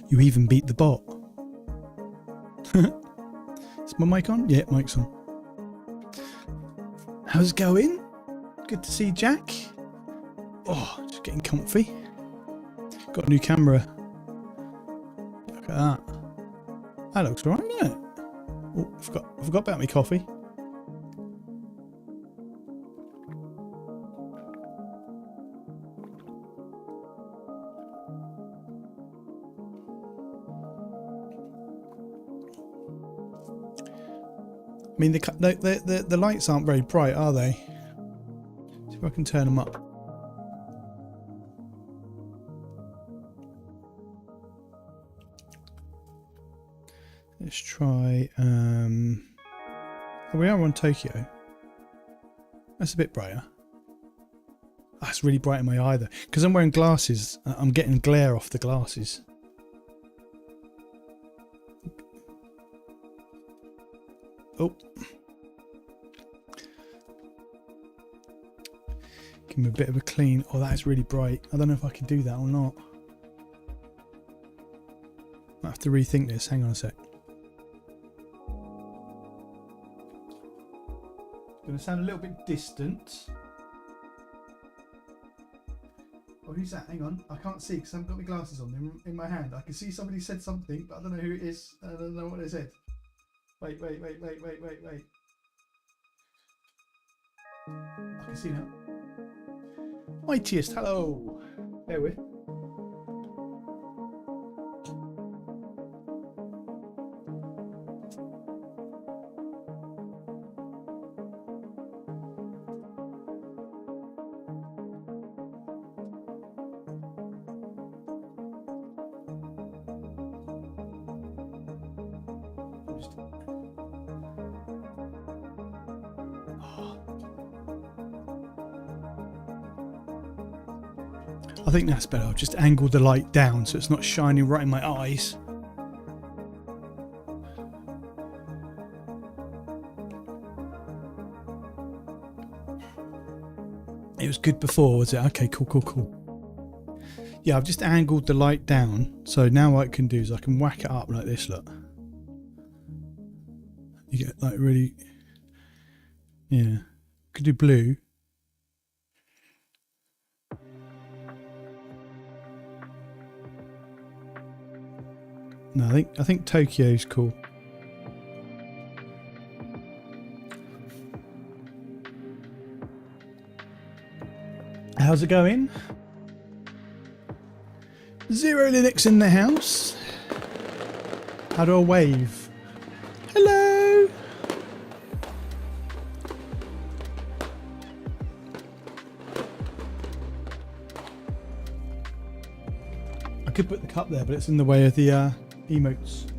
You even beat the bot. Is my mic on? Yeah, mic's on. How's it going? Good to see Jack. Oh, just getting comfy. Got a new camera. Look at that. That looks alright, doesn't it? Oh, I forgot about my coffee. I mean, the lights aren't very bright, are they? See if I can turn them up. Let's try. Oh, we are on Tokyo. That's a bit brighter. That's really bright in my eye though, because I'm wearing glasses. I'm getting glare off the glasses. Oh. Give me a bit of a clean. Oh, that's really bright. I don't know if I can do that or not. I have to rethink this. Hang on a sec. It's going to sound a little bit distant. Oh, who's that? Hang on. I can't see because I haven't got my glasses on in my hand. I can see somebody said something, but I don't know who it is. I don't know what they said. Wait. I can see now. Mightiest, hello. There we. I think that's better. I'll just angle the light down so it's not shining right in my eyes. It was good before, was it? Okay, cool. Yeah, I've just angled the light down. So now what I can do is I can whack it up like this, look. You get like really... Yeah. Could do blue. No, I think Tokyo's cool. How's it going? Zero Linux in the house. How do I wave? Hello. I could put the cup there, but it's in the way of the emotes.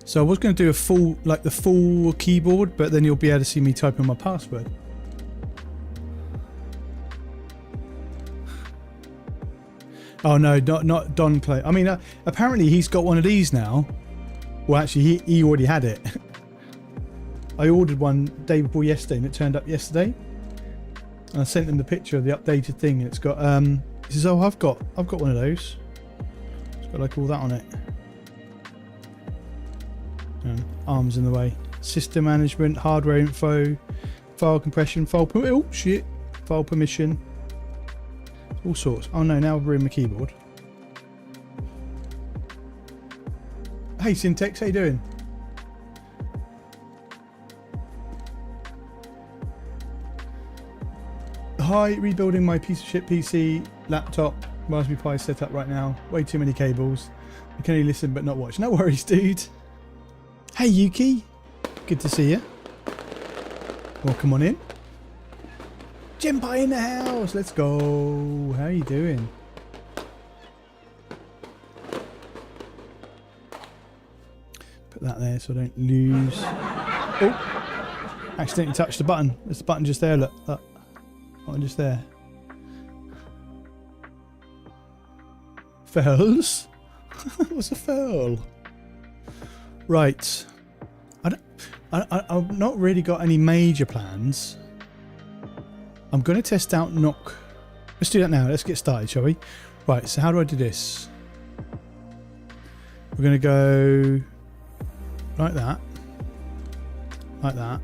So I was going to do a full, like the full keyboard, but then you'll be able to see me typing my password. Oh no, not Don Clay. I mean, apparently he's got one of these now. Well, actually, he already had it. I ordered one day before yesterday, and it turned up yesterday. And I sent him the picture of the updated thing, and it's got he says, "Oh, I've got one of those. It's got like all that on it." Arms in the way. System management, hardware info, file compression, file permission, all sorts. Oh no, now we're in my keyboard. Hey Syntex, how you doing? Hi, rebuilding my piece of shit PC, laptop, Raspberry Pi set up right now. Way too many cables. I can only listen but not watch. No worries, dude. Hey Yuki, good to see you. Welcome on in. Jinpai in the house, let's go. How are you doing? Put that there so I don't lose. Oh, accidentally touched the button. There's the button just there, look. Button just there. Fells? What's a fell? Right. I've not really got any major plans. I'm going to test out knock. Let's do that now. Let's get started, shall we? Right, so how do I do this? We're going to go like that. Like that.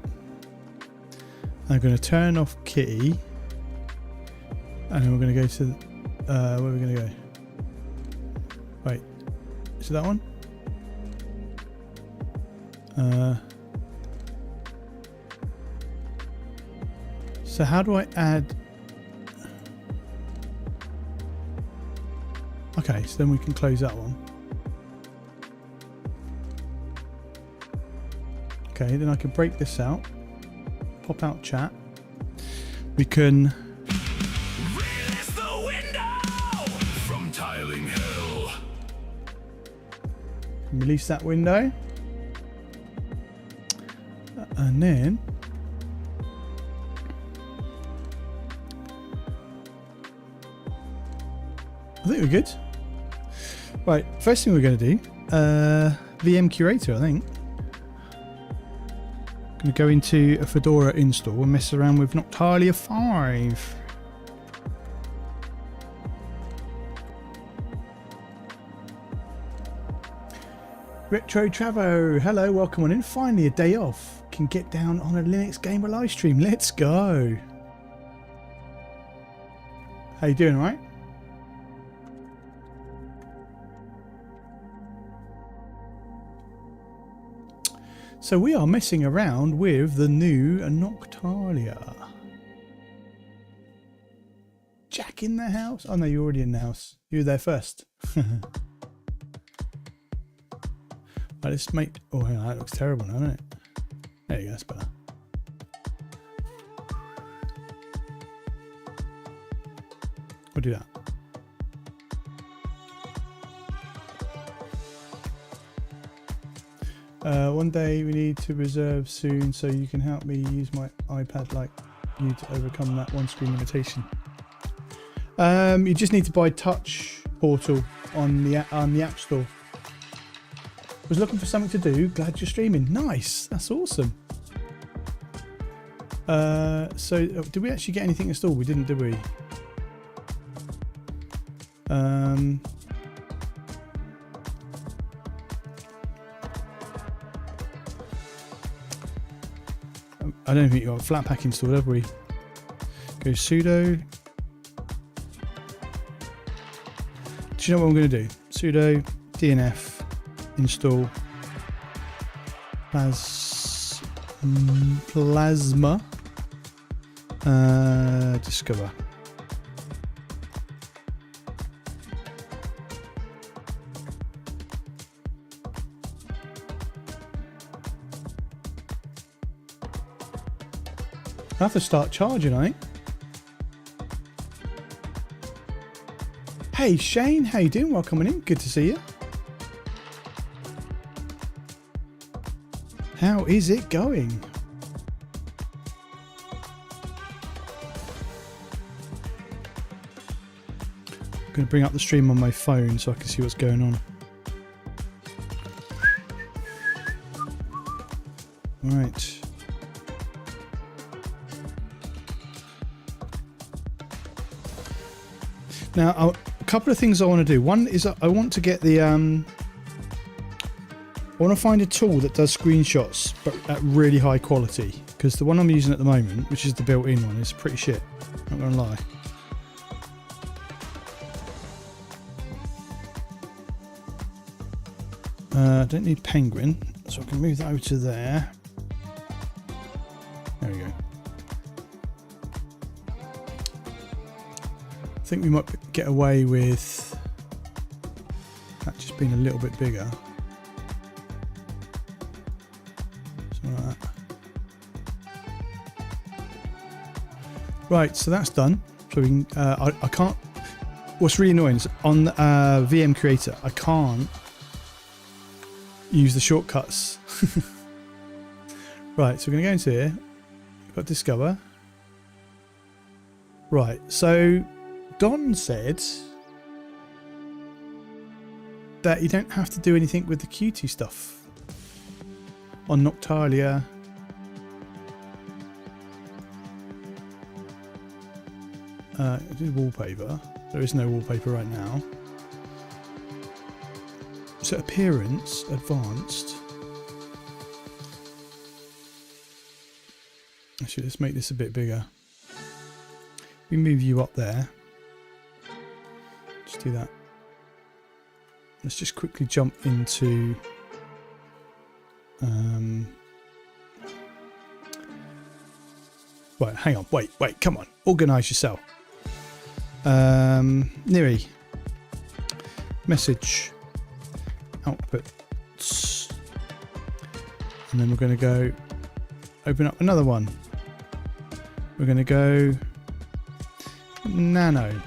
I'm going to turn off Kitty. And then we're going to go to... where are we going to go? Wait. Is it that one? So how do I add... Okay, so then we can close that one. Okay, then I can break this out. Pop out chat. We can... Release the window from tiling hell. Release that window. And then... I think we're good. Right, first thing we're going to do, VM Curator, I think. Going to go into a Fedora install and mess around with Noctalia 5. Retro Travo, hello, welcome on in. Finally a day off. Can get down on a Linux gamer live stream. Let's go. How you doing, all right? So we are messing around with the new Noctalia. Jack in the house? Oh no, you're already in the house. You were there first. Right, let's make... Oh, hang on, that looks terrible now, doesn't it? There you go, that's better. We'll do that. One day we need to reserve soon so you can help me use my iPad like you to overcome that one screen limitation. You just need to buy Touch Portal on the App Store. Was looking for something to do. Glad you're streaming. Nice. That's awesome. So did we actually get anything installed? We didn't, did we? I don't think you got Flatpak installed, have we? Go sudo. Do you know what I'm going to do? Sudo dnf install plasma discover. I have to start charging, I think. Hey Shane, how you doing? Welcome in. Good to see you. How is it going? I'm going to bring up the stream on my phone so I can see what's going on. All right. Now, a couple of things I want to do. One is I want to get the... I want to find a tool that does screenshots, but at really high quality. Because the one I'm using at the moment, which is the built-in one, is pretty shit. Not going to lie. I don't need penguin, so I can move that over to there. There we go. I think we might get away with that just being a little bit bigger. Something like that. Right, so that's done. So we can. I can't. What's really annoying is on VM Creator, I can't use the shortcuts. Right, so we're going to go into here. We've got Discover. Right, so Don said that you don't have to do anything with the Qt stuff on Noctalia. It is wallpaper. There is no wallpaper right now. So appearance, advanced. Actually, let's make this a bit bigger. We move you up there. Just do that. Let's just quickly jump into right, hang on, wait, come on, organise yourself. Neri, message, outputs, and then we're going to go open up another one. We're going to go nano,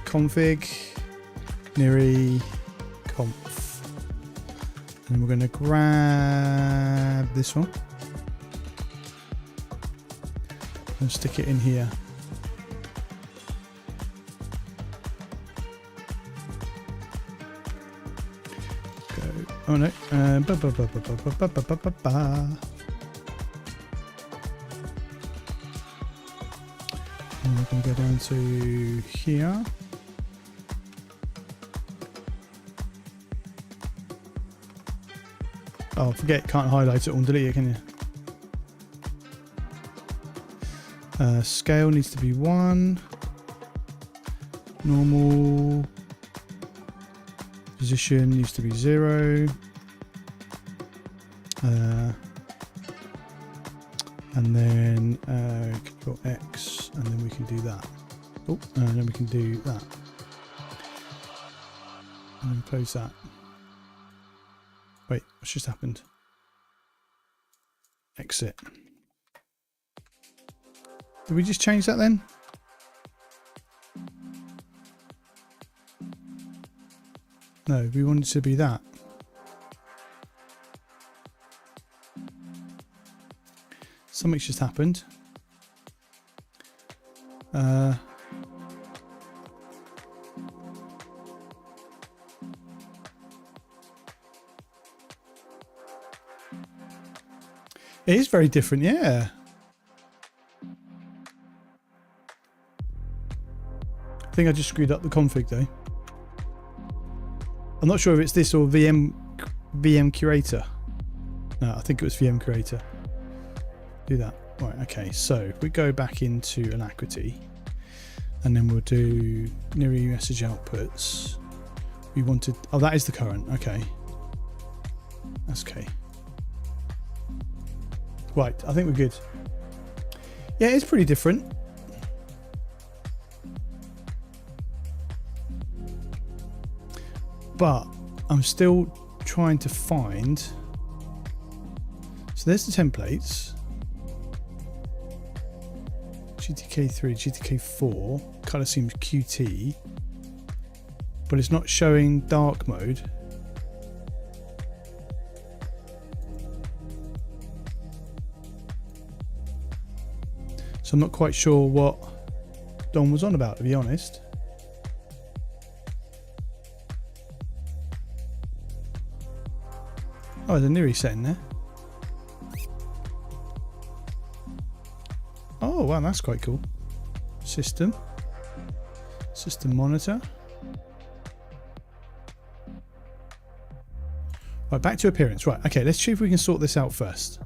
config, Neri, conf, and then we're going to grab this one and stick it in here. Oh no, and we're going to go down to here. Oh, forget, can't highlight it or delete it, can you? Scale needs to be 1. Normal. Position needs to be 0. And then Control X, and then we can do that. Oh, and then we can do that. And then close that. Wait, what's just happened? Exit. Did we just change that then? No, we wanted to be that. Something's just happened. It is very different, yeah. I think I just screwed up the config though. I'm not sure if it's this or VM Curator. No, I think it was VM Curator. Do that. Right, okay, so if we go back into Alacrity and then we'll do Neri message outputs. We wanted, oh, that is the current, okay. That's okay. Right, I think we're good. Yeah, it's pretty different. But I'm still trying to find. So there's the templates. GTK3, GTK4, color seems QT, but it's not showing dark mode. So I'm not quite sure what Don was on about, to be honest. Oh, there's a Neri setting there. Oh, wow, that's quite cool. System monitor. Right, back to appearance. Right, okay, let's see if we can sort this out first.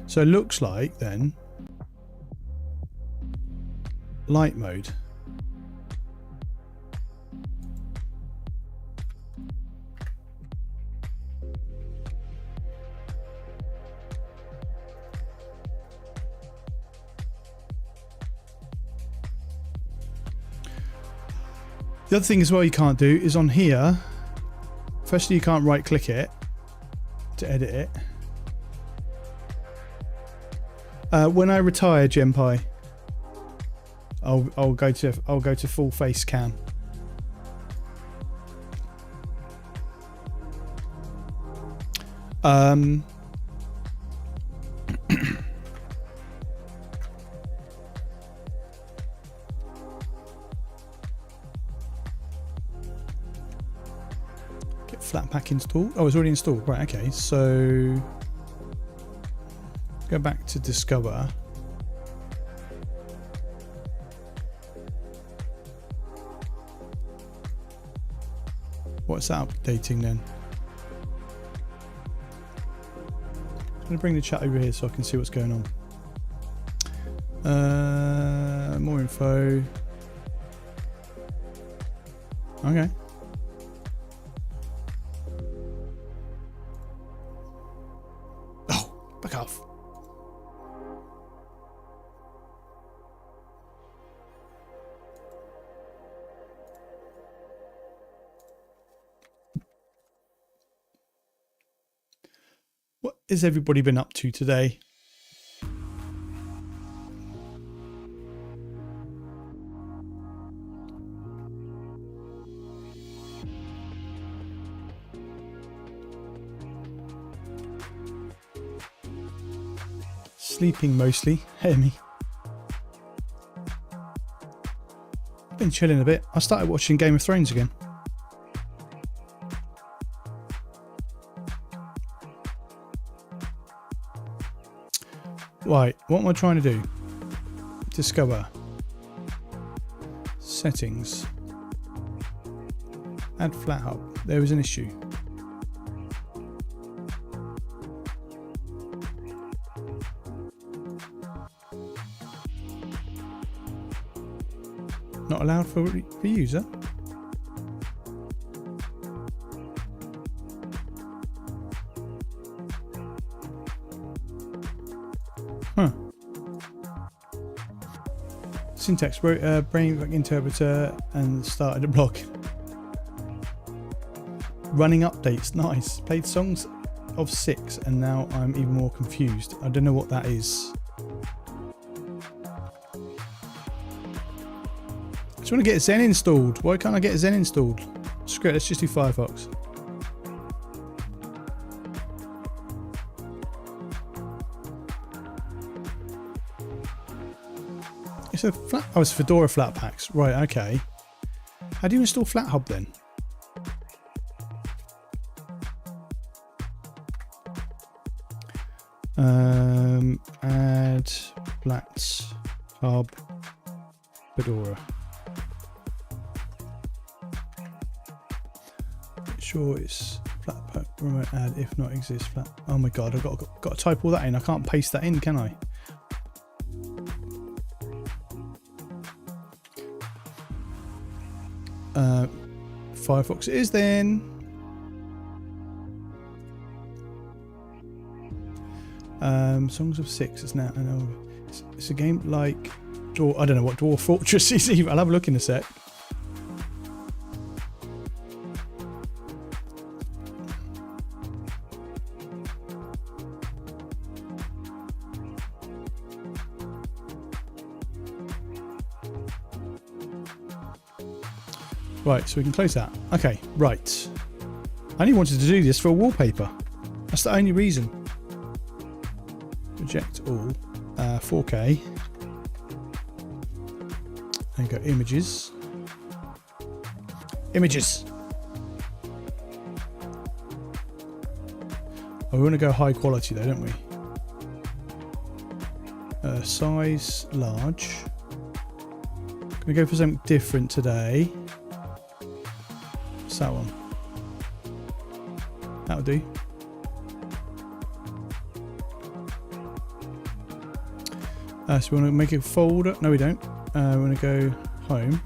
So it looks like then light mode. The other thing as well you can't do is on here, firstly you can't right click it to edit it. When I retire Genpai, I'll go to full face cam. Get Flatpak installed. Oh, it's already installed. Right. Okay. So go back to Discover. What's that updating then? I'm going to bring the chat over here so I can see what's going on. More info. Okay. Oh, back off. What has everybody been up to today? Sleeping mostly. Hear me. Been chilling a bit. I started watching Game of Thrones again. Right, what am I trying to do? Discover. Settings. Add flat hub. There was an issue. Not allowed for user. Huh. Syntax wrote brain interpreter and started a blog. Running updates, nice. Played songs of 6 and now I'm even more confused. I don't know what that is. I just want to get Zen installed. Why can't I get Zen installed? Screw it, let's just do Firefox. It's a flat. Oh, it's Fedora Flatpaks. Right, okay. How do you install FlatHub then? Add FlatHub Fedora. Sure, it's Flatpak remote add if not exists flat. Oh my god, I've got to type all that in. I can't paste that in, can I? Firefox it is then. Songs of 6 is now. I know it's a game like I don't know what Dwarf Fortress is either. I'll have a look in a sec. Right, so we can close that. Okay, right. I only wanted to do this for a wallpaper. That's the only reason. Reject all. 4K. And go images. Images. Oh, we want to go high quality though, don't we? Size large. Gonna go for something different today. What's that one? That'll do. So we want to make a folder. No, we don't. We want to go home.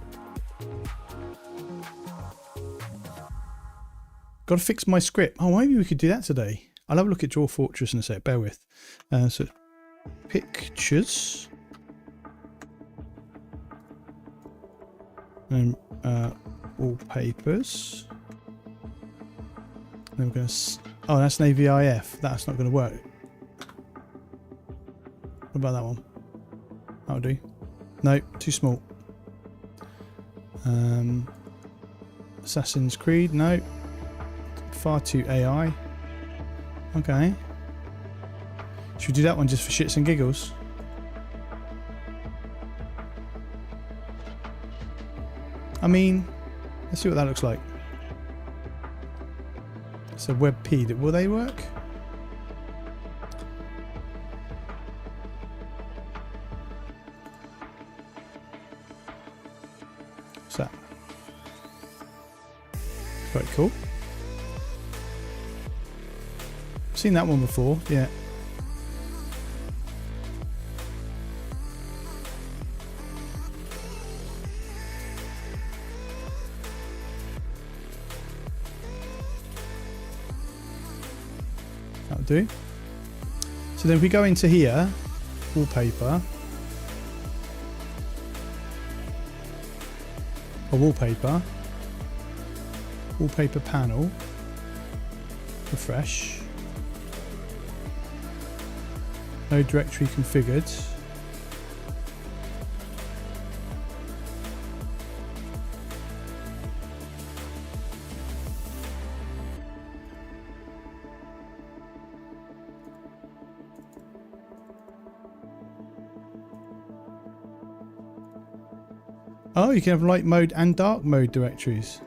Got to fix my script. Oh, maybe we could do that today. I'll have a look at Draw Fortress in a sec. Bear with. So pictures. And wallpapers. Then we're going to. Oh, that's an AVIF. That's not going to work. What about that one? That'll do. No, too small. Assassin's Creed. No. Far too AI. Okay. Should we do that one just for shits and giggles? I mean, let's see what that looks like. It's a WebP. Will they work? What's that? Quite cool. Seen that one before, yeah. That'll do. So then if we go into here, wallpaper, wallpaper panel, refresh. No directory configured. Oh, you can have light mode and dark mode directories.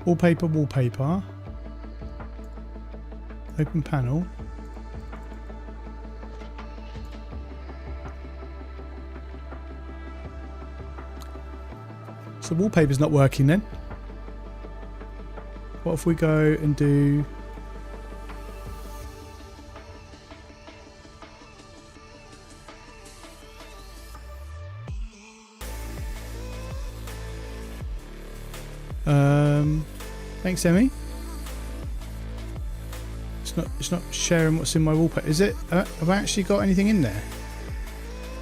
Wallpaper. Open panel. So wallpaper's not working then. What if we go and do... Thanks, Emmy. It's not sharing what's in my wallpaper. Is it? Have I actually got anything in there?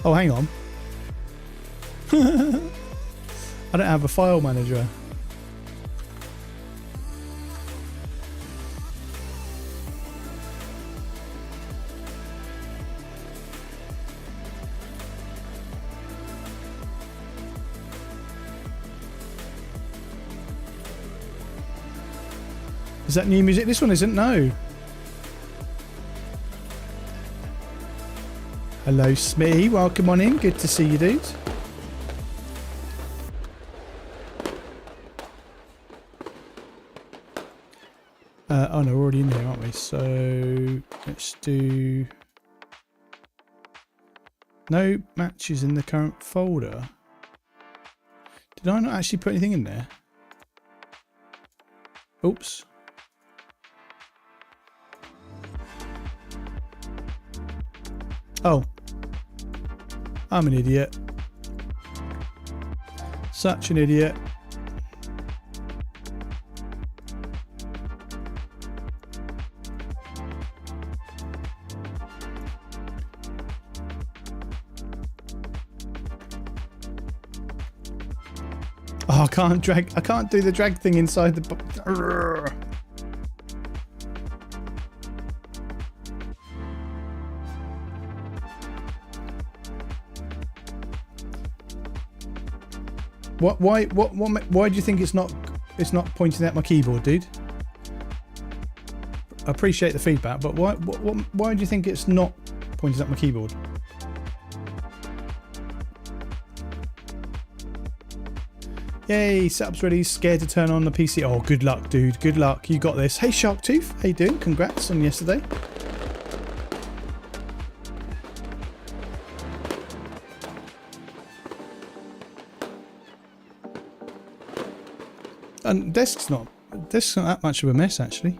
Oh, hang on. I don't have a file manager. Is that new music? This one isn't, no. Hello, Smee. Welcome on in. Good to see you, dude. Oh no, we're already in here, aren't we? So let's do no matches in the current folder. Did I not actually put anything in there? Oops. Oh, I'm an idiot. Such an idiot. Oh, I can't drag. I can't do the drag thing inside the. What? Why? What? Why do you think it's not pointing at my keyboard, dude? appreciate the feedback, but why do you think it's not pointing up my keyboard? Yay, setup's ready. Scared to turn on the PC. Oh, good luck, dude. Good luck. You got this. Hey, Sharktooth. How you doing? Congrats on yesterday. And desk's not that much of a mess, actually.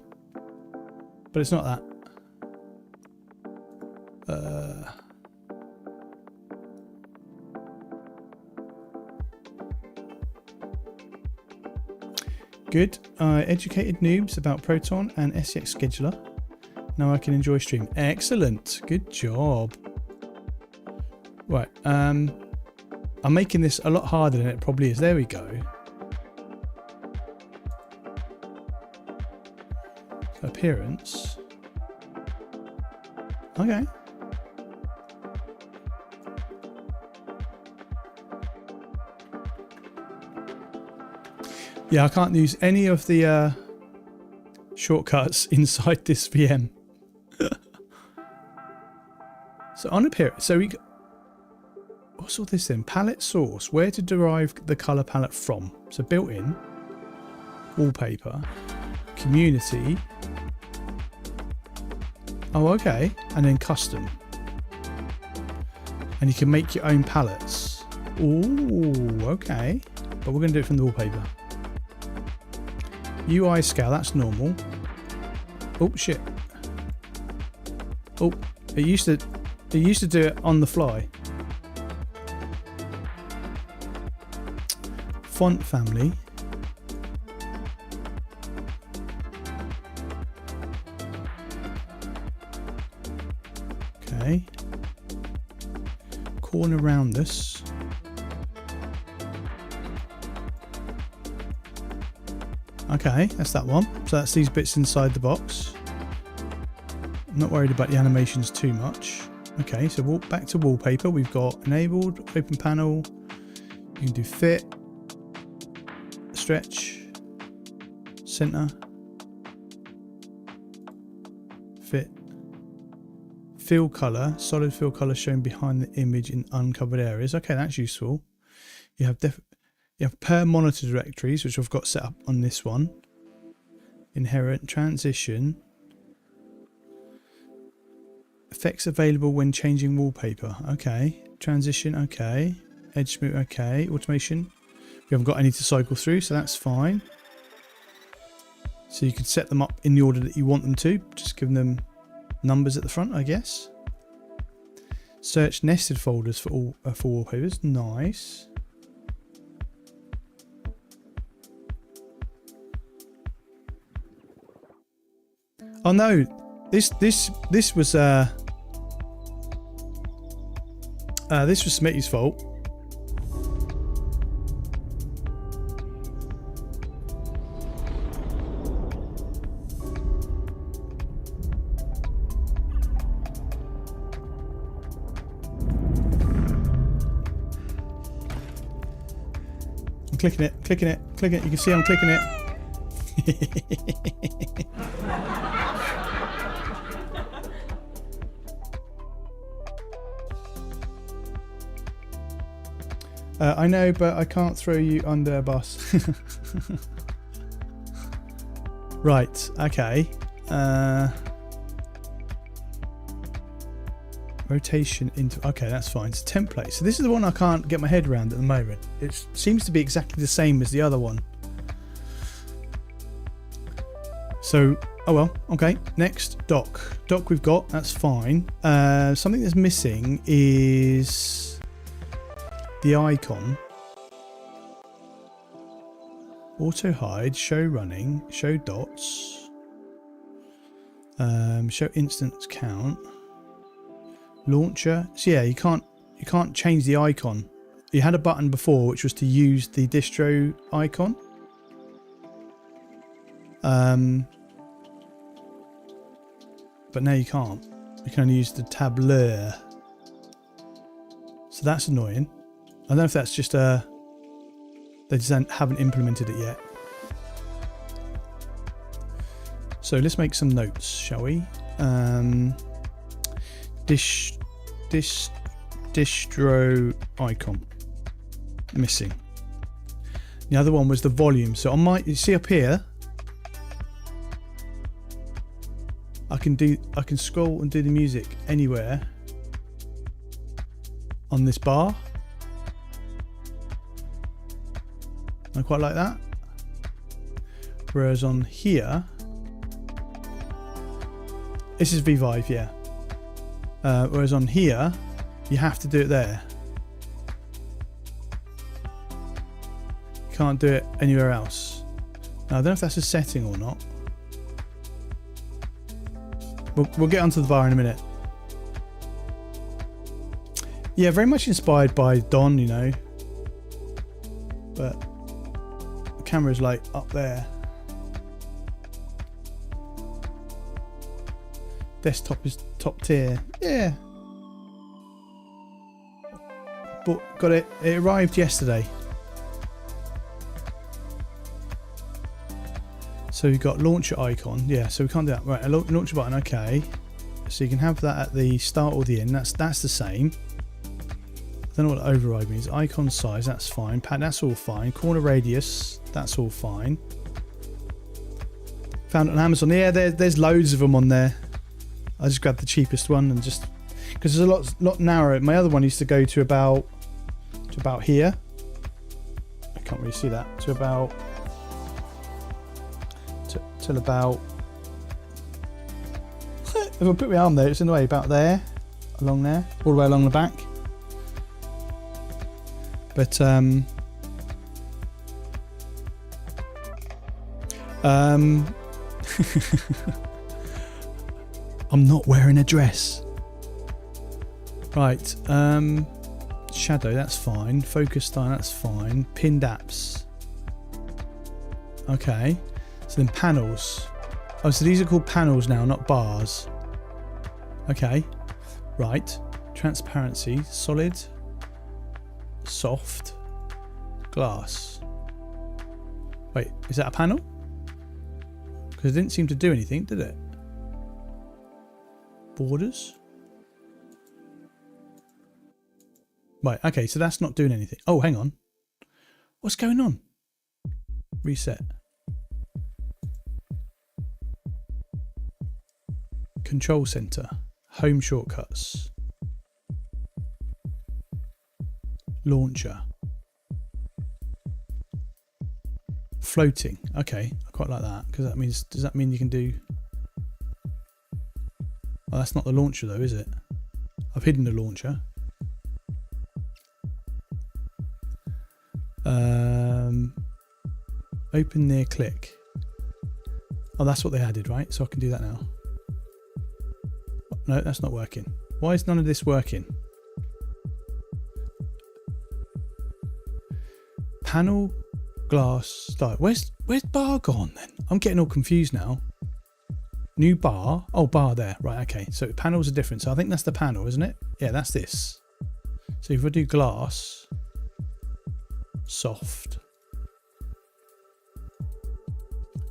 But it's not that. Good. I educated noobs about Proton and SEX scheduler. Now I can enjoy stream. Excellent. Good job. Right. I'm making this a lot harder than it probably is. There we go. Appearance. Okay. Yeah, I can't use any of the shortcuts inside this VM. So on appearance, so we. What's all this then? Palette source. Where to derive the color palette from? So built-in, wallpaper, community. Oh, okay. And then custom. And you can make your own palettes. Ooh, okay. But we're going to do it from the wallpaper. UI scale, that's normal. Oh, shit. Oh, it used to do it on the fly. Font family. Okay. Corner roundness. Okay, that's that one. So that's these bits inside the box. I'm not worried about the animations too much. Okay, so walk back to wallpaper. We've got enabled, open panel. You can do fit, stretch, center, fit, fill color, solid fill color shown behind the image in uncovered areas. Okay, that's useful. You have per monitor directories, which I've got set up on this one. Inherent transition. Effects available when changing wallpaper. Okay. Transition. Okay. Edge smooth. Okay. Automation. We haven't got any to cycle through, so that's fine. So you can set them up in the order that you want them to. Just give them numbers at the front, I guess. Search nested folders for all for wallpapers. Nice. Oh no, this was Smitty's fault. I'm clicking it. You can see I'm clicking it. I know, but I can't throw you under a bus. Right, okay. Rotation into... Okay, that's fine. It's a template. So this is the one I can't get my head around at the moment. It seems to be exactly the same as the other one. So, oh well, okay. Next, dock. Dock we've got, that's fine. Something that's missing is... the icon. Auto hide, show running, show dots, show instance count, launcher. So yeah, you can't change the icon. You had a button before which was to use the distro icon. But now you can't. You can only use the tableur. So that's annoying. I don't know if that's just they just haven't implemented it yet. So let's make some notes, shall we? Distro icon missing. The other one was the volume. So on my, you see up here, I can scroll and do the music anywhere on this bar. I quite like that. Whereas on here, this is V5, yeah. Whereas on here, you have to do it there. You can't do it anywhere else. Now, I don't know if that's a setting or not. We'll get onto the bar in a minute. Yeah, very much inspired by Don, you know. But the camera's like up there. Desktop is top tier. Yeah. But got it. It arrived yesterday. So you've got launcher icon. Yeah, so we can't do that. Right, a launcher button, okay. So you can have that at the start or the end. That's the same. I don't know what override means. Icon size, that's fine. Pad, that's all fine. Corner radius, that's all fine. Found it on Amazon. Yeah, there's loads of them on there. I just grabbed the cheapest one and just because there's a lot narrower. My other one used to go to about here. I can't really see that. To about till about. If I put my arm there, it's in the way about there, along there, all the way along the back. But I'm not wearing a dress. Right, shadow, that's fine. Focus style, that's fine. Pinned apps. Okay, so then panels. Oh, so these are called panels now, not bars. Okay, right. Transparency, solid, soft, glass. Wait, is that a panel? Because it didn't seem to do anything, did it? Borders. Right, okay, so that's not doing anything. Oh, hang on. What's going on? Reset. Control center. Home shortcuts. Launcher. Floating. Okay, I quite like that because that means, does that mean you can do... Oh, that's not the launcher though, is it? I've hidden the launcher. Open near click. Oh, that's what they added, right? So I can do that now. No, that's not working. Why is none of this working? Panel, glass, style. Where's bar gone then? I'm getting all confused now. New bar. Oh, bar there. Right, okay. So panels are different. So I think that's the panel, isn't it? Yeah, that's this. So if I do glass, soft,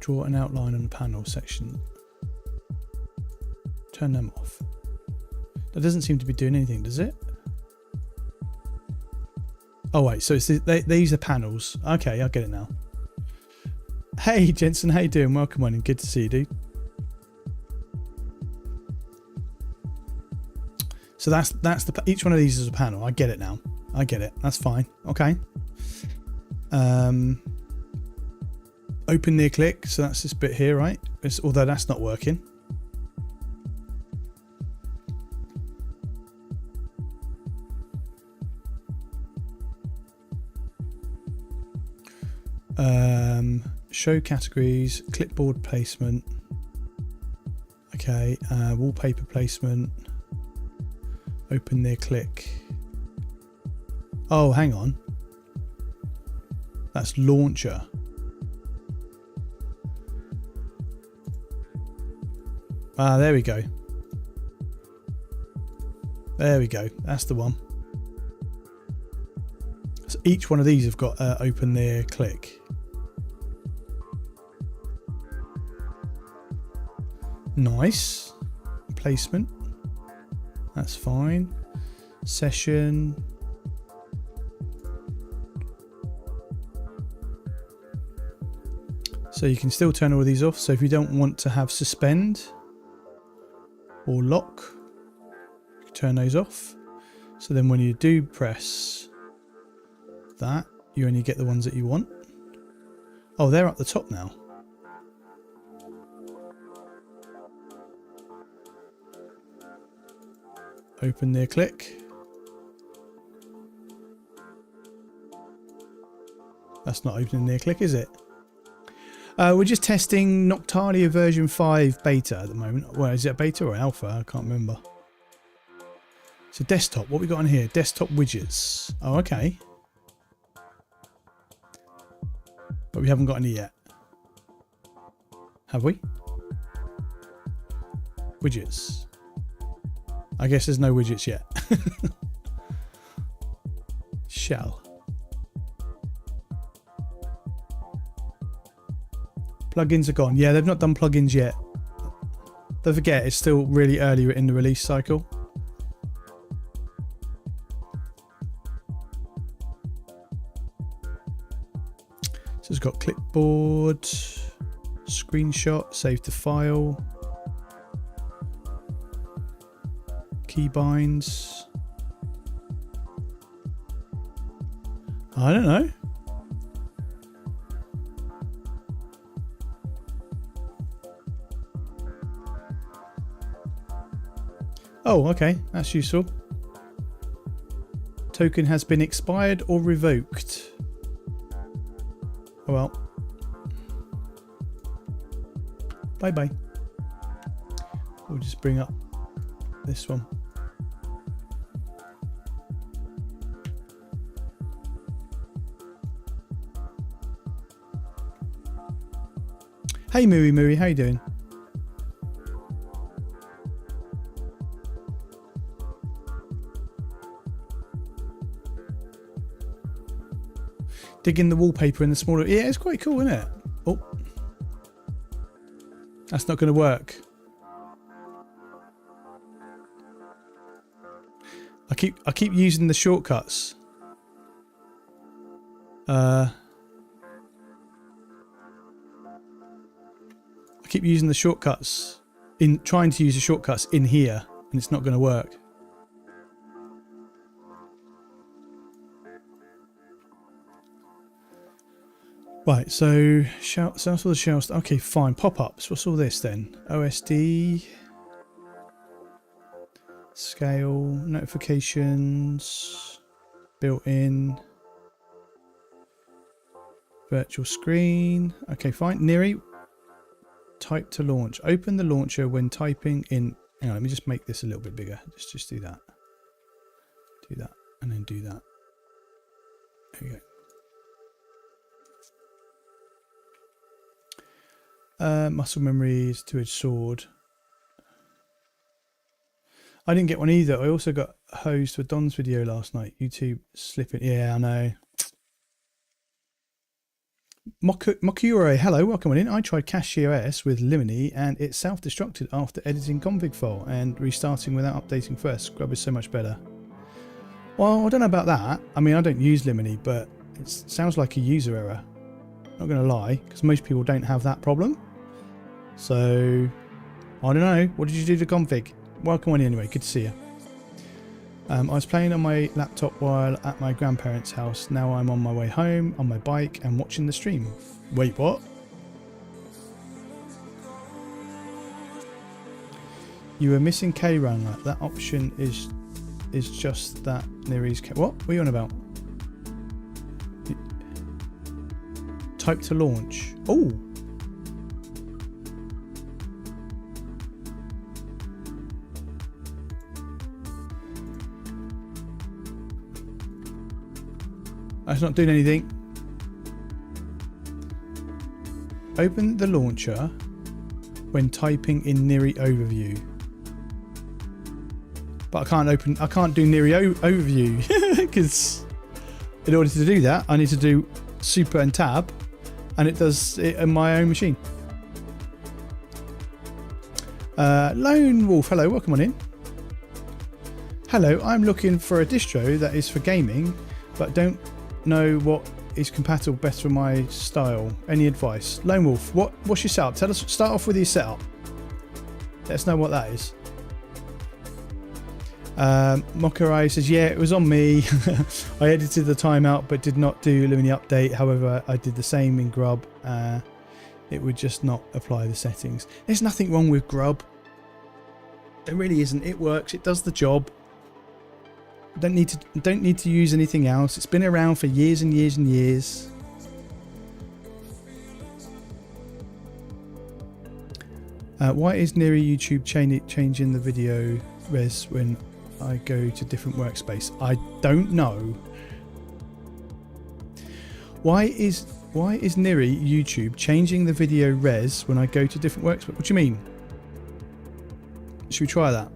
draw an outline on the panel section, turn them off. That doesn't seem to be doing anything, does it? Oh wait, so it's these are panels. Okay, I get it now. Hey Jensen, how you doing? Welcome on and good to see you, dude. So that's the each one of these is a panel. I get it now. I get it. That's fine. Okay. Open near click. So that's this bit here, right? Although that's not working. Show categories, clipboard placement. Okay. Wallpaper placement. Open near click. Oh, hang on. That's launcher. Ah, there we go. There we go. That's the one. So each one of these have got open near click. Nice. Placement. That's fine. Session. So you can still turn all these off. So if you don't want to have suspend or lock, you can turn those off. So then when you do press that, you only get the ones that you want. Oh, they're up the top now. Open near click. That's not opening near click, is it? We're just testing Noctalia version 5 beta at the moment. Well, is it a beta or alpha? I can't remember. So desktop, what we got on here? Desktop widgets. Oh, okay. But we haven't got any yet. Have we? Widgets. I guess there's no widgets yet. Shell. Plugins are gone. Yeah, they've not done plugins yet. Don't forget, it's still really early in the release cycle. So it's got clipboard, screenshot, save to file, keybinds. I don't know. Oh, okay, that's useful. Token has been expired or revoked. Oh well. Bye bye. We'll just bring up this one. Hey Mooey, how you doing? Digging the wallpaper in the smaller... Yeah, it's quite cool, isn't it? Oh. That's not going to work. I keep using the shortcuts. I keep using the shortcuts in trying to use the shortcuts in here, and it's not going to work. Right, so sounds all the shells. Okay, fine. Pop-ups. What's all this then? OSD, scale, notifications, built-in, virtual screen. Okay, fine. Neri, type to launch. Open the launcher when typing in. Hang on, let me just make this a little bit bigger. Just do that. Do that, and then do that. There we go. Muscle memories, two-edged sword. I didn't get one either. I also got hosed for Don's video last night. YouTube slipping. Yeah, I know. Mokure, hello, welcome on in. I tried CashOS with Limini and it self-destructed after editing config file and restarting without updating first. Scrub is so much better. Well, I don't know about that. I mean, I don't use Limini, but it sounds like a user error. Not going to lie, because most people don't have that problem. So, I don't know. What did you do to config? Welcome on in anyway. Good to see you. I was playing on my laptop while at my grandparents' house. Now I'm on my way home on my bike and watching the stream. Wait, what? You were missing K-Runner. That option is just that Neri's K. What are you on about? Type to launch. Oh. That's not doing anything. Open the launcher when typing in Neri overview. But I can't do Neri overview because in order to do that, I need to do super and tab, and it does it on my own machine. Lone Wolf, hello, welcome on in. Hello, I'm looking for a distro that is for gaming, but don't know what is compatible best for my style. Any advice? Lone Wolf, what's your setup? Tell us. Start off with your setup. Let us know what that is. Mokarai says, yeah, it was on me. I edited the timeout but did not do Lumini update. However, I did the same in Grub. It would just not apply the settings. There's nothing wrong with Grub. There really isn't. It works. It does the job. Don't need to use anything else. It's been around for years and years and years. Why is Neri YouTube changing the video res when I go to different workspace? I don't know. Why is Neri YouTube changing the video res when I go to different workspace? What do you mean? Should we try that?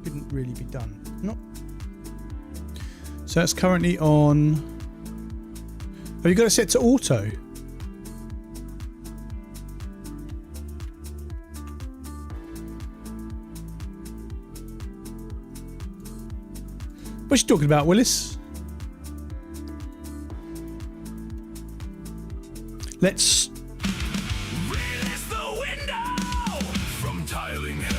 Couldn't really be done. Not. So it's currently on. Oh, you got it set to auto. What's you talking about, Willis? Let's. Release the window from tiling hell.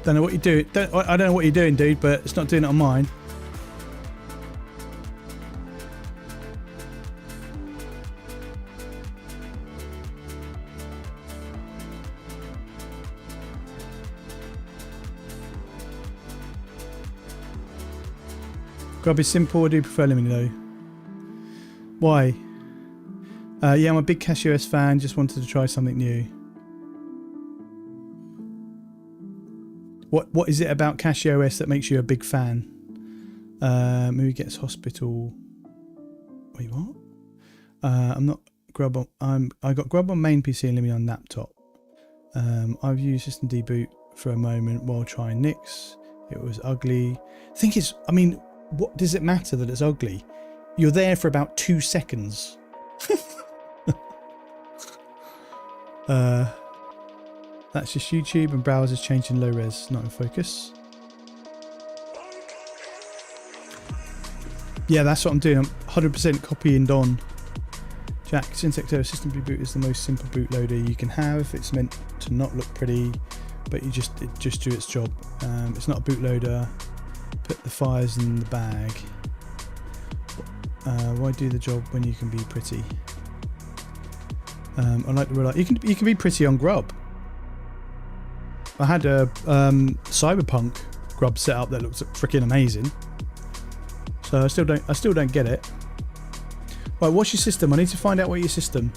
Don't know what you're doing. I don't know what you're doing, dude, but it's not doing it on mine. Grub is simple. I do prefer Lumini though. Why? Yeah, I'm a big CashOS fan. Just wanted to try something new. What is it about CashOS that makes you a big fan? Movie Gets Hospital. Wait, what? I'm not Grub on. I got Grub on main PC and Lumini on laptop. I've used System Deboot for a moment while trying Nix. It was ugly. I mean, what does it matter that it's ugly? You're there for about 2 seconds. That's just YouTube and browsers changing low res, not in focus. Yeah, that's what I'm doing. I'm 100% copying Don. Jack, Syntax Error System Reboot is the most simple bootloader you can have. It's meant to not look pretty, but it just do its job. It's not a bootloader. Put the fires in the bag. Why do the job when you can be pretty? I like to realize you can be pretty on Grub. I had a Cyberpunk Grub setup that looks freaking amazing. So I still don't get it. Right, what's your system? I need to find out what your system.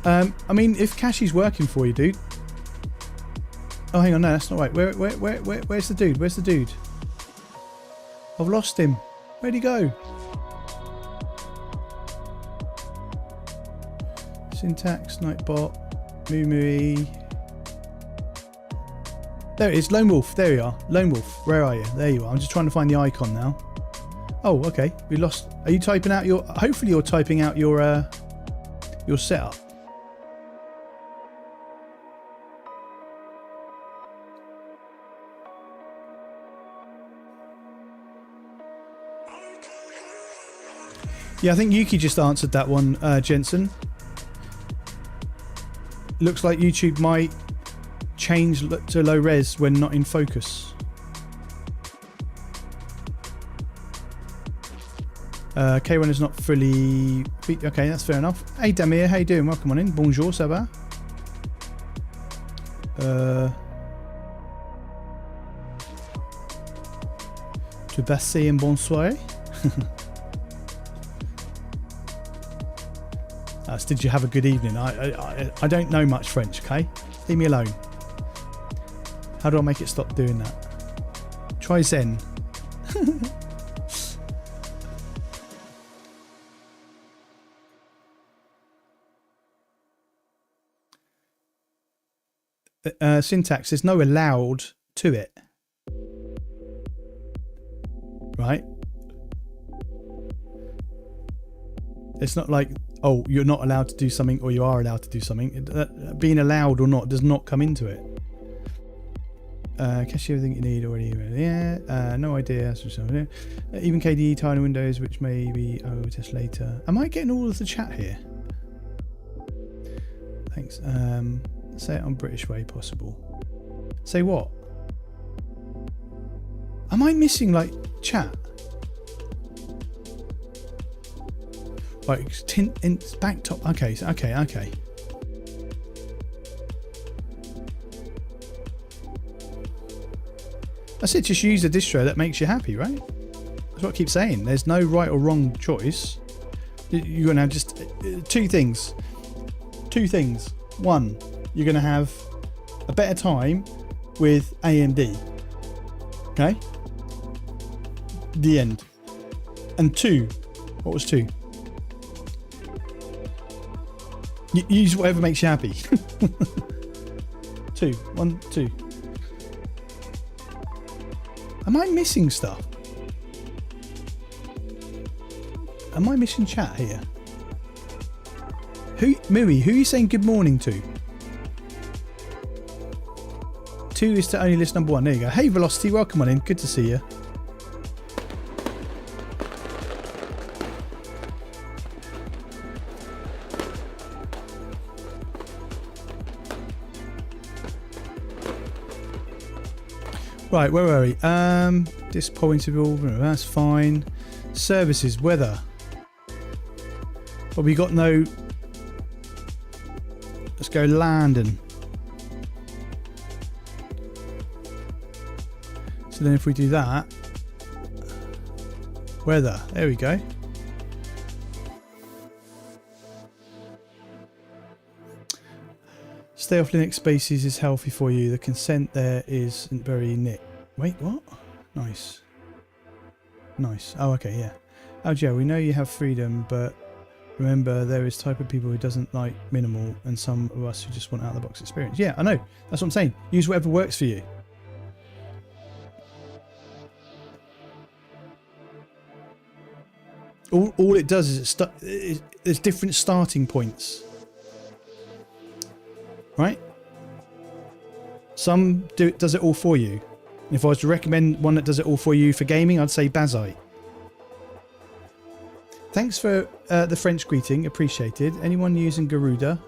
I mean, if Cashy's working for you, dude. Oh, hang on, no, that's not right. Where's the dude? Where's the dude? I've lost him. Where'd he go? Syntax, Nightbot, Moo. There it is, Lone Wolf. There you are. Lone Wolf, where are you? There you are. I'm just trying to find the icon now. Oh, okay. We lost. Are you typing out your? Hopefully, you're typing out your setup. Yeah, I think Yuki just answered that one, Jensen. Looks like YouTube might change to low res when not in focus. K1 is not fully... Okay, that's fair enough. Hey Damir, how you doing? Welcome on in. Bonjour, ça va? Tu passez un bon soirée? Did you have a good evening? I don't know much French, okay? Leave me alone. How do I make it stop doing that? Try Zen. Syntax, there's no allowed to it. Right? It's not like, oh, you're not allowed to do something or you are allowed to do something. Being allowed or not does not come into it. Cache everything you need already. Yeah, no idea. Even KDE tiny windows, which may be I will test later. Am I getting all of the chat here? Thanks. Say it on British way possible. Say what? Am I missing like chat? Like back top. Okay, okay. That's it. Just use a distro that makes you happy, right? That's what I keep saying. There's no right or wrong choice. You're gonna have just two things. One, you're gonna have a better time with AMD. Okay. The end. And two, what was two? Use whatever makes you happy. Two. Am I missing stuff? Am I missing chat here? Mui, who are you saying good morning to? 2 is to only list number 1. There you go. Hey Velocity, welcome on in. Good to see you. Right, where were we? This point of all, that's fine. Services, weather. But we got no. Let's go London. So then if we do that, weather, there we go. Stay off Linux spaces is healthy for you. The consent there isn't very neat. Wait, what? Nice. Oh, okay, yeah. Oh, Joe, we know you have freedom, but remember there is type of people who doesn't like minimal and some of us who just want out of the box experience. Yeah, I know. That's what I'm saying. Use whatever works for you. All it does is there's different starting points. Right? Some does it all for you. And if I was to recommend one that does it all for you for gaming, I'd say Bazite. Thanks for the French greeting, appreciated. Anyone using Garuda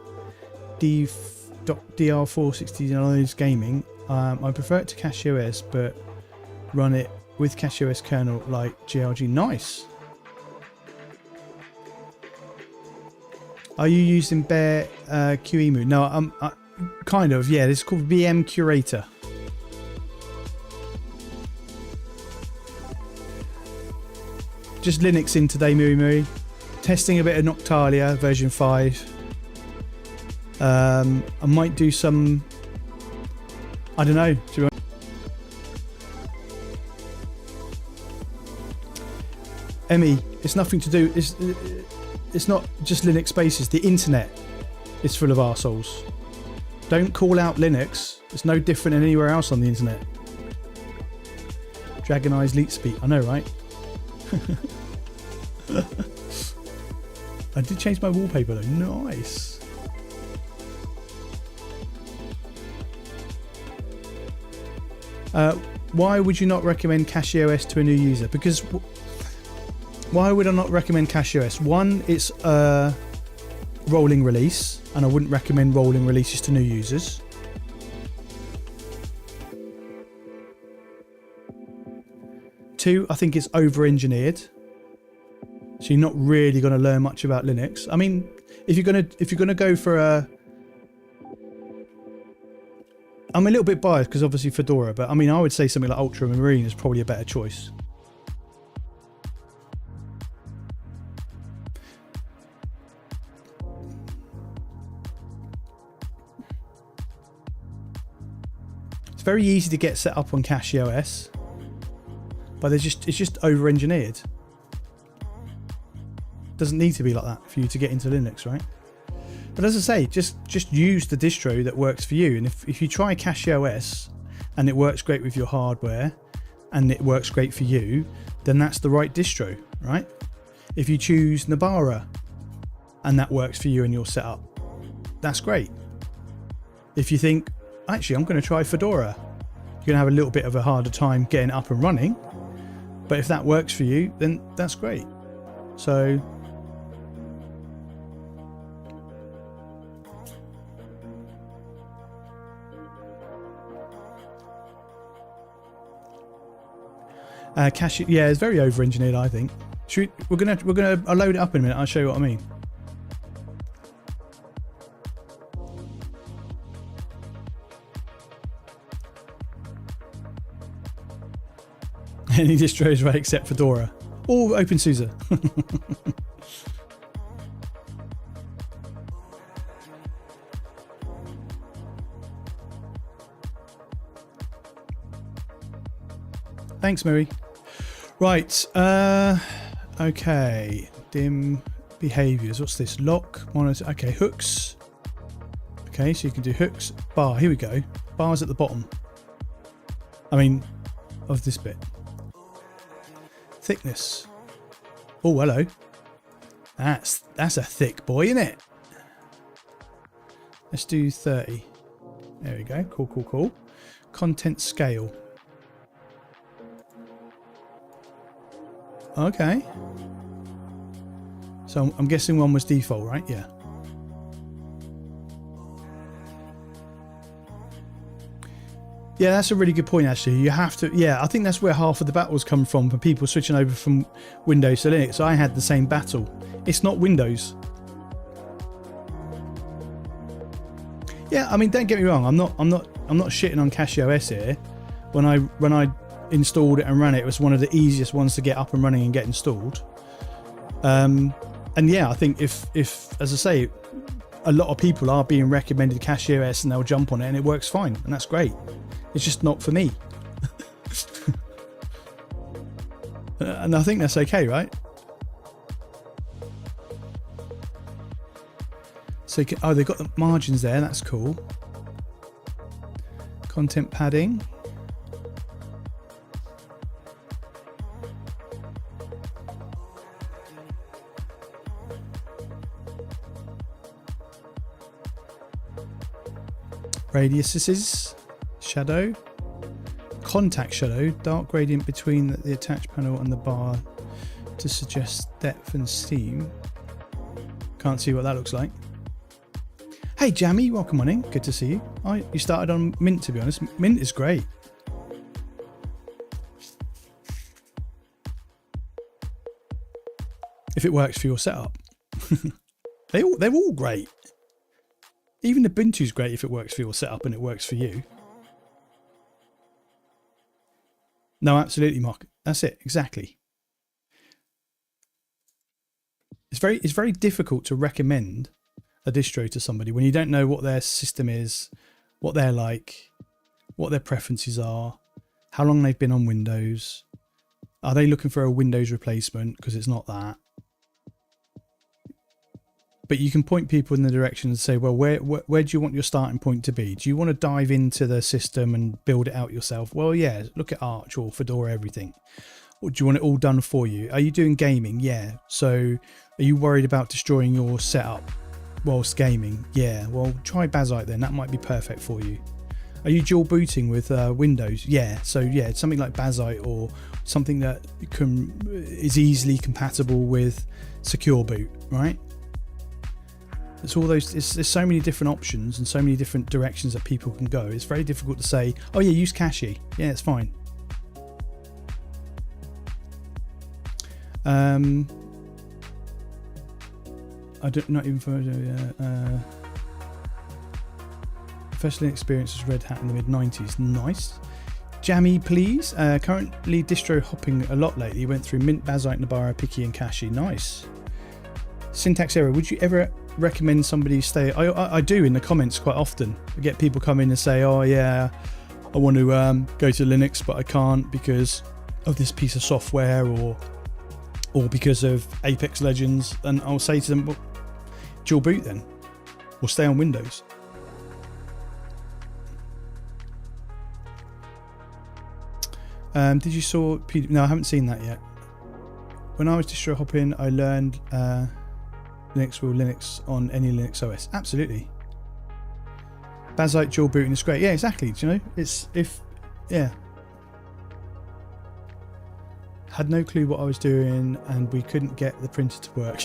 DR469 gaming? I prefer it to CacheOS, but run it with CacheOS kernel like GLG. Nice. Are you using Bear QEMU? No, kind of. Yeah, this is called VM Curator. Just Linux in today, Muri. Testing a bit of Noctalia version 5. I might do some. I don't know. Emmy, it's nothing to do. It's not just Linux spaces. The internet is full of arseholes. Don't call out Linux. It's no different than anywhere else on the internet. Dragon Eyes Leet Speak. I know, right? I did change my wallpaper though. Nice. Why would you not recommend CacheOS to a new user? Because why would I not recommend CacheOS? One, it's a rolling release, and I wouldn't recommend rolling releases to new users. Two, I think it's over-engineered, so you're not really going to learn much about Linux. I mean, if you're gonna go for a, I'm a little bit biased because obviously Fedora, but I mean, I would say something like Ultramarine is probably a better choice. It's very easy to get set up on Cache OS, but it's just over-engineered. Doesn't need to be like that for you to get into Linux, right? But as I say, just use the distro that works for you. And if you try Cache OS and it works great with your hardware and it works great for you, then that's the right distro, right? If you choose Nabara and that works for you and your setup, that's great. If you think, actually, I'm going to try Fedora, you're going to have a little bit of a harder time getting it up and running. But if that works for you, then that's great. So Cache, yeah, it's very over-engineered, I think. I'll load it up in a minute. I'll show you what I mean. Any distros, right, except Fedora or OpenSUSE. Thanks, Mary. Right, okay. Dim behaviors. What's this? Lock, monitor. Okay, hooks. Okay, so you can do hooks. Bar, here we go. Bar's at the bottom. I mean, of this bit. Thickness. Oh, hello. That's a thick boy, isn't it? Let's do 30. There we go. Cool, cool, cool. Content scale. Okay. So I'm guessing one was default, right? Yeah. Yeah, that's a really good point, actually. You have to, yeah, I think that's where half of the battles come from, for people switching over from Windows to Linux. I had the same battle. It's not Windows. Yeah, I mean, don't get me wrong. I'm not shitting on Cache OS here. When I installed it and ran it, it was one of the easiest ones to get up and running and get installed. And yeah, I think if as I say, a lot of people are being recommended Cache OS and they'll jump on it and it works fine, and that's great. It's just not for me. And I think that's okay, right? So you can, oh, they've got the margins there, that's cool. Content padding. Radiuses, shadow, contact shadow, dark gradient between the attached panel and the bar to suggest depth and steam. Can't see what that looks like. Hey Jammy, welcome on in. Good to see you. Oh, you started on Mint, to be honest. Mint is great. If it works for your setup. They're all great. Even Ubuntu's great if it works for your setup and it works for you. No, absolutely, Mark. That's it, exactly. It's very difficult to recommend a distro to somebody when you don't know what their system is, what they're like, what their preferences are, how long they've been on Windows. Are they looking for a Windows replacement? Because it's not that. But you can point people in the direction and say, well, where do you want your starting point to be? Do you want to dive into the system and build it out yourself? Well, yeah, look at Arch or Fedora, everything. Or do you want it all done for you? Are you doing gaming? Yeah. So are you worried about destroying your setup whilst gaming? Yeah. Well, try Bazzite then. That might be perfect for you. Are you dual booting with Windows? Yeah. So yeah, it's something like Bazzite or something that is easily compatible with Secure Boot, right? It's all those. There's so many different options and so many different directions that people can go. It's very difficult to say, oh yeah, use Cache. Yeah, it's fine. I don't, not even for professional experience as Red Hat in the mid-90s. Nice. Jammy, please. Currently distro hopping a lot lately. Went through Mint, Bazzite, Nabara, Picky, and Cache. Nice. Syntax error. Would you ever recommend somebody stay? I do in the comments quite often. I get people come in and say, oh yeah, I want to go to Linux, but I can't because of this piece of software or because of Apex Legends, and I'll say to them, well, dual boot then, or stay on Windows. Did you saw? No, I haven't seen that yet. When I was distro hopping, I learned Linux will Linux on any Linux OS. Absolutely. Bazite dual booting is great. Yeah, exactly. Do you know? Yeah. Had no clue what I was doing, and we couldn't get the printer to work.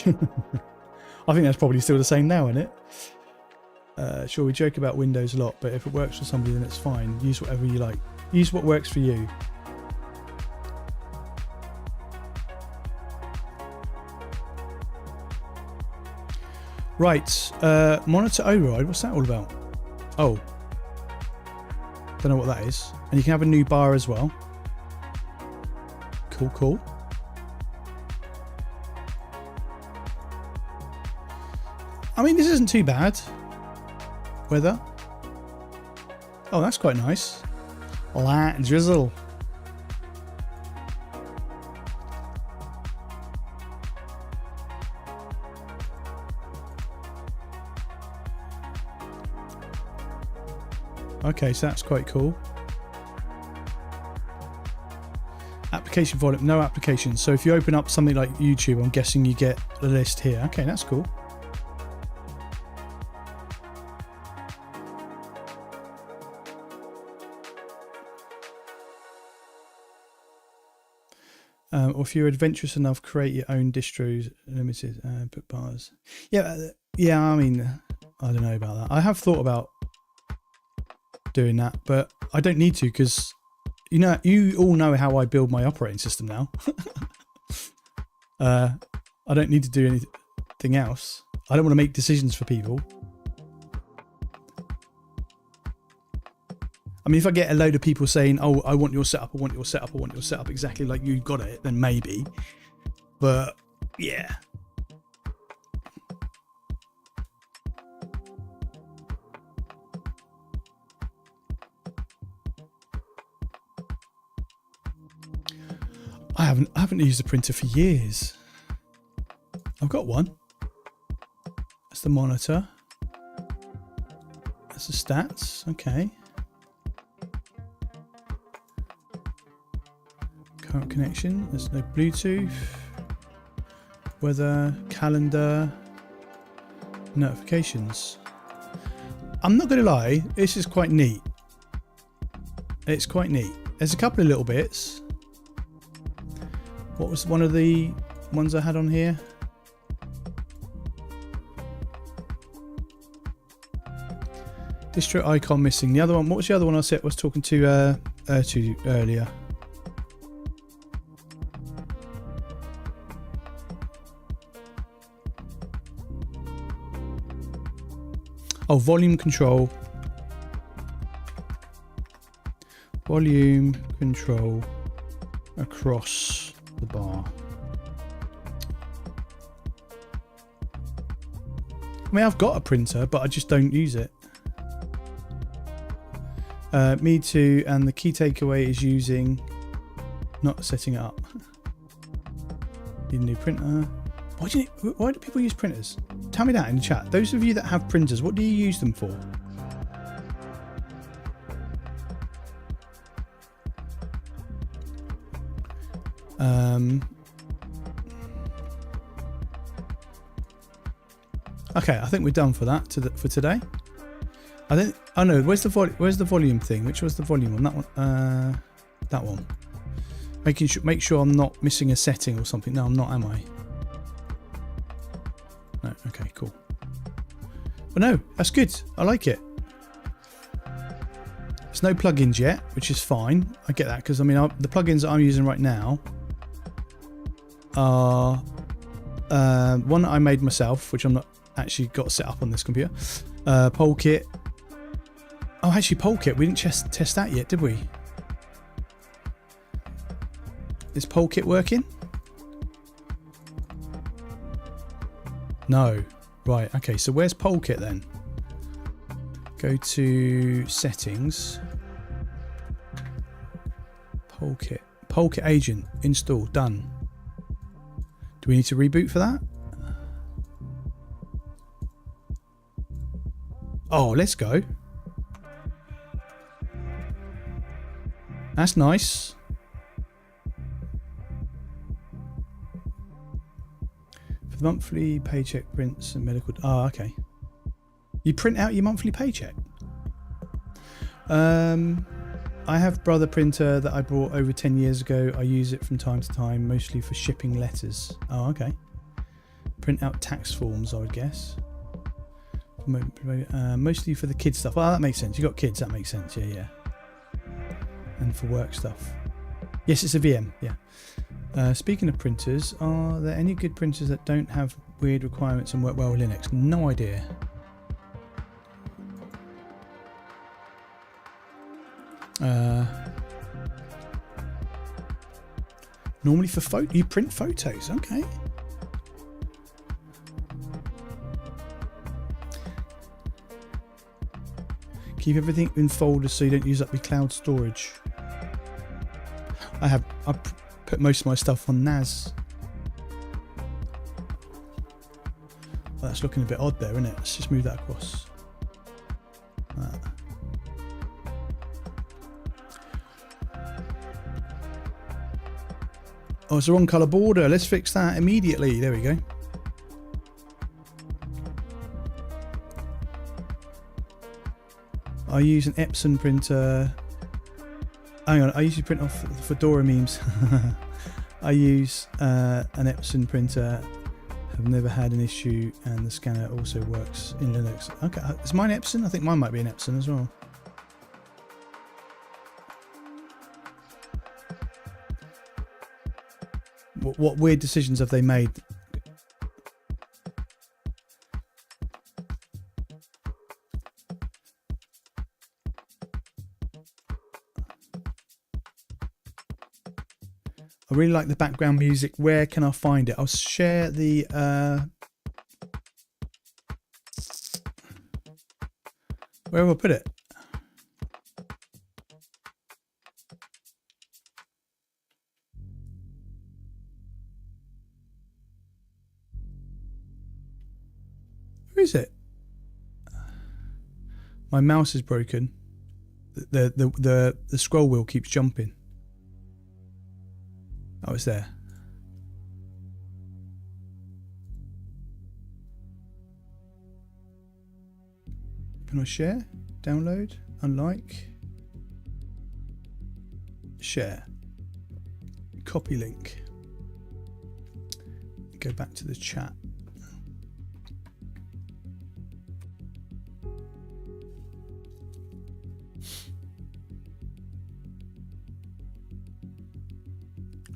I think that's probably still the same now, isn't it? Sure, we joke about Windows a lot, but if it works for somebody, then it's fine. Use whatever you like. Use what works for you. Right, monitor override. What's that all about? Oh, don't know what that is. And you can have a new bar as well. Cool. I mean, this isn't too bad. Weather. Oh, that's quite nice. Light drizzle. Okay, so that's quite cool. Application volume, no applications. So if you open up something like YouTube, I'm guessing you get the list here. Okay, that's cool. Or if you're adventurous enough, create your own distros, limited, put bars. Yeah, I mean, I don't know about that. I have thought about doing that, but I don't need to because you all know how I build my operating system now. I don't need to do anything else. I don't want to make decisions for people. I mean, if I get a load of people saying, oh, I want your setup, I want your setup, I want your setup exactly like you got it, then maybe. But yeah. I haven't used a printer for years. I've got one. That's the monitor. That's the stats. Okay. Current connection. There's no Bluetooth. Weather, calendar, notifications. I'm not going to lie. This is quite neat. It's quite neat. There's a couple of little bits. What was one of the ones I had on here? Distro icon missing. The other one, what was the other one I was talking to earlier? Oh, volume control. Volume control across the bar. I mean, I've got a printer, but I just don't use it. Me too, and the key takeaway is using, not setting it up. Need a new printer. Why do people use printers? Tell me that in the chat. Those of you that have printers, what do you use them for? Okay, I think we're done for that for today. I think. Oh no, where's the volume thing? Which was the volume one? That one. That one. Make sure I'm not missing a setting or something. No, I'm not, am I? No. Okay, cool. But no, that's good. I like it. There's no plugins yet, which is fine. I get that because I mean the plugins that I'm using right now are one that I made myself, which I'm not actually got set up on this computer. Polkit. Oh, actually, Polkit. We didn't test that yet, did we? Is Polkit working? No. Right. Okay. So where's Polkit then? Go to settings. Polkit agent install done. Do we need to reboot for that? Oh, let's go. That's nice. For the monthly paycheck prints and medical. Oh, okay. You print out your monthly paycheck. I have brother printer that I bought over 10 years ago. I use it from time to time, mostly for shipping letters. Oh, okay. Print out tax forms, I would guess. Mostly for the kids stuff. Oh, that makes sense. You got kids, that makes sense. Yeah. And for work stuff. Yes, it's a VM. Yeah. Speaking of printers, are there any good printers that don't have weird requirements and work well with Linux? No idea. Normally for photo, you print photos. Okay. Keep everything in folders so you don't use up your cloud storage. I put most of my stuff on NAS. Well, that's looking a bit odd there, isn't it? Let's just move that across. Oh, it's the wrong colour border. Let's fix that immediately. There we go. I use an Epson printer. Hang on, I usually print off Fedora memes. I use an Epson printer. Have never had an issue, and the scanner also works in Linux. Okay, is mine Epson? I think mine might be an Epson as well. What weird decisions have they made? I really like the background music. Where can I find it? I'll share the where will I put it? Where is it? My mouse is broken. The scroll wheel keeps jumping. Oh, it's there. Can I share? Download? Unlike? Share. Copy link. Go back to the chat.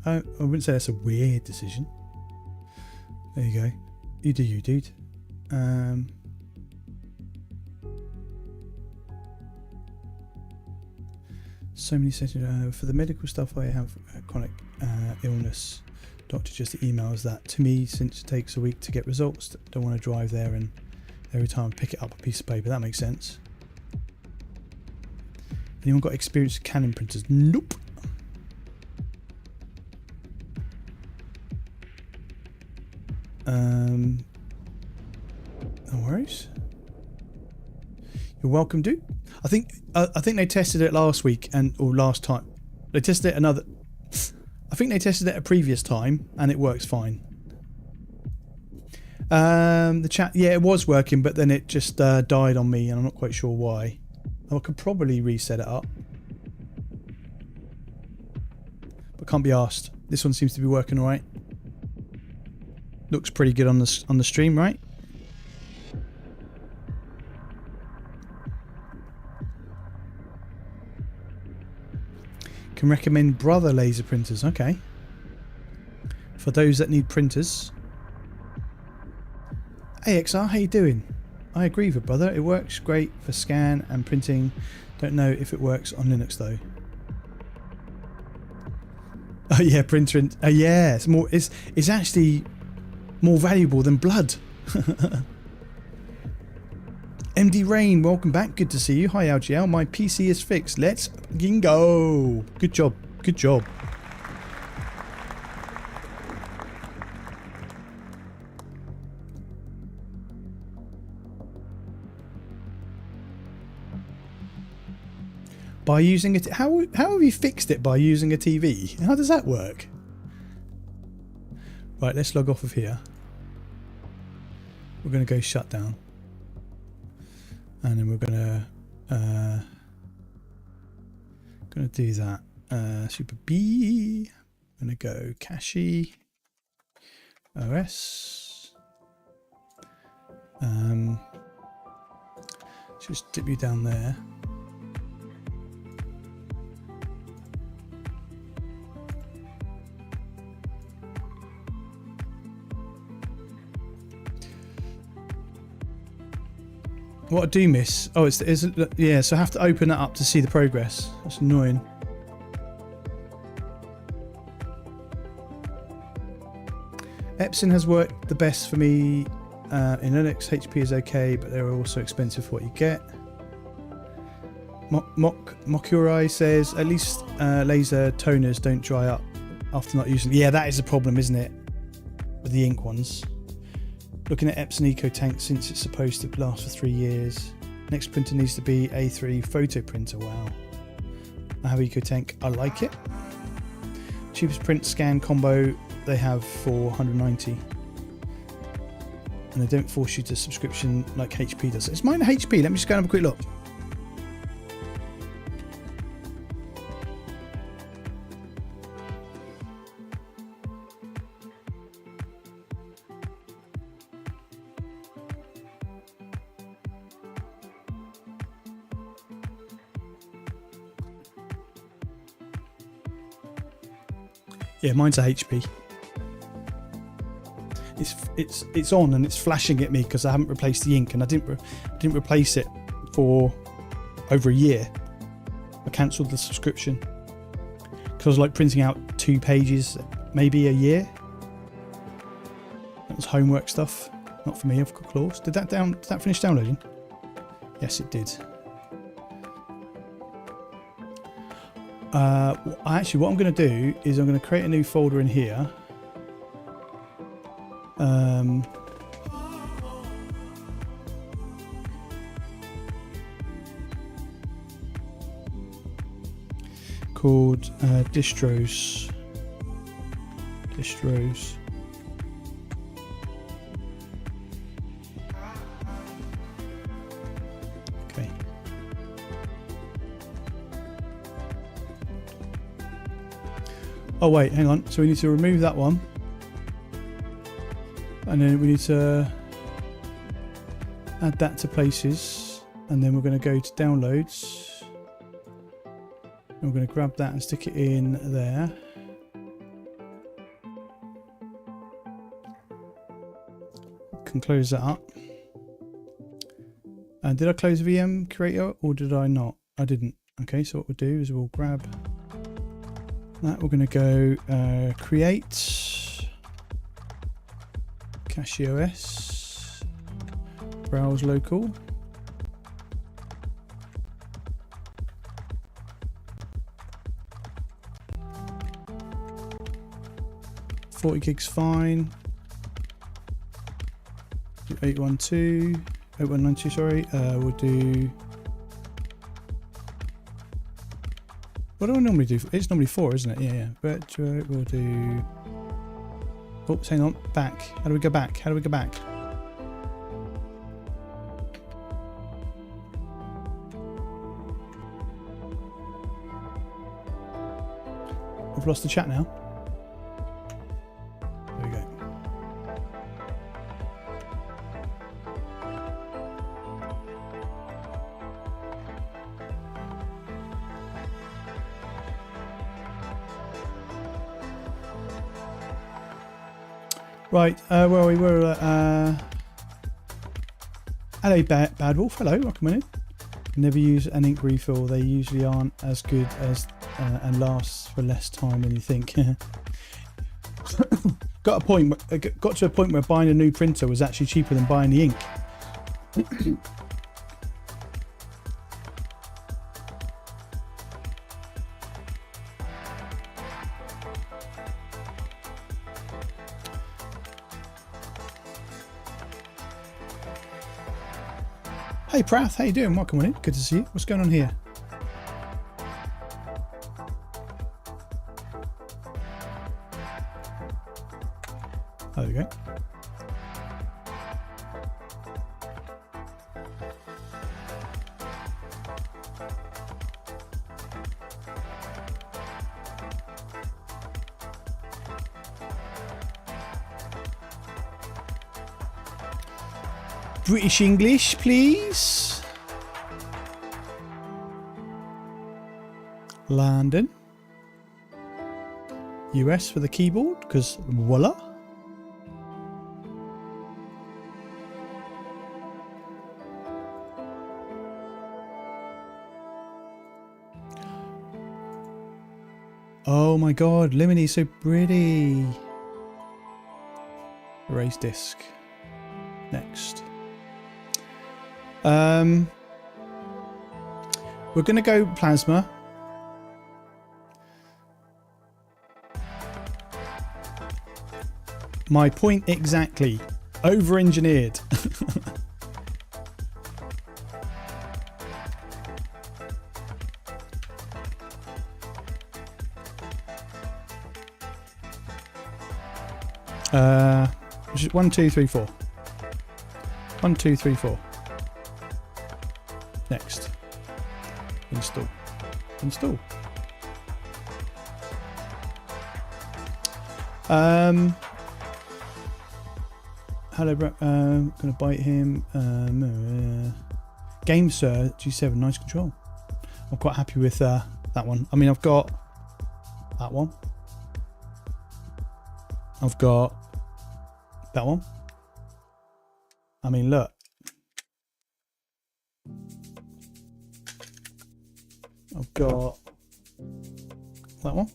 I wouldn't say that's a weird decision. There you go. You do you, dude. So many settings. For the medical stuff, I have chronic illness. Doctor just emails that to me since it takes a week to get results. Don't want to drive there and every time I pick it up a piece of paper. That makes sense. Anyone got experience with Canon printers? Nope. No worries. You're welcome, dude. I think they tested it last week or last time. They tested it another. I think they tested it a previous time and it works fine. The chat, yeah, it was working, but then it just died on me, and I'm not quite sure why. I could probably reset it up, but can't be asked. This one seems to be working all right. Looks pretty good on the stream, right? Can recommend Brother laser printers. Okay. For those that need printers. Hey XR, how you doing? I agree with Brother. It works great for scan and printing. Don't know if it works on Linux though. Oh yeah, printer. Yeah, it's more. It's actually more valuable than blood. MD Rain, welcome back. Good to see you. Hi LGL, my PC is fixed. Let's fucking go. Good job. Good job. By using it, how have you fixed it by using a TV? How does that work? Right, let's log off of here. We're going to go shut down, and then we're going to do that. Super B. I'm going to go cache OS. Just dip you down there. What I do miss, oh, yeah, so I have to open that up to see the progress. That's annoying. Epson has worked the best for me in Linux. HP is okay, but they're also expensive for what you get. Mokurai says, at least laser toners don't dry up after not using. Yeah, that is a problem, isn't it? With the ink ones. Looking at Epson EcoTank since it's supposed to last for 3 years. Next printer needs to be A3 photo printer. Wow. I have EcoTank. I like it. Cheapest print scan combo they have for 190. And they don't force you to subscription like HP does. It's mine HP. Let me just go and have a quick look. Yeah, mine's a HP. It's on and it's flashing at me because I haven't replaced the ink, and I didn't replace it for over a year. I cancelled the subscription because I was like printing out 2 pages maybe a year. That was homework stuff, not for me, of course. Did that finish downloading? Yes, it did. Actually, what I'm going to do is I'm going to create a new folder in here. Called distros. Okay. Oh wait, hang on. So we need to remove that one. And then we need to add that to places. And then we're going to go to downloads. And we're going to grab that and stick it in there. Can close that up. And did I close VM Creator or did I not? I didn't. Okay, so what we'll do is we'll grab that. We're going to go create cache OS, browse local. $40 gigs fine. 8192, sorry. We'll do. What do I normally do? It's normally 4, isn't it? Yeah. Virtual. We'll do. Oops, hang on. Back. How do we go back? I've lost the chat now. There we go. Right, where are we? We're hello, Bad Wolf. Hello, welcome in. Never use an ink refill. They usually aren't as good as and lasts for less time than you think. Got to a point where buying a new printer was actually cheaper than buying the ink. Hey Prath, how you doing? Welcome on in. Good to see you. What's going on here? There we go. British English, please. London. US for the keyboard, because voila. Oh my god, Lemony's so pretty. Erase disk. Next. We're going to go plasma. My point exactly. Over-engineered. One, two, three, four. 1, 2, 3, 4. Next. Install. Install. Hello, bro. Gonna bite him. Game Sir G7, nice control. I'm quite happy with that one. I mean, I've got that one. I've got that one. I mean, look. I've got that one.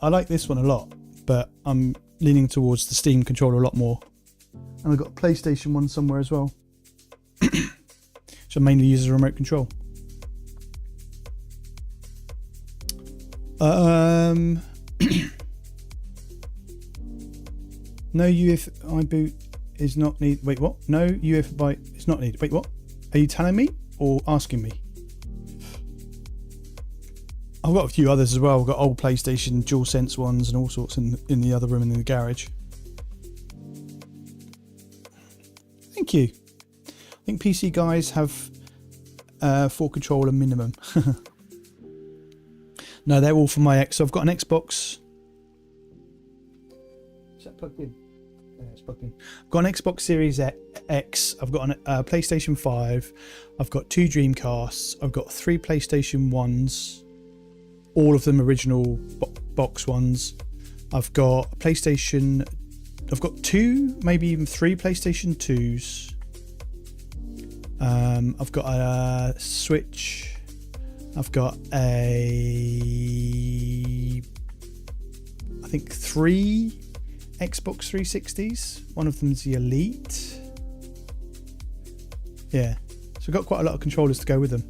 I like this one a lot, but I'm leaning towards the Steam controller a lot more. And I've got a PlayStation one somewhere as well. Which I mainly use as a remote control. No UEFI boot is not needed. Wait, what? No UEFI is not needed. Wait, what? Are you telling me or asking me? I've got a few others as well. I've got old PlayStation DualSense ones and all sorts in the other room and in the garage. Thank you. I think PC guys have 4 controller minimum. No, they're all for my X. So I've got an Xbox. Is that plugged in? Yeah, it's plugged in. I've got an Xbox Series X. I've got a PlayStation 5. I've got 2 Dreamcasts. I've got 3 PlayStation 1s. All of them original box ones. I've got a PlayStation. I've got 2, maybe even 3 PlayStation 2s. I've got a Switch. I've got I think 3 Xbox 360s. One of them's the Elite. Yeah, so I've got quite a lot of controllers to go with them.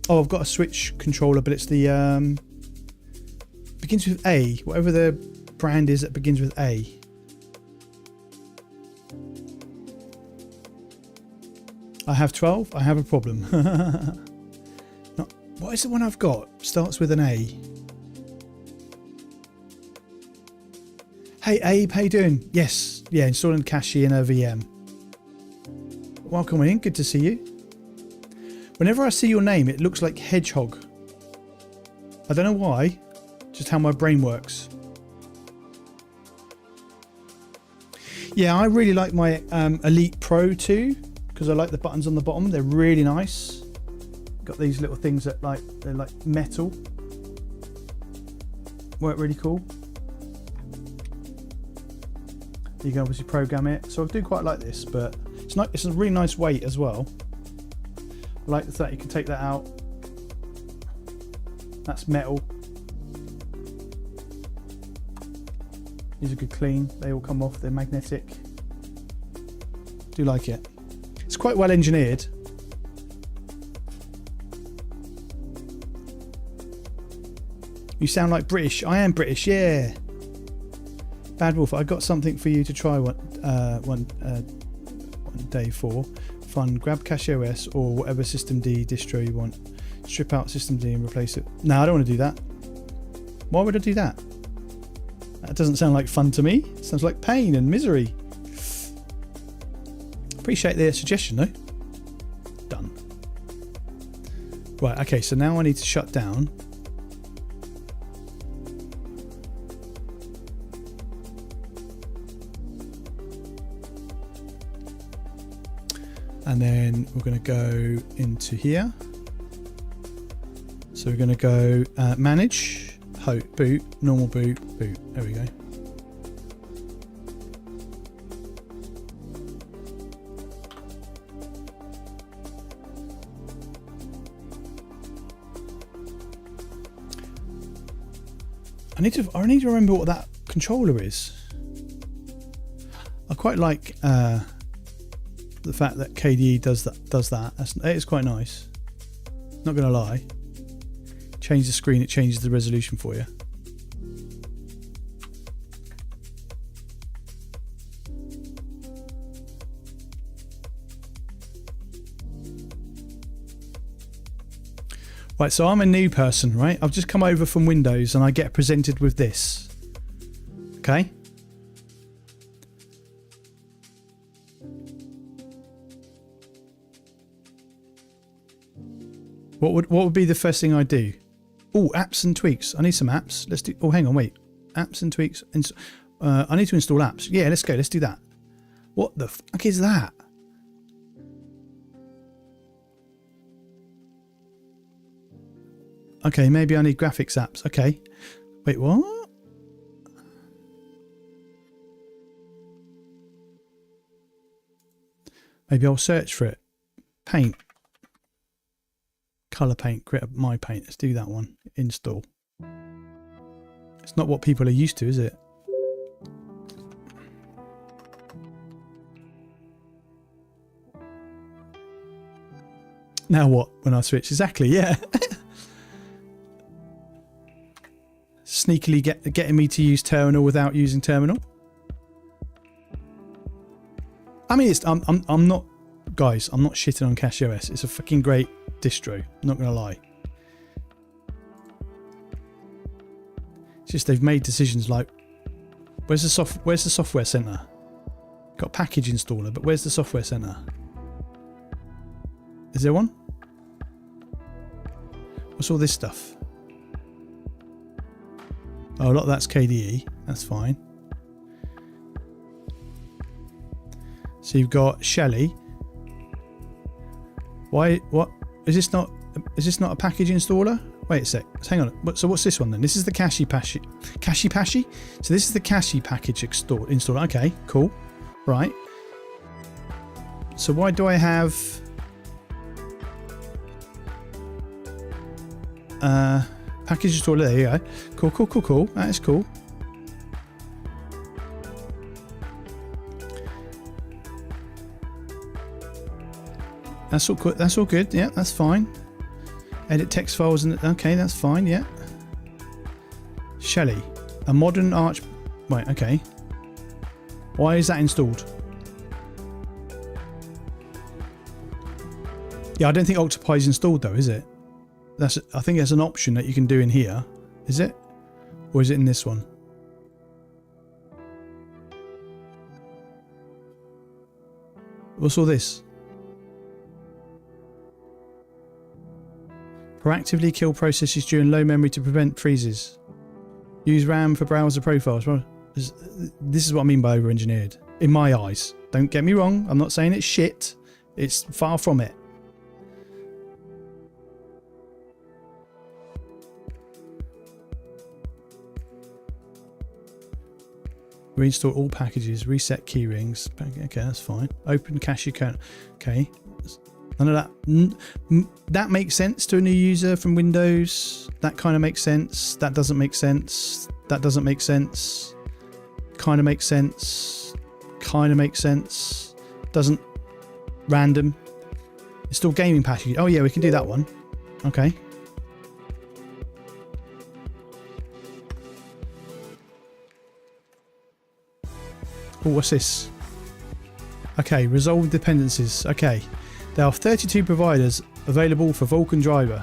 Oh, I've got a Switch controller, but it's the begins with A. Whatever the brand is that begins with A. I have 12. I have a problem. What is the one I've got? Starts with an A. Hey Abe, how you doing? Yes, yeah, installing Cache in a VM. Welcome in. Good to see you. Whenever I see your name, it looks like Hedgehog. I don't know why, just how my brain works. Yeah, I really like my Elite Pro too, because I like the buttons on the bottom. They're really nice. Got these little things that they're like metal. Work really cool. You can obviously program it. So I do quite like this, but it's not. It's a really nice weight as well. I like the fact you can take that out. That's metal. These are good clean. They all come off. They're magnetic. Do like it. It's quite well engineered. You sound like British. I am British, yeah. Bad Wolf, I got something for you to try day 4. Fun, grab Cache OS or whatever systemd distro you want. Strip out systemd and replace it. No, I don't want to do that. Why would I do that? That doesn't sound like fun to me. It sounds like pain and misery. Appreciate the suggestion though. Done. Right, okay, so now I need to shut down. And then we're going to go into here. So we're going to go manage, boot, normal boot, boot. There we go. I need to remember what that controller is. I quite like the fact that KDE does that. It is quite nice. Not going to lie. Change the screen, it changes the resolution for you. Right, so I'm a new person, right? I've just come over from Windows and I get presented with this. Okay? What would be the first thing I do? Oh, apps and tweaks. I need some apps. Let's do. Oh, hang on, wait. Apps and tweaks. I need to install apps. Yeah, let's go. Let's do that. What the fuck is that? Okay, maybe I need graphics apps. Okay. Wait, what? Maybe I'll search for it. Paint. Color paint, create my paint. Let's do that one. Install. It's not what people are used to, is it? Now what? When I switch? Exactly, yeah. Sneakily getting me to use terminal without using terminal. I mean, I'm not, guys. I'm not shitting on Cache OS. It's a fucking great distro. I'm not gonna lie. It's just they've made decisions like, where's the software center? Got a package installer, but where's the software center? Is there one? What's all this stuff? Oh, a lot of that's KDE. That's fine. So you've got Shelly. Why? What? Is this not a package installer? Wait a sec. Hang on. So what's this one then? This is the Cache Pashi. So this is the Cache package installer. Okay, cool. Right. So why do I have package installer? There you go. Cool. That is cool. That's all good. That's all good. Yeah, that's fine. Edit text files and okay, that's fine. Yeah. Shelly, a modern arch. Right. Okay. Why is that installed? Yeah, I don't think Octopi is installed though, is it? I think there's an option that you can do in here. Is it? Or is it in this one? What's all this? Proactively kill processes during low memory to prevent freezes. Use RAM for browser profiles. Well, this is what I mean by over-engineered. In my eyes. Don't get me wrong. I'm not saying it's shit. It's far from it. Reinstall all packages. Reset key rings. Okay, that's fine. Open cache account. Okay. None of that. That makes sense to a new user from Windows. That kind of makes sense. That doesn't make sense. That doesn't make sense. Kind of makes sense. Kind of makes sense. Doesn't. Random. Install gaming package. Oh yeah, we can do that one. Okay. Oh, what's this? Okay, resolve dependencies. Okay. There are 32 providers available for Vulkan driver.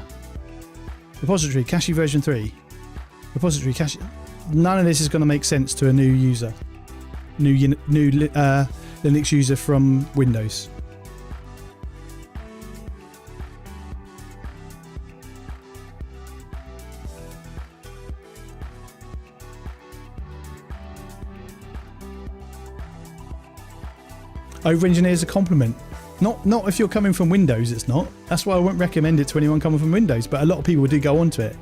Repository, cache version 3. Repository, cache... None of this is going to make sense to a new user. New Linux user from Windows. Over-engineer is a compliment. Not if you're coming from Windows, it's not. That's why I won't recommend it to anyone coming from Windows, but a lot of people do go onto it.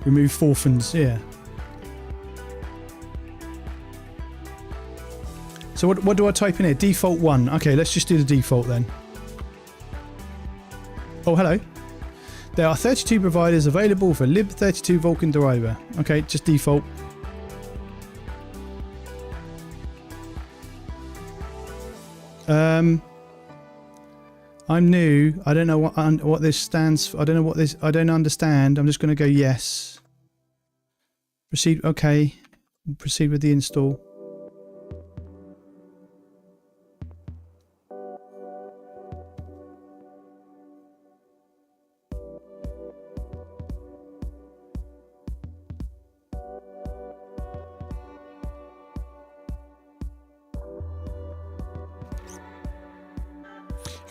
Remove forfans, yeah. So what do I type in here? Default 1. Okay, let's just do the default then. Oh, hello. There are 32 providers available for lib32 Vulkan driver. Okay, just default. I'm new. I don't know what this stands for. I don't know what this... I don't understand. I'm just going to go yes. Proceed. Okay. Proceed with the install.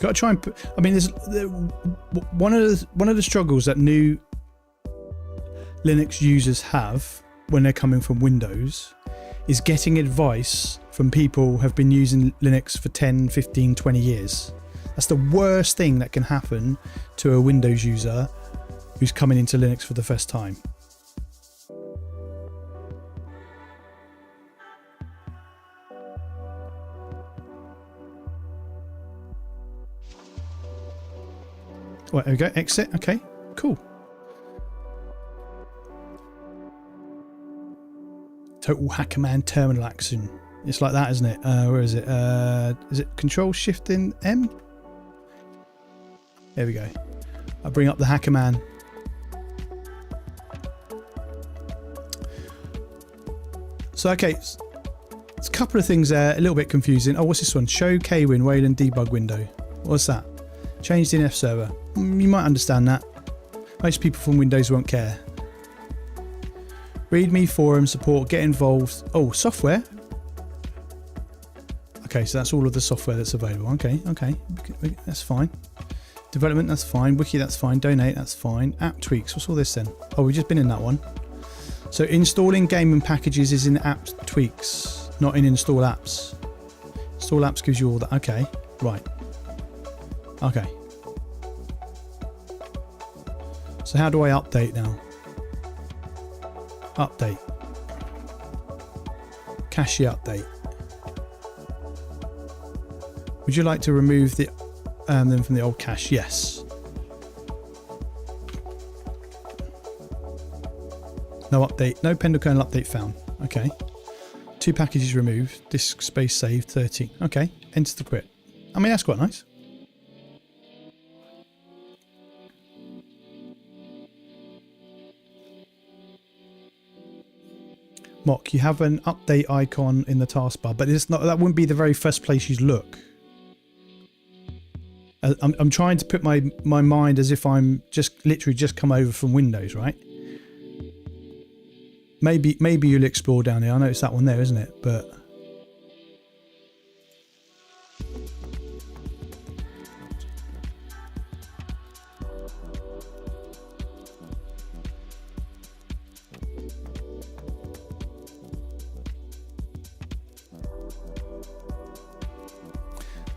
Got to try and put, I mean, there's one of the struggles that new Linux users have when they're coming from Windows is getting advice from people who have been using Linux for 10, 15, 20 years. That's the worst thing that can happen to a Windows user who's coming into Linux for the first time. Right, there we go. Exit. Okay, cool. Total Hackerman terminal action. It's like that, isn't it? Where is it? Is it Control Shift in M? There we go. I'll bring up the Hackerman. So, okay. It's a couple of things there. A little bit confusing. Oh, what's this one? Show Kwin Wayland debug window. What's that? Change the NF server. You might understand that. Most people from Windows won't care. README, forum, support, get involved. Oh, software. Okay, so that's all of the software that's available. Okay, that's fine. Development, that's fine. Wiki, that's fine. Donate, that's fine. App tweaks. What's all this then? Oh, we've just been in that one. So installing gaming packages is in app tweaks, not in install apps. Install apps gives you all that. Okay, right. Okay. So how do I update now? Update. Cache update. Would you like to remove the them from the old cache? Yes. No update. No Pendle kernel update found. Okay. 2 packages removed. Disk space saved 13. Okay. Enter the quit. I mean, that's quite nice. Mock, you have an update icon in the taskbar, but it's not. That wouldn't be the very first place you look. I'm trying to put my mind as if I'm just literally just come over from Windows, right? Maybe you'll explore down here. I know it's that one there, isn't it? But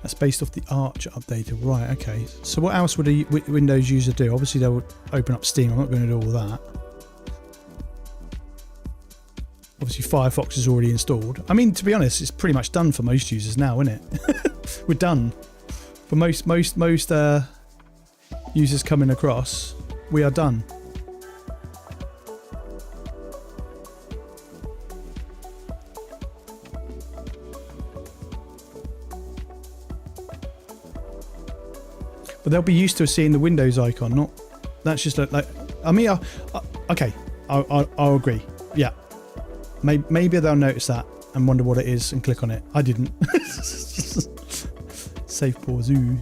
that's based off the Arch updater. Right, okay. So what else would a Windows user do? Obviously they would open up Steam. I'm not going to do all that. Obviously Firefox is already installed. I mean, to be honest, it's pretty much done for most users now, isn't it? We're done. For most users coming across, we are done. But they'll be used to seeing the Windows icon, not... That's just like... I mean, okay, I'll agree. Yeah. Maybe they'll notice that and wonder what it is and click on it. I didn't. Safe pause. Ooh.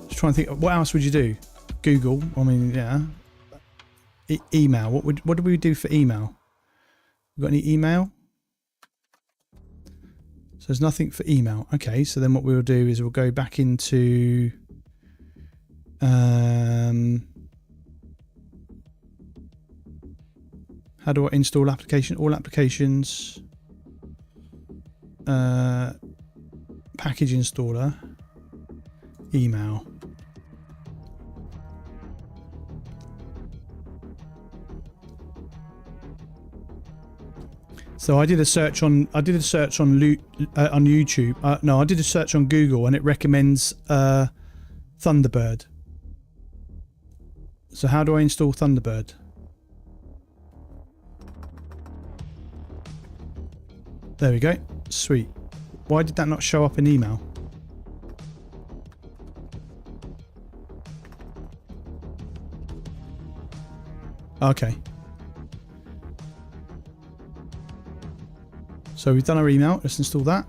Just trying to think. What else would you do? Google. I mean, yeah. Email. What do we do for email? Got any email? So there's nothing for email. Okay. So then what we'll do is we'll go back into. How do I install application? All applications. Package installer. Email. So I did a search on YouTube. No, I did a search on Google, and it recommends Thunderbird. So how do I install Thunderbird? There we go. Sweet. Why did that not show up in email? Okay. So we've done our email. Let's install that.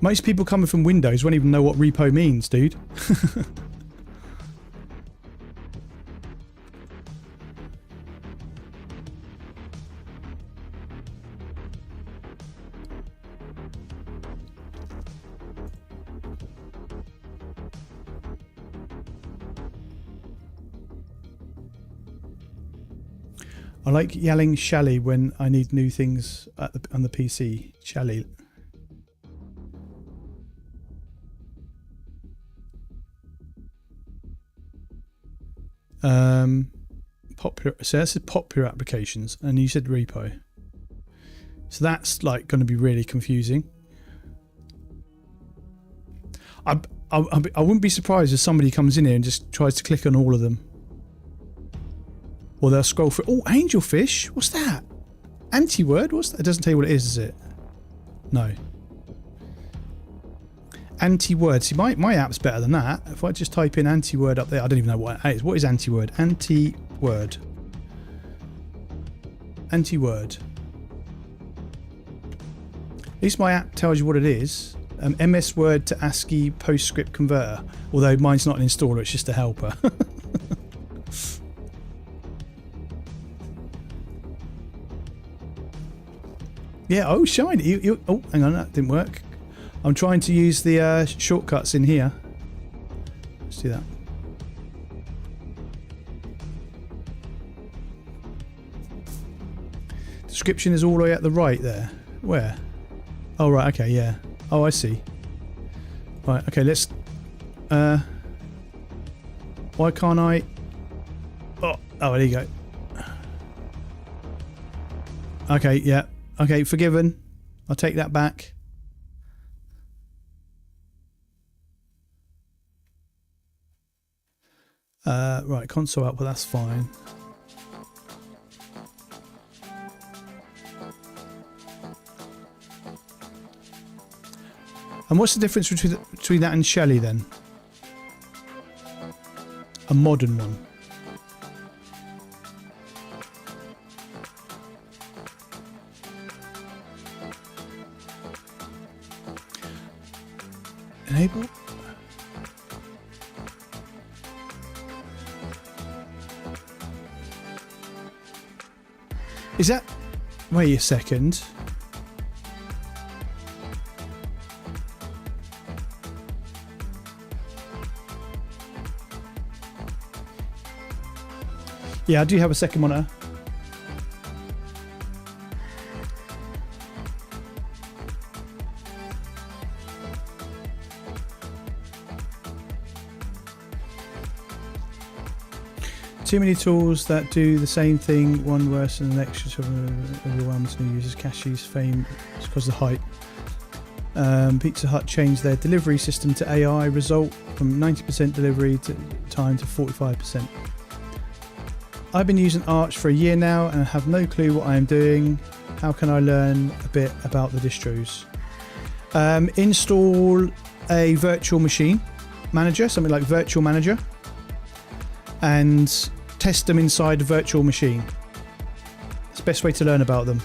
Most people coming from Windows won't even know what repo means, dude. I like yelling Shally when I need new things on the PC. Shally. Popular. So this is popular applications, and you said repo. So that's like going to be really confusing. I wouldn't be surprised if somebody comes in here and just tries to click on all of them. Or they'll scroll through. Oh, angelfish. What's that? Anti-word. What's that? It doesn't tell you what it is it? No. Anti-word. See, my app's better than that. If I just type in anti-word up there, I don't even know what it is. What is anti-word? Anti-word. Anti-word. At least my app tells you what it is. MS Word to ASCII PostScript converter. Although mine's not an installer, it's just a helper. Yeah, oh, shiny. Oh, hang on, that didn't work. I'm trying to use the shortcuts in here. Let's do that. Description is all the way at the right there. Where? Oh, right, okay, yeah. Oh, I see. Right, okay, let's... why can't I... Oh, there you go. Okay, yeah. Okay, forgiven. I'll take that back. Right, console output, that's fine. And what's the difference between that and Shally then? A modern one. Enable? Is that... Wait a second. Yeah, I do have a second monitor. Too many tools that do the same thing, one worse than the next, just overwhelms new users. Caches fame because of the hype. Pizza Hut changed their delivery system to AI, result from 90% delivery time to 45%. I've been using Arch for a year now and have no clue what I am doing. How can I learn a bit about the distros? Install a virtual machine manager, something like Virtual Manager, and test them inside a virtual machine. It's the best way to learn about them.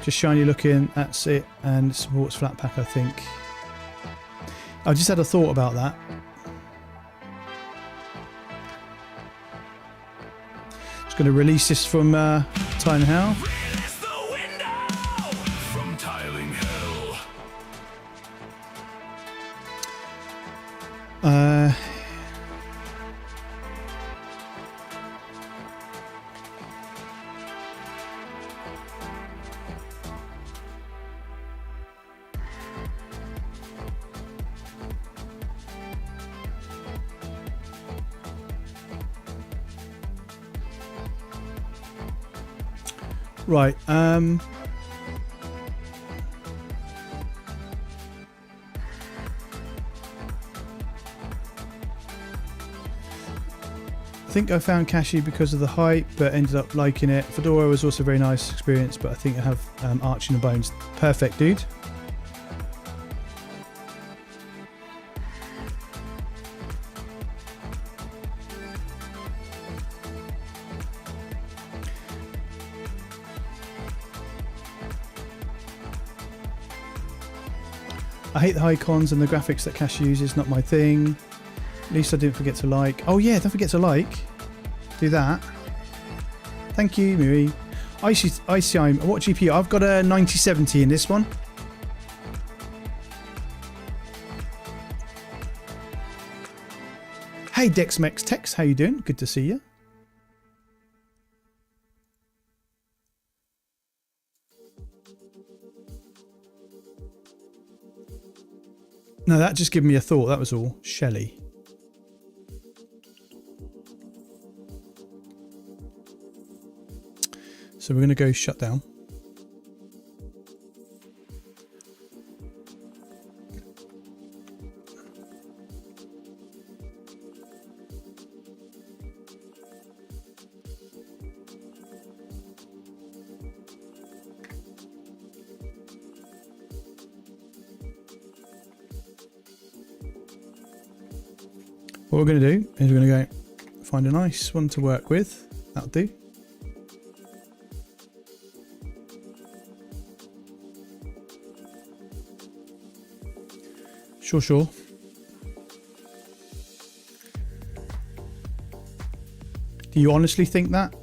Just shiny looking, that's it, and it supports Flatpak, I think. I just had a thought about that. Just going to release this from Time How. Release the window from tiling hell. Right, I think I found Cashy because of the hype, but ended up liking it. Fedora was also a very nice experience, but I think I have Arch in the bones. Perfect, dude. I hate the icons and the graphics that Cash uses, not my thing. At least I didn't forget to like. Oh yeah, don't forget to like. Do that. Thank you, Miri. ICI, what GPU? I've got a 9070 in this one. Hey DexMex Tex, how you doing? Good to see you. No, that just gave me a thought, that was all. Shelley. So we're going to go shut down. What we're going to do is we're going to go find a nice one to work with. That'll do. Sure. Do you honestly think that?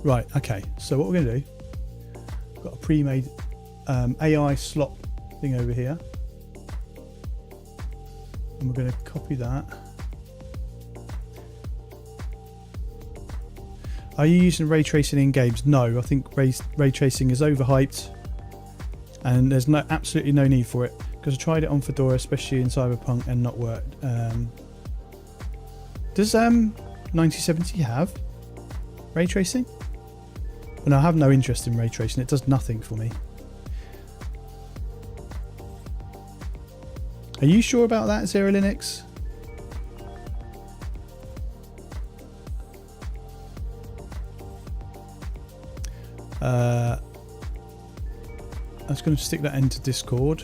Right, okay, so what we're going to do, we've got a pre-made AI slot thing over here. And we're going to copy that. Are you using ray tracing in games? No, I think ray tracing is overhyped and there's absolutely no need for it, because I tried it on Fedora, especially in Cyberpunk, and not worked. Does 9070 have ray tracing? Well, no, I have no interest in ray tracing. It does nothing for me. Are you sure about that, Zero Linux? I was going to stick that into Discord.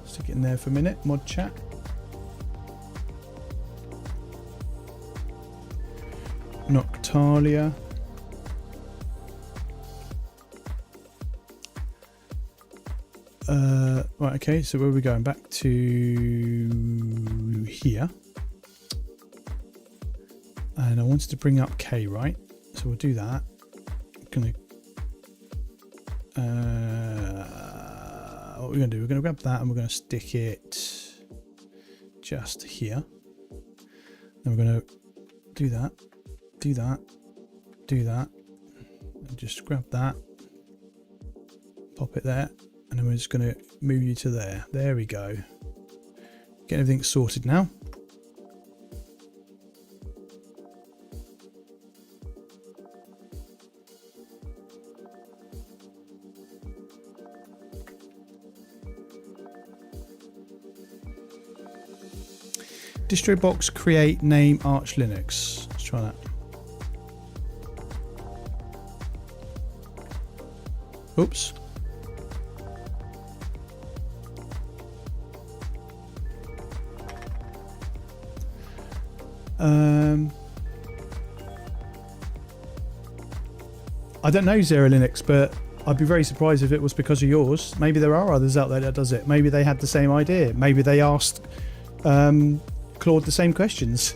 Stick it in there for a minute. Mod chat. Noctalia. Right, okay, so where are we going? Back to here. And I wanted to bring up K, right? So we'll do that. I'm gonna what we're gonna do, we're gonna grab that and we're gonna stick it just here. Then we're gonna do that. Do that, and just grab that, Pop it there, and then we're just going to move you to there. There we go. Get everything sorted now. Distro box create name Arch Linux. Let's try that. Oops. I don't know Zero Linux, but I'd be very surprised if it was because of yours. Maybe there are others out there that does it. Maybe they had the same idea. Maybe they asked Claude the same questions.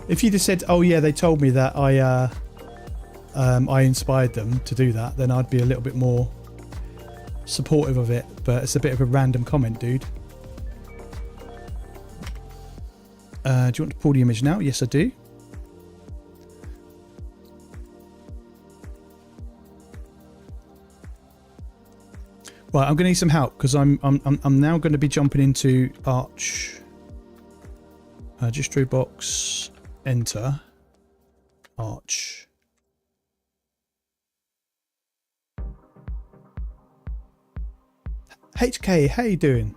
If you just said, "Oh yeah, they told me that I inspired them to do that," then I'd be a little bit more supportive of it. But it's a bit of a random comment, dude. Do you want to pull the image now? Yes, I do. Right, I'm going to need some help because I'm now going to be jumping into Arch. Distro box, enter, Arch. HK, how you doing?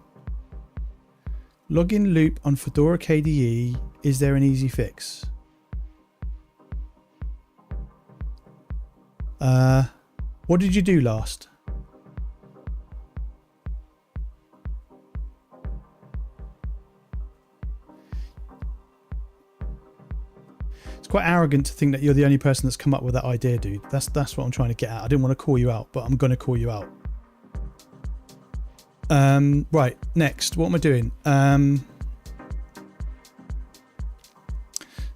Login loop on Fedora KDE. Is there an easy fix? What did you do last? It's quite arrogant to think that you're the only person that's come up with that idea, dude. That's what I'm trying to get at. I didn't want to call you out, but I'm going to call you out. Right, next, what am I doing?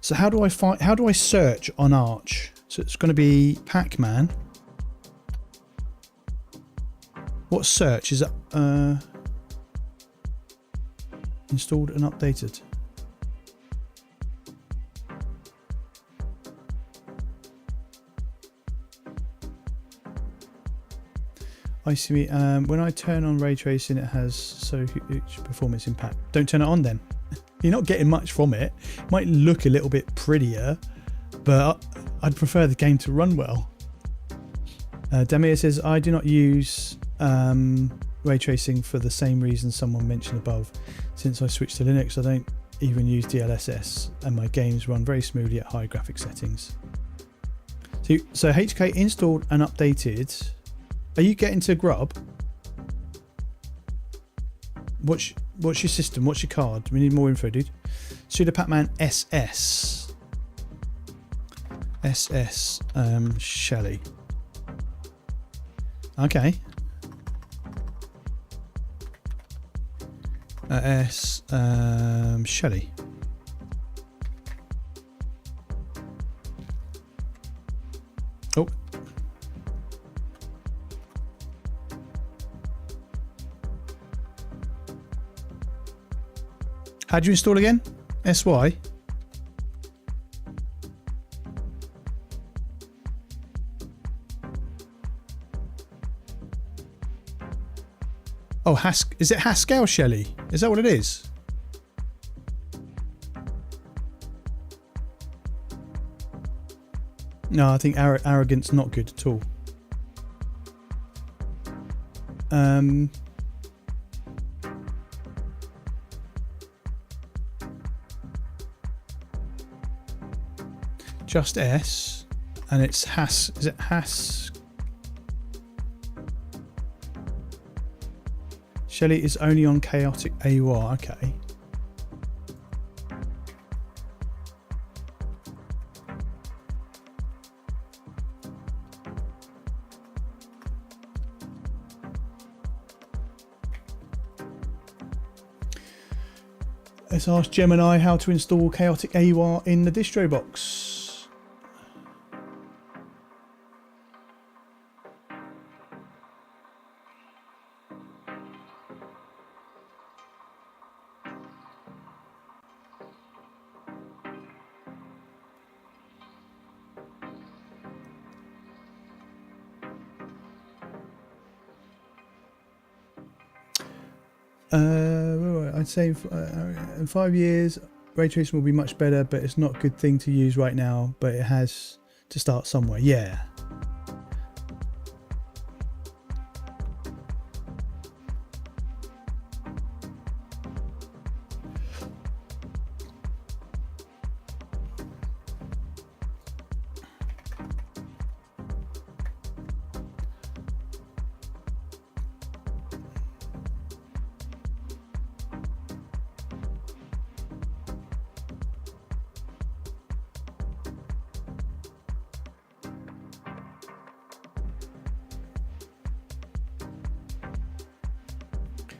So how do I search on Arch? So it's going to be Pac-Man. What search is that? Installed and updated. I see. When I turn on ray tracing, it has so huge performance impact. Don't turn it on then. You're not getting much from it. It might look a little bit prettier, but I'd prefer the game to run well. Demir says, I do not use ray tracing for the same reason someone mentioned above. Since I switched to Linux, I don't even use DLSS, and my games run very smoothly at high graphic settings. So HK installed and updated. Are you getting to Grub? What's your system? What's your card? We need more info, dude. Sudo Pacman SS. SS Shelly. Okay. S Shelly. Oh. How do you install again? SY? Oh, is it Haskell Shelly? Is that what it is? No, I think arrogance not good at all. Just S, and it's Has. Is it Has? Shelly is only on chaotic AUR. Okay. Let's ask Gemini how to install chaotic AUR in the distro box. I'd say in 5 years, ray tracing will be much better, but it's not a good thing to use right now. But it has to start somewhere. Yeah.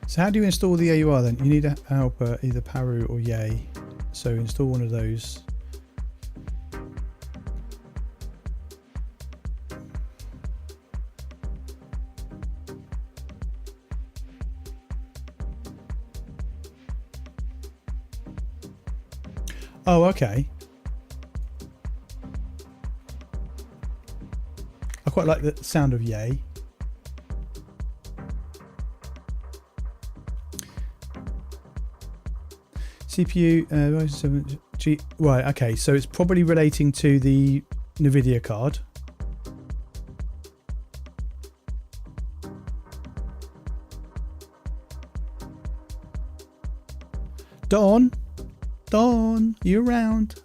So how do you install the AUR then? You need a helper, either Paru or Yay. So install one of those. Oh, okay. I quite like the sound of Yay. CPU, Ryzen 7 G. Right, okay, so it's probably relating to the NVIDIA card. Don, you around?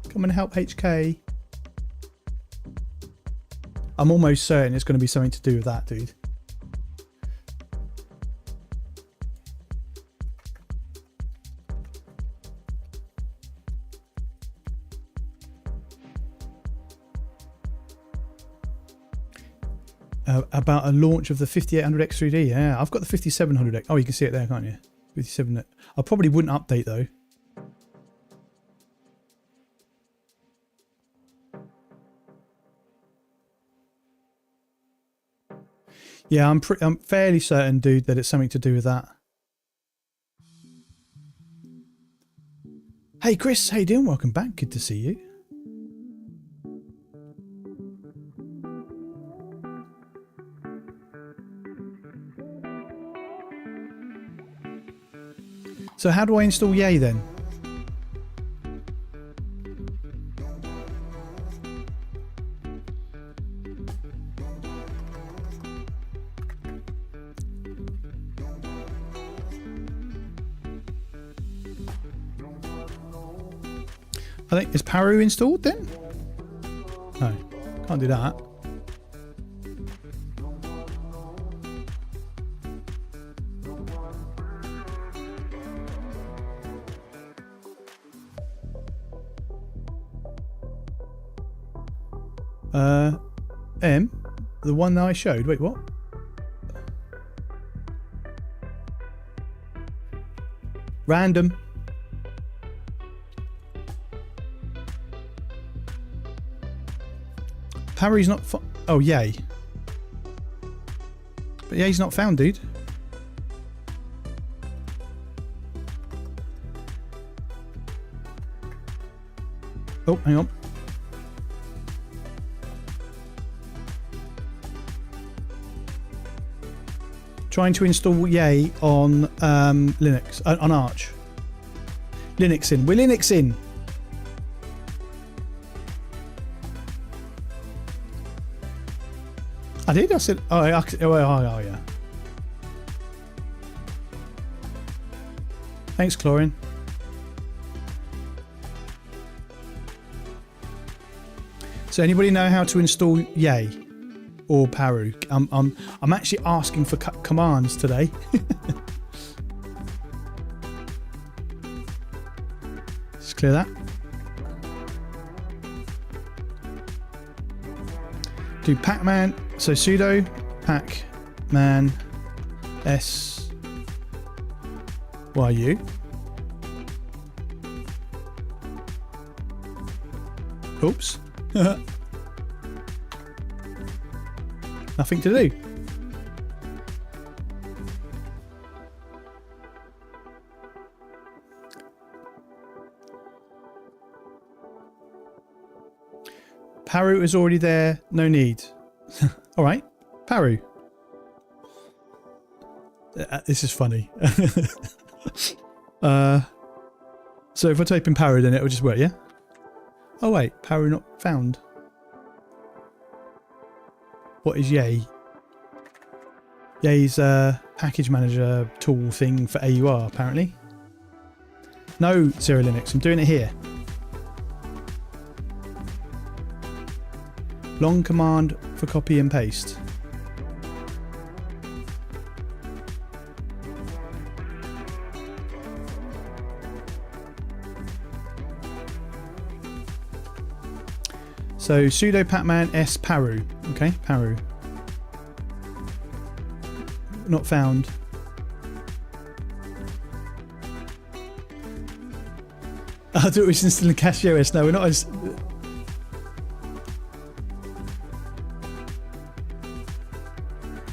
Come and help HK. I'm almost certain it's going to be something to do with that, dude. About a launch of the 5800 X3D. Yeah, I've got the 5700 X. Oh, you can see it there, can't you? 57. I probably wouldn't update though. Yeah, I'm fairly certain, dude, that it's something to do with that. Hey, Chris, how you doing? Welcome back. Good to see you. So how do I install Yay then? I think, is Paru installed then? No, can't do that. The one that I showed. Wait, what? Random. Paru's not. Oh, Yay. But Yay's not found, dude. Oh, hang on. Trying to install Yay on Linux, on Arch. Linux in. We're Linux in. I did. I said, oh yeah. Thanks, Chlorine. So, anybody know how to install Yay or Paru? I'm actually asking for commands today. Just clear that. Do pacman. So sudo pacman s yu. Oops. Nothing to do. Paru is already there. No need. All right, Paru. This is funny. So if I type in Paru, then it'll just work, yeah? Oh wait, Paru not found. What is Yay? Yay's a package manager tool thing for AUR, apparently. No, Zero Linux, I'm doing it here. Long command for copy and paste. So sudo pacman s paru. Okay, paru. Not found. I'll do it with install and cache OS. No, we're not as.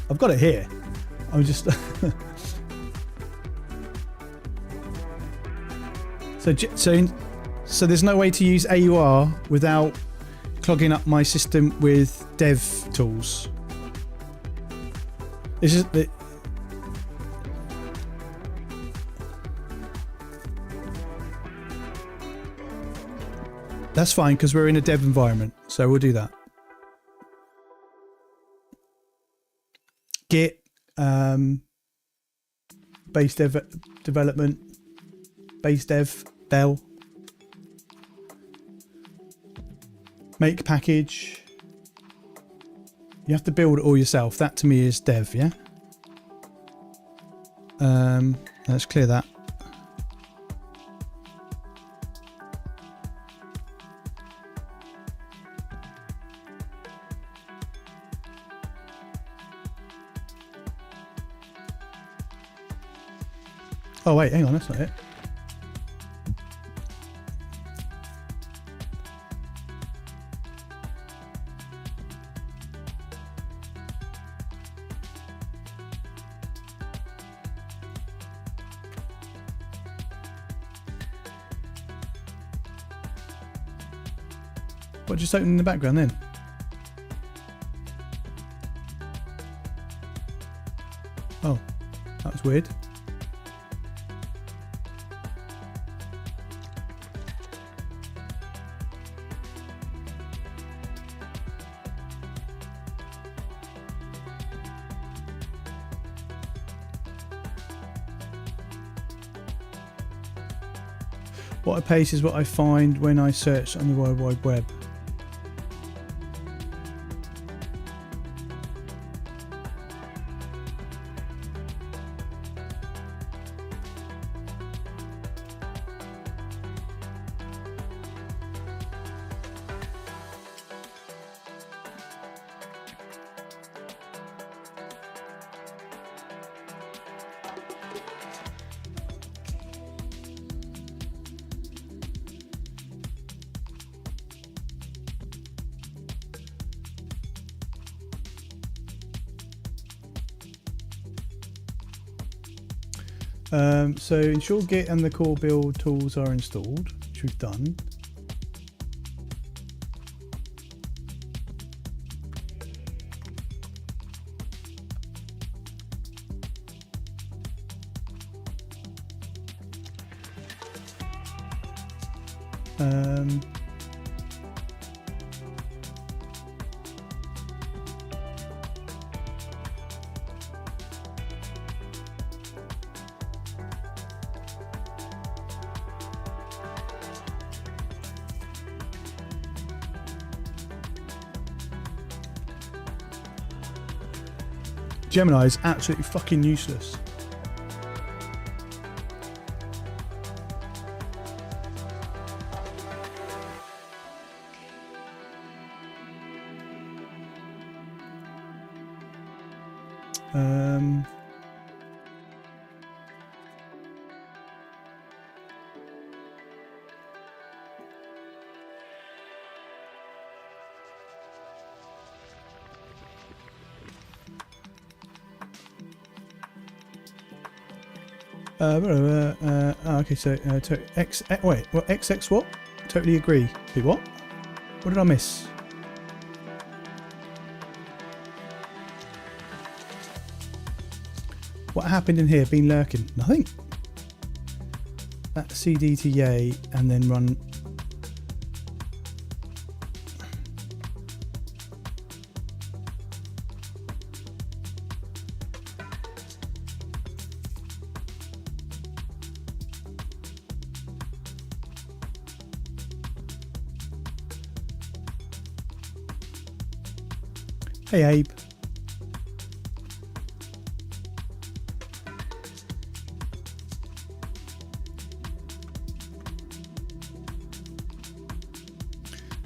I've got it here. I'm just. So there's no way to use AUR without clogging up my system with dev tools. This is the. That's fine because we're in a dev environment, so we'll do that. Git, base dev development, base dev, del, make package. You have to build it all yourself. That to me is dev, yeah? Let's clear that. Oh wait, hang on, that's not it. What, just open in the background then? Oh, that was weird. What I paste is what I find when I search on the World Wide Web. So ensure Git and the core build tools are installed, which we've done. Gemini is absolutely fucking useless. Okay, so wait, what? XX what? Totally agree. Wait, what? What did I miss? What happened in here? Been lurking? Nothing. That CD to yay and then run. Hey Abe.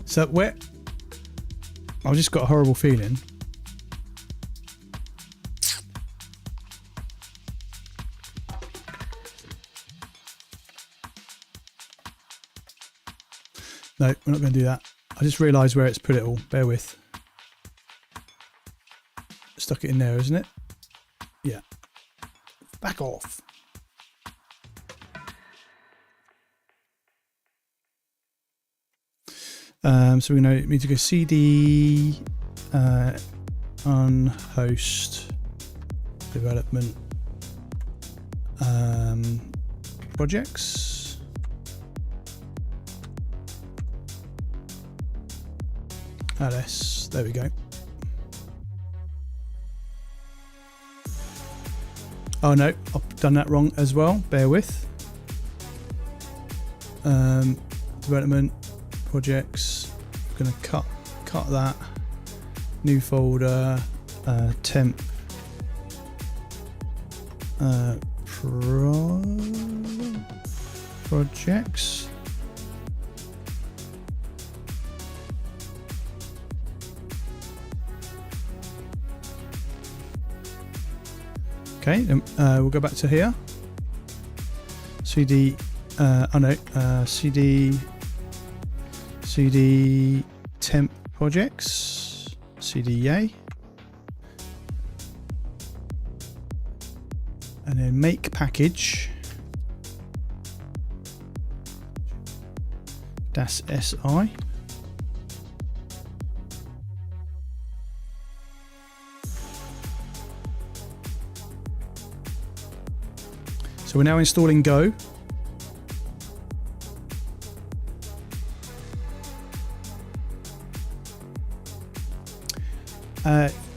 So where I've just got a horrible feeling. No, we're not going to do that. I just realised where it's put it all. Bear with. Stuck it in there, isn't it? Yeah. Back off. So we're going to need to go CD on host development projects. ls. There we go. Oh no, I've done that wrong as well. Bear with. Development projects. I'm gonna cut that. New folder. Temp. Projects. Okay, then we'll go back to here. CD, CD temp projects, CD yay. And then make package -si. So we're now installing Go.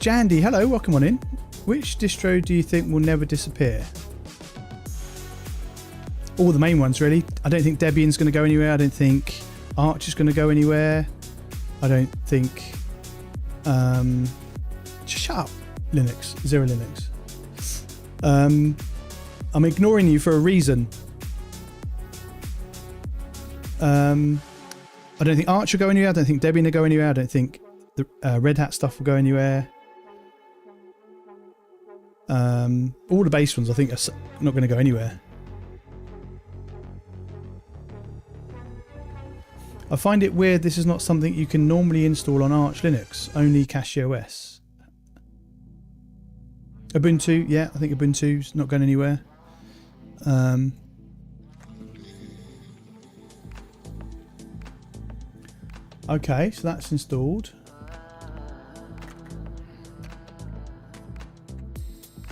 Jandy, hello, welcome on in. Which distro do you think will never disappear? All the main ones, really. I don't think Debian's going to go anywhere. I don't think Arch is going to go anywhere. I don't think... shut up, Linux. Zero Linux. I'm ignoring you for a reason. I don't think Arch will go anywhere. I don't think Debian will go anywhere. I don't think the Red Hat stuff will go anywhere. All the base ones I think are not going to go anywhere. I find it weird this is not something you can normally install on Arch Linux, only CachyOS. Ubuntu, yeah, I think Ubuntu's not going anywhere. Okay, so that's installed.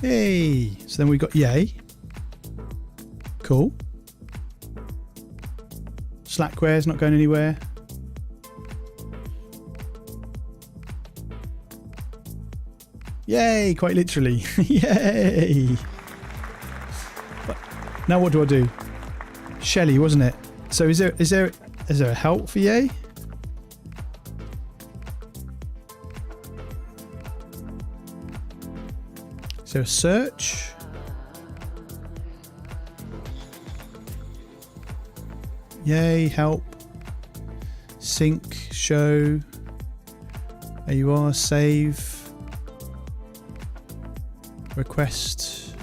Hey, so then we've got yay. Cool. Slackware's not going anywhere. Yay, quite literally. Yay. But now what do I do? Shelly, wasn't it? So is there a help for yay? Is there a search? Yay, help. Sync, show. There you are, save. Request.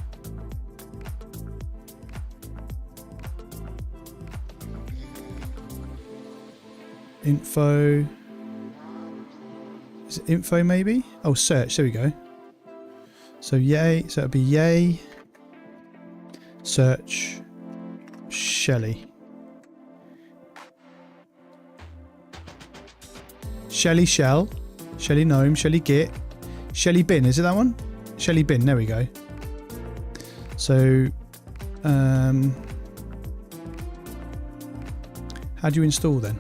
Info. Is it info maybe? Oh, search, there we go. So yay, so it'll be yay. Search. Shelly. Shelly shell. Shelly gnome. Shelly git. Shelly bin. Is it that one? Shelly bin. There we go. So, how do you install then?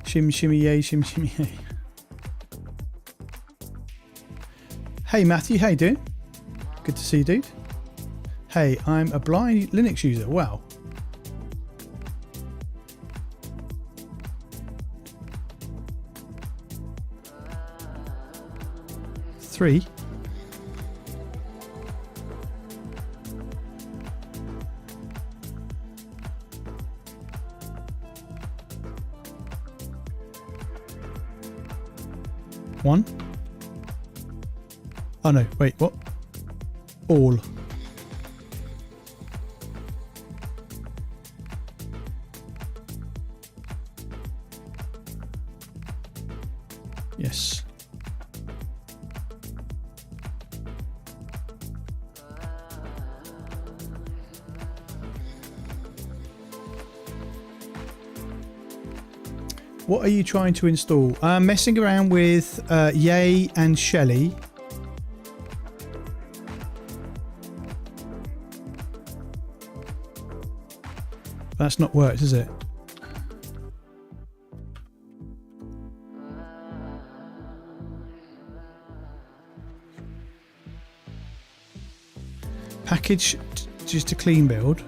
Shim shimmy yay, shim shimmy yay. Hey Matthew, how you doing? Good to see you, dude. Hey, I'm a blind Linux user. Wow. Three. One. Oh no, wait, what? All. Yes. What are you trying to install? I'm messing around with Yay and Shelly. That's not worked, is it? Package just a clean build.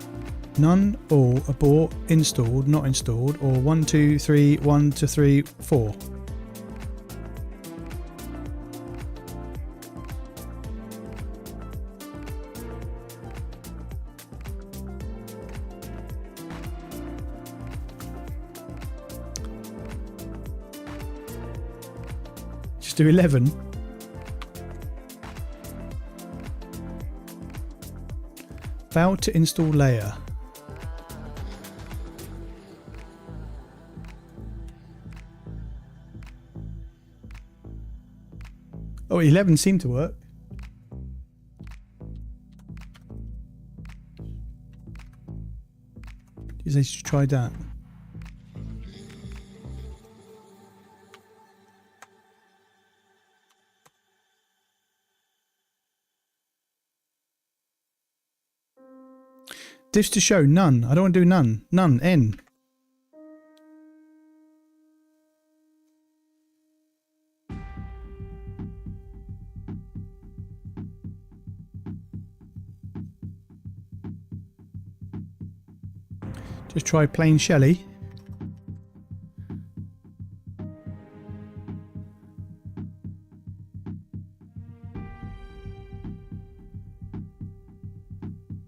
None, all, abort, installed, not installed, or 1, 2, 3, 1 to 3, 4. Just do 11. Failed to install layer. Oh, 11 seemed to work. They should try that. Diffs to show, none. I don't want to do none. None, N. Just try plain Shelly.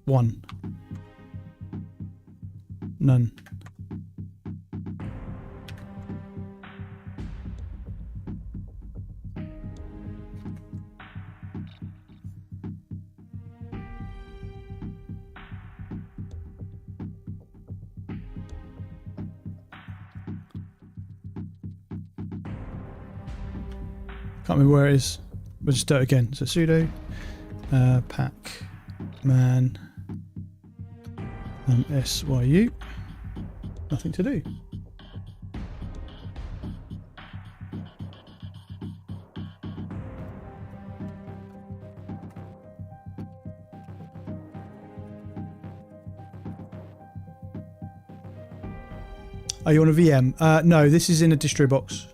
One. None. Can't remember where it is. We'll just do it again. So sudo pack man syu. Nothing to do. Are you on a VM? No, this is in a distro box.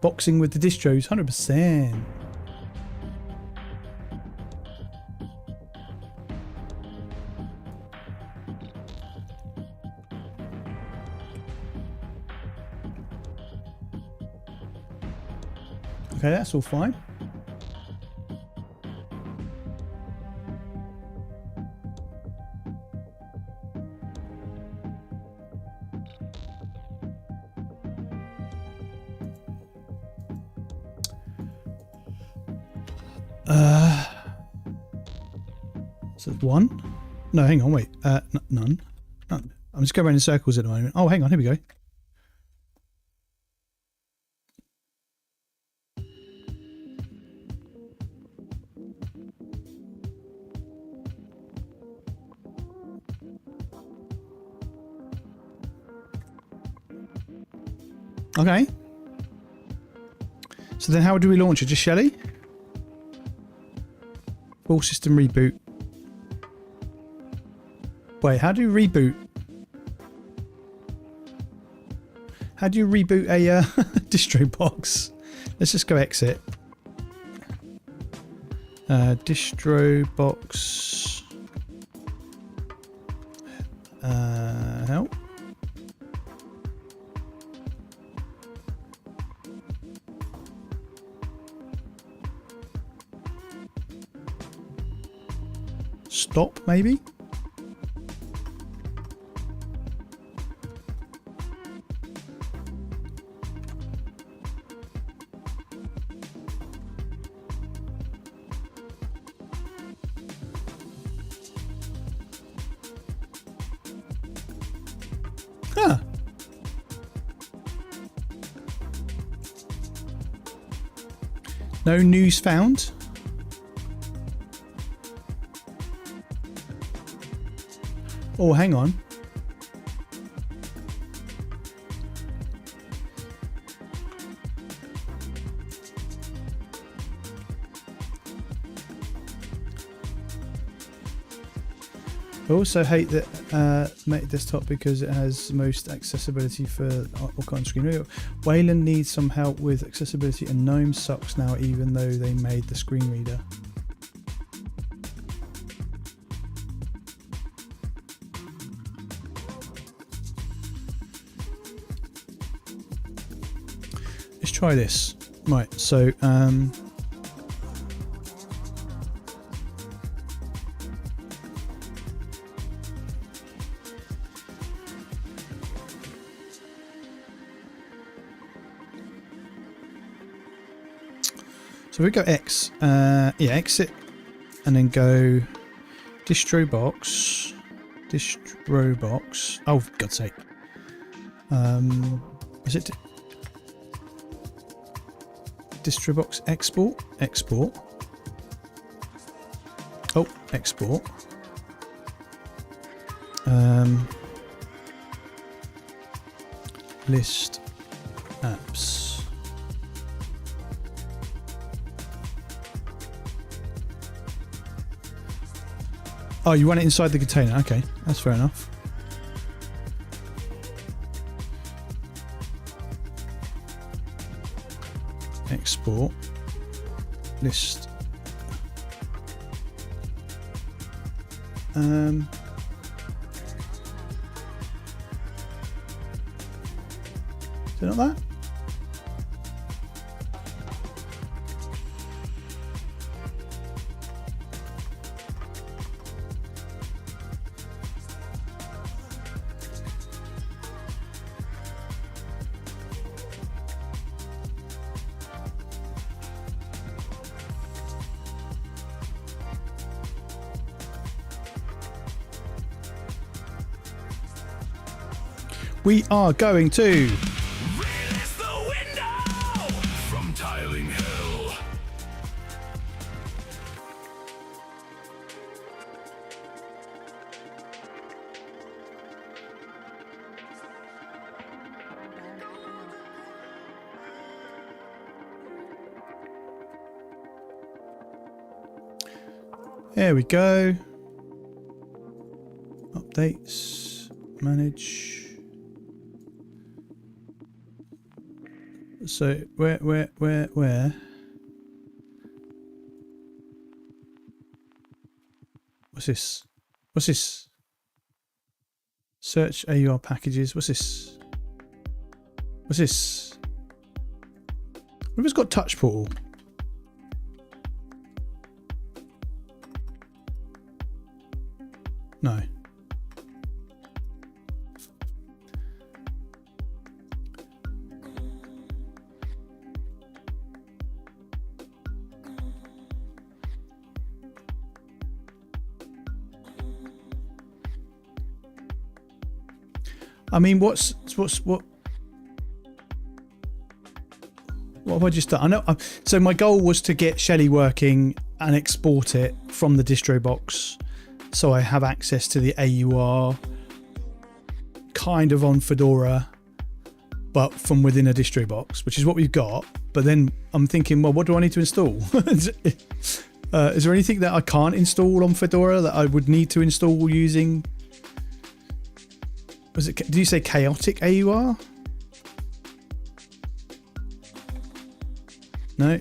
Boxing with the distros, 100%. Okay, that's all fine. So one? No, hang on, wait. None. None. I'm just going around in circles at the moment. Oh, hang on, here we go. Okay. So then how do we launch it? Just Shelly? Full system reboot. Wait, how do you reboot? How do you reboot a distro box? Let's just go exit. Distro box. Help. Stop, maybe? Huh. No news found. Oh, hang on. I also hate that Mate Desktop because it has most accessibility for all kinds of screen. Wayland needs some help with accessibility and GNOME sucks now even though they made the screen reader. Let's try this. Right, so so we go X, yeah, exit, and then go distro box. Oh, for God's sake! Is it distro box export? Export. Oh, export. List apps. Oh, you want it inside the container? Okay, that's fair enough. Export. List. Is it not that? We are going to Release the window from Tiling Hill. There we go. Updates, manage. So where? What's this? What's this? Search AUR packages. What's this? What's this? What if it's got touch portal? No. I mean, what have I just done? I know. So my goal was to get Shelly working and export it from the distro box, so I have access to the AUR kind of on Fedora. but from within a distro box, which is what we've got. But then I'm thinking, well, what do I need to install? Is there anything that I can't install on Fedora that I would need to install using? Was it? Did you say chaotic AUR? No.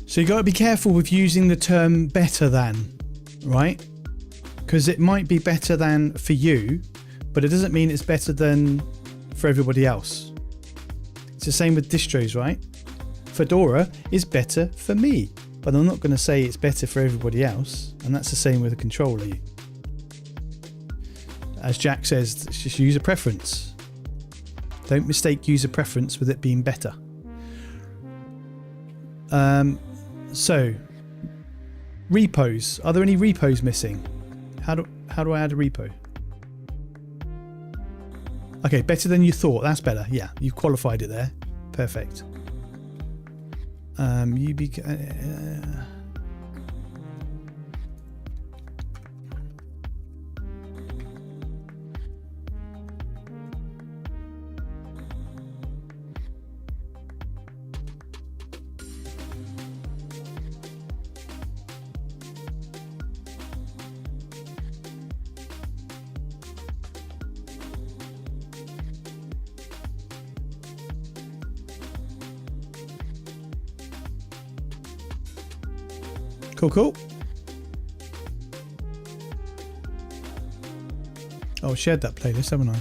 So you got to be careful with using the term better than, right? Because it might be better than for you, but it doesn't mean it's better than for everybody else. It's the same with distros, right? Fedora is better for me, but I'm not going to say it's better for everybody else. And that's the same with a controller. As Jack says, it's just user preference. Don't mistake user preference with it being better. So, repos. Are there any repos missing? How do I add a repo? Okay, better than you thought. That's better. Yeah, you qualified it there. Perfect. Cool. Oh, I shared that playlist, haven't I?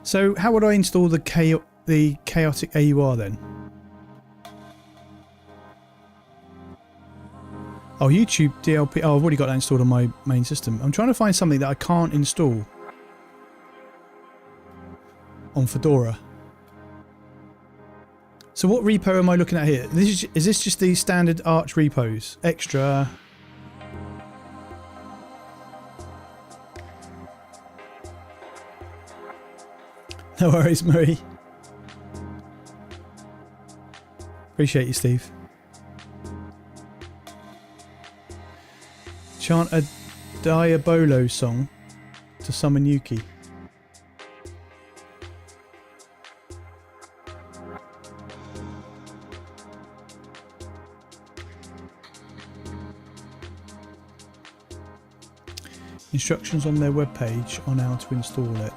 So how would I install the chaotic AUR then? Oh, YouTube DLP. Oh, I've already got that installed on my main system. I'm trying to find something that I can't install on Fedora. So what repo am I looking at here? Is this just the standard Arch repos? Extra. No worries, Marie. Appreciate you, Steve. Chant a Diabolo song to summon Yuki. Instructions on their webpage on how to install it.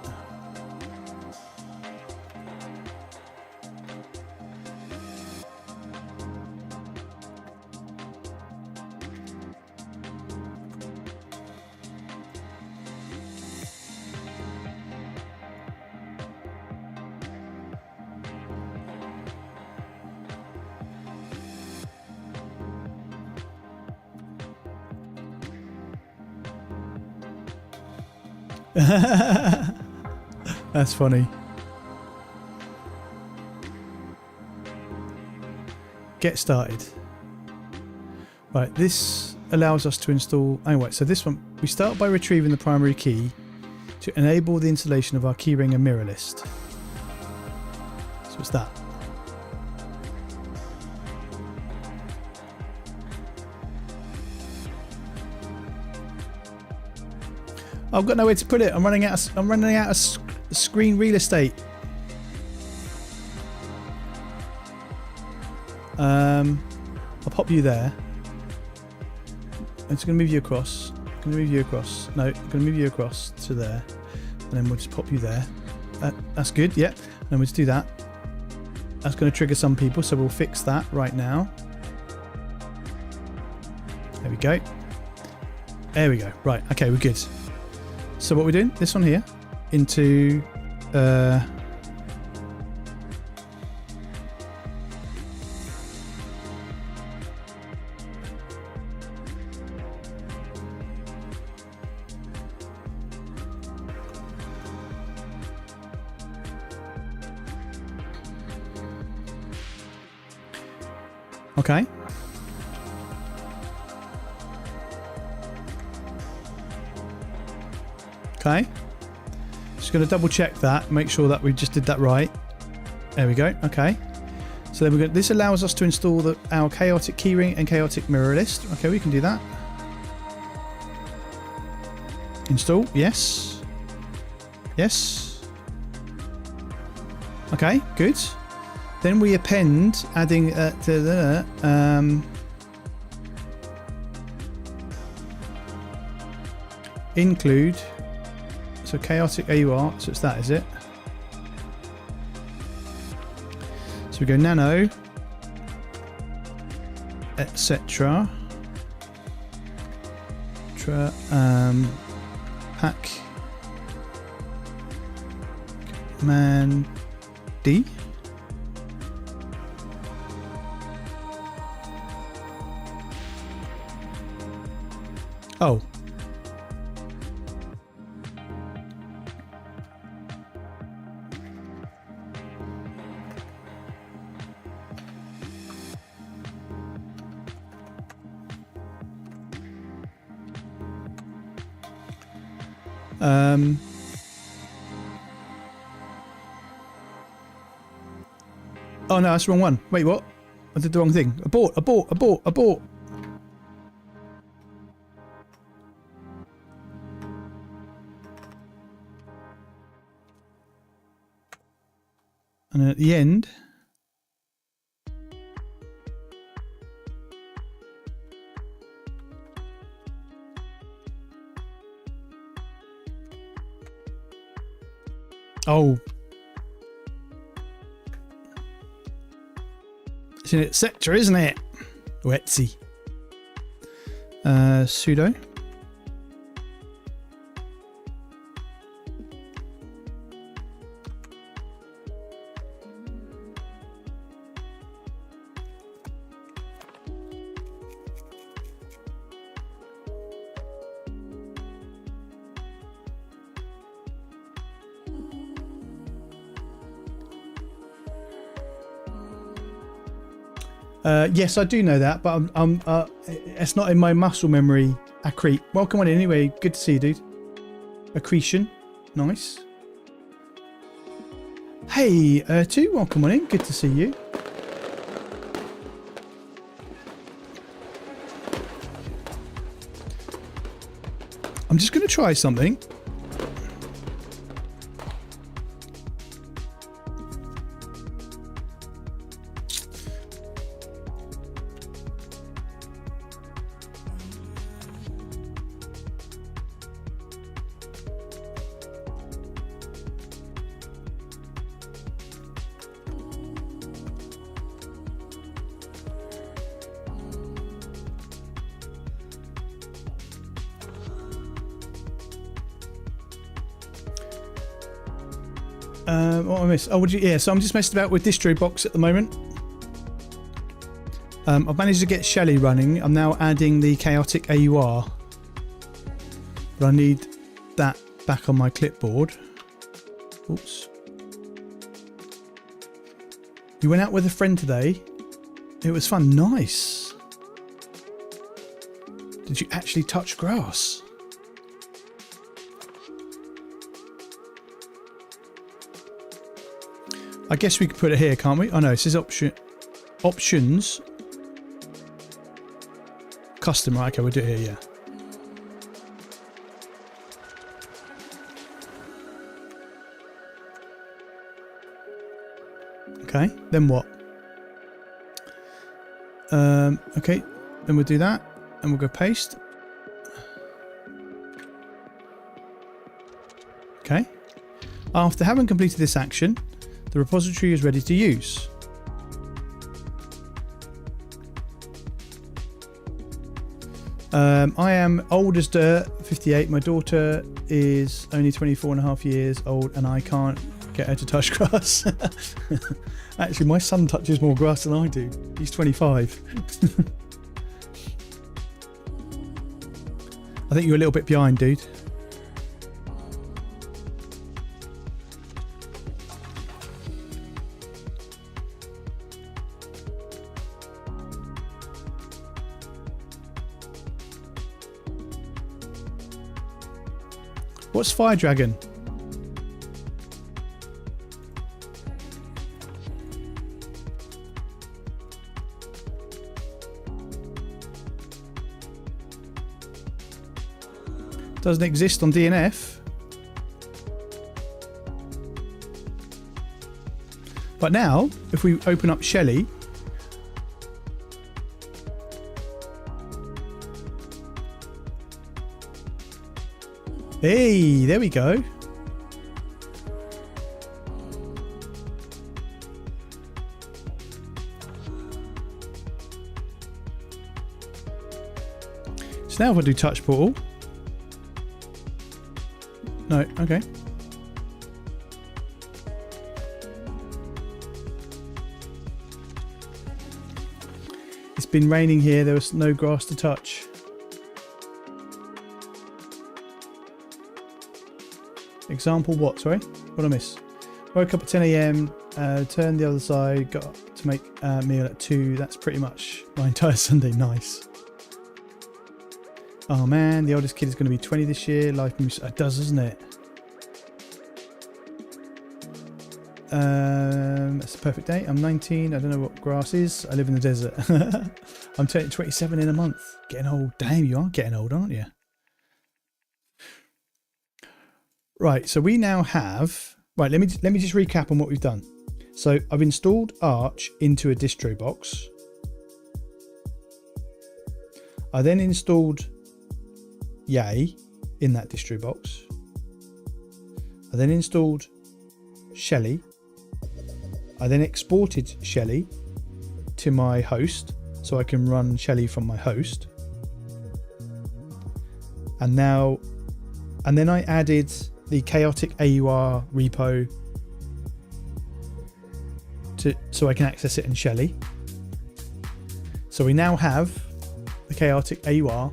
That's funny. Get started. Right, this allows us to install... Anyway, so this one, we start by retrieving the primary key to enable the installation of our keyring and mirror list. So it's that. I've got nowhere to put it. I'm running out of screen real estate. I'll pop you there. I'm just going to move you across. No, I'm going to move you across to there. And then we'll just pop you there. That's good, yeah. And then we'll just do that. That's going to trigger some people, so we'll fix that right now. There we go. There we go. Right, okay, we're good. So what we're doing, this one here, into okay. Okay. Just going to double check that, make sure that we just did that right. There we go. Okay. So then we're going. This allows us to install our chaotic keyring and chaotic mirror list. Okay, we can do that. Install. Yes. Yes. Okay. Good. Then we append, adding to the include. So chaotic AUR, so it's that, is it? So we go nano, etc. Pack man D. Oh. Oh no, that's the wrong one. Wait, what? I did the wrong thing. Abort, abort, abort, abort. And then at the end, oh, it's in its sector, isn't it? Wetsy. Sudo. Yes, I do know that, but it's not in my muscle memory. Accrete. Welcome on in anyway. Good to see you, dude. Accretion. Nice. Hey, Ertu. Welcome on in. Good to see you. I'm just going to try something. What I missed? Oh, would you? Yeah, so I'm just messing about with DistroBox at the moment. I've managed to get Shelly running. I'm now adding the chaotic AUR. But I need that back on my clipboard. Oops. You went out with a friend today. It was fun. Nice. Did you actually touch grass? I guess we could put it here, can't we? Oh no, it says options. Custom, right? Okay, we'll do it here, yeah. Okay, then what? Okay, then we'll do that, and we'll go paste. Okay. After having completed this action, the repository is ready to use. I am old as dirt, 58. My daughter is only 24 and a half years old, and I can't get her to touch grass. Actually, my son touches more grass than I do. He's 25. I think you're a little bit behind, dude. What's Fire Dragon? Doesn't exist on DNF. But now, if we open up Shelly, hey, there we go. So now if I do touch portal. No, okay. It's been raining here, there was no grass to touch. Example what, sorry? What did I miss? Woke up at 10 AM, turned the other side, got up to make a meal at 2. That's pretty much my entire Sunday. Nice. Oh man, the oldest kid is going to be 20 this year. Life moves. It does, doesn't it? That's a perfect day. I'm 19. I don't know what grass is. I live in the desert. I'm turning 27 in a month. Getting old. Damn, you are getting old, aren't you? Right, so we now have... Right, let me just recap on what we've done. So I've installed Arch into a distro box. I then installed Yay in that distro box. I then installed Shelly. I then exported Shelly to my host so I can run Shelly from my host. And then I added the chaotic AUR repo so I can access it in Shelly. So we now have the chaotic AUR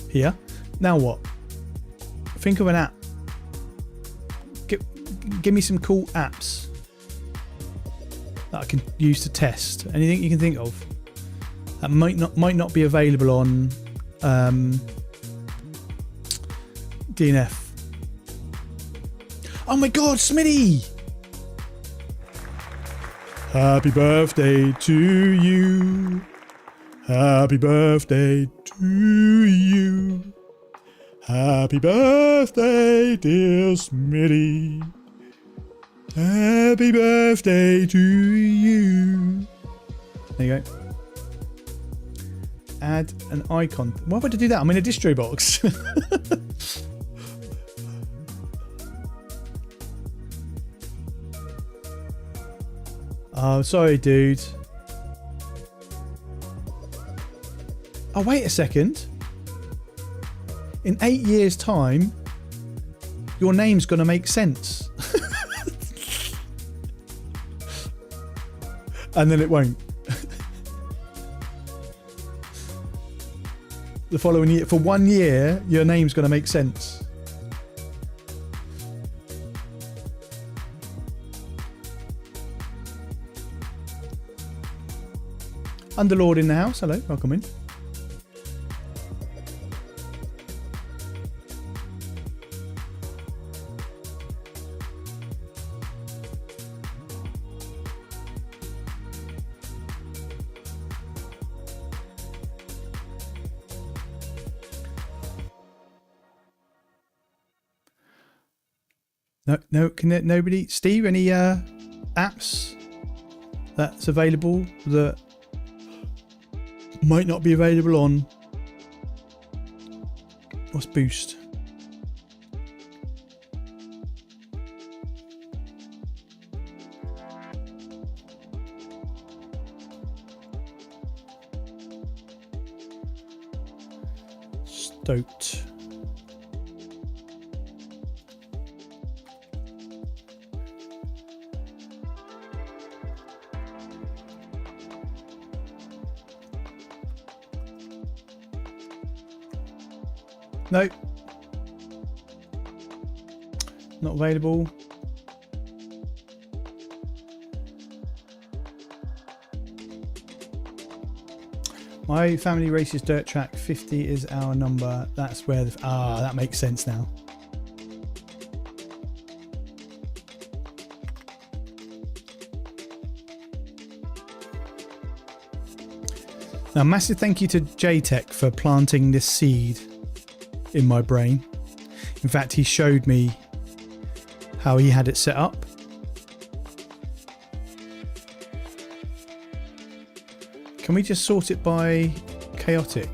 here. Now what? Think of an app. Give me some cool apps that I can use to test. Anything you can think of that might not be available on DNF. Oh my god, Smitty! Happy birthday to you. Happy birthday to you. Happy birthday, dear Smitty. Happy birthday to you. There you go. Add an icon. Why would I do that? I'm in a distro box. Oh, sorry, dude. Oh, wait a second. In 8 years' time, your name's going to make sense. And then it won't. The following year, for 1 year, your name's going to make sense. Underlord in the house. Hello, welcome in. No, can nobody? Steve, any apps that's available that might not be available on what's Boost? Dote. Nope. Not available. My family races dirt track. 50 is our number. That's where the... Ah, that makes sense now. Now, massive thank you to JTech for planting this seed in my brain. In fact, he showed me how he had it set up. Can we just sort it by chaotic?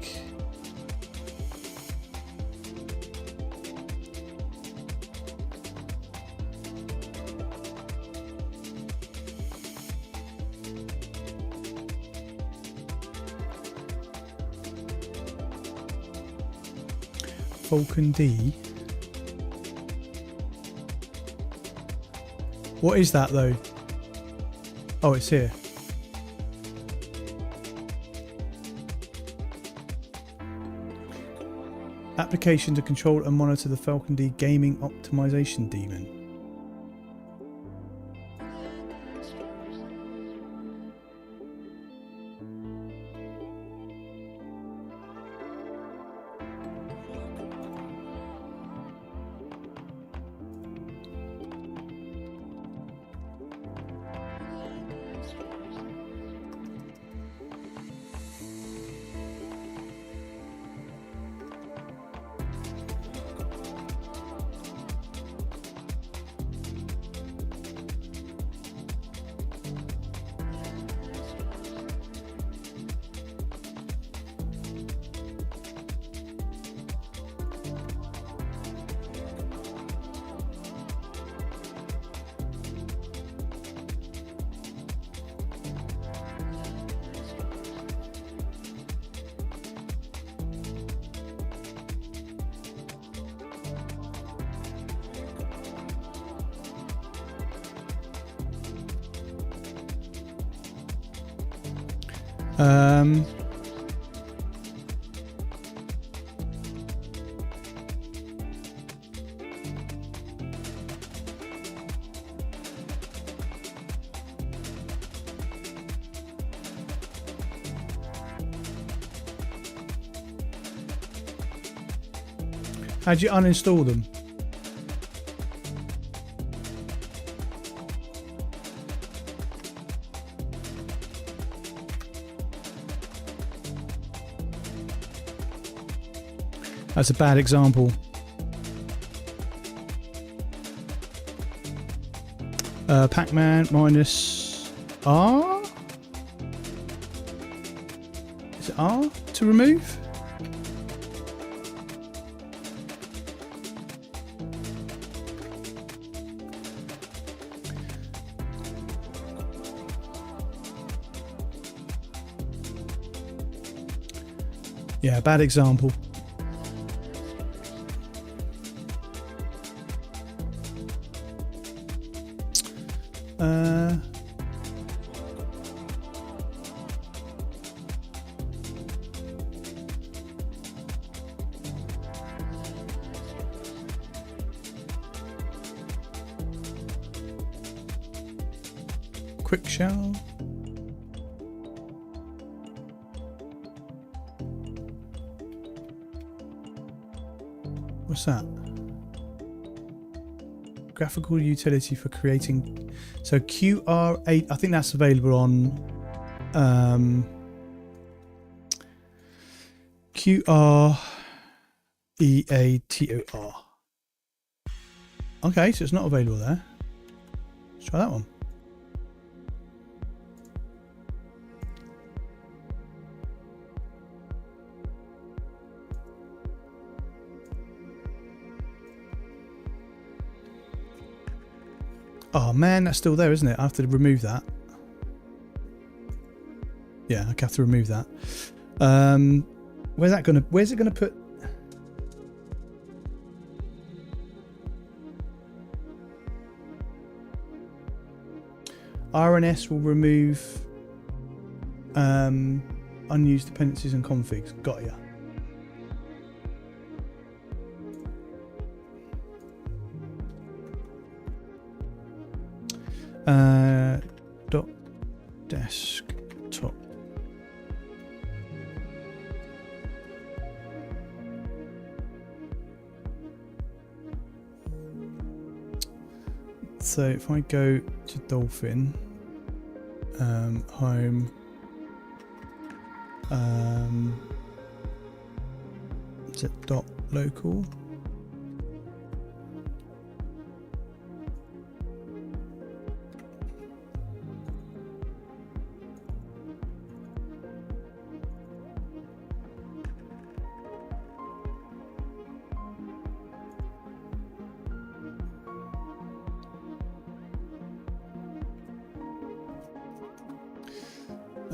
Falcon D. What is that though? Oh, it's here. Application to control and monitor the Falcon D gaming optimization daemon. How'd you uninstall them? That's a bad example. Pac-Man minus R? Is it R to remove? Yeah, bad example. Quick shell. What's that? Graphical utility for creating. So QR8, I think that's available on QREATOR. Okay, so it's not available there. Let's try that one. Oh man, that's still there, isn't it? I have to remove that. Yeah, I have to remove that. Where's it gonna put? RNS will remove unused dependencies and configs. Got ya. Dot desktop. So if I go to Dolphin, home, is it dot local?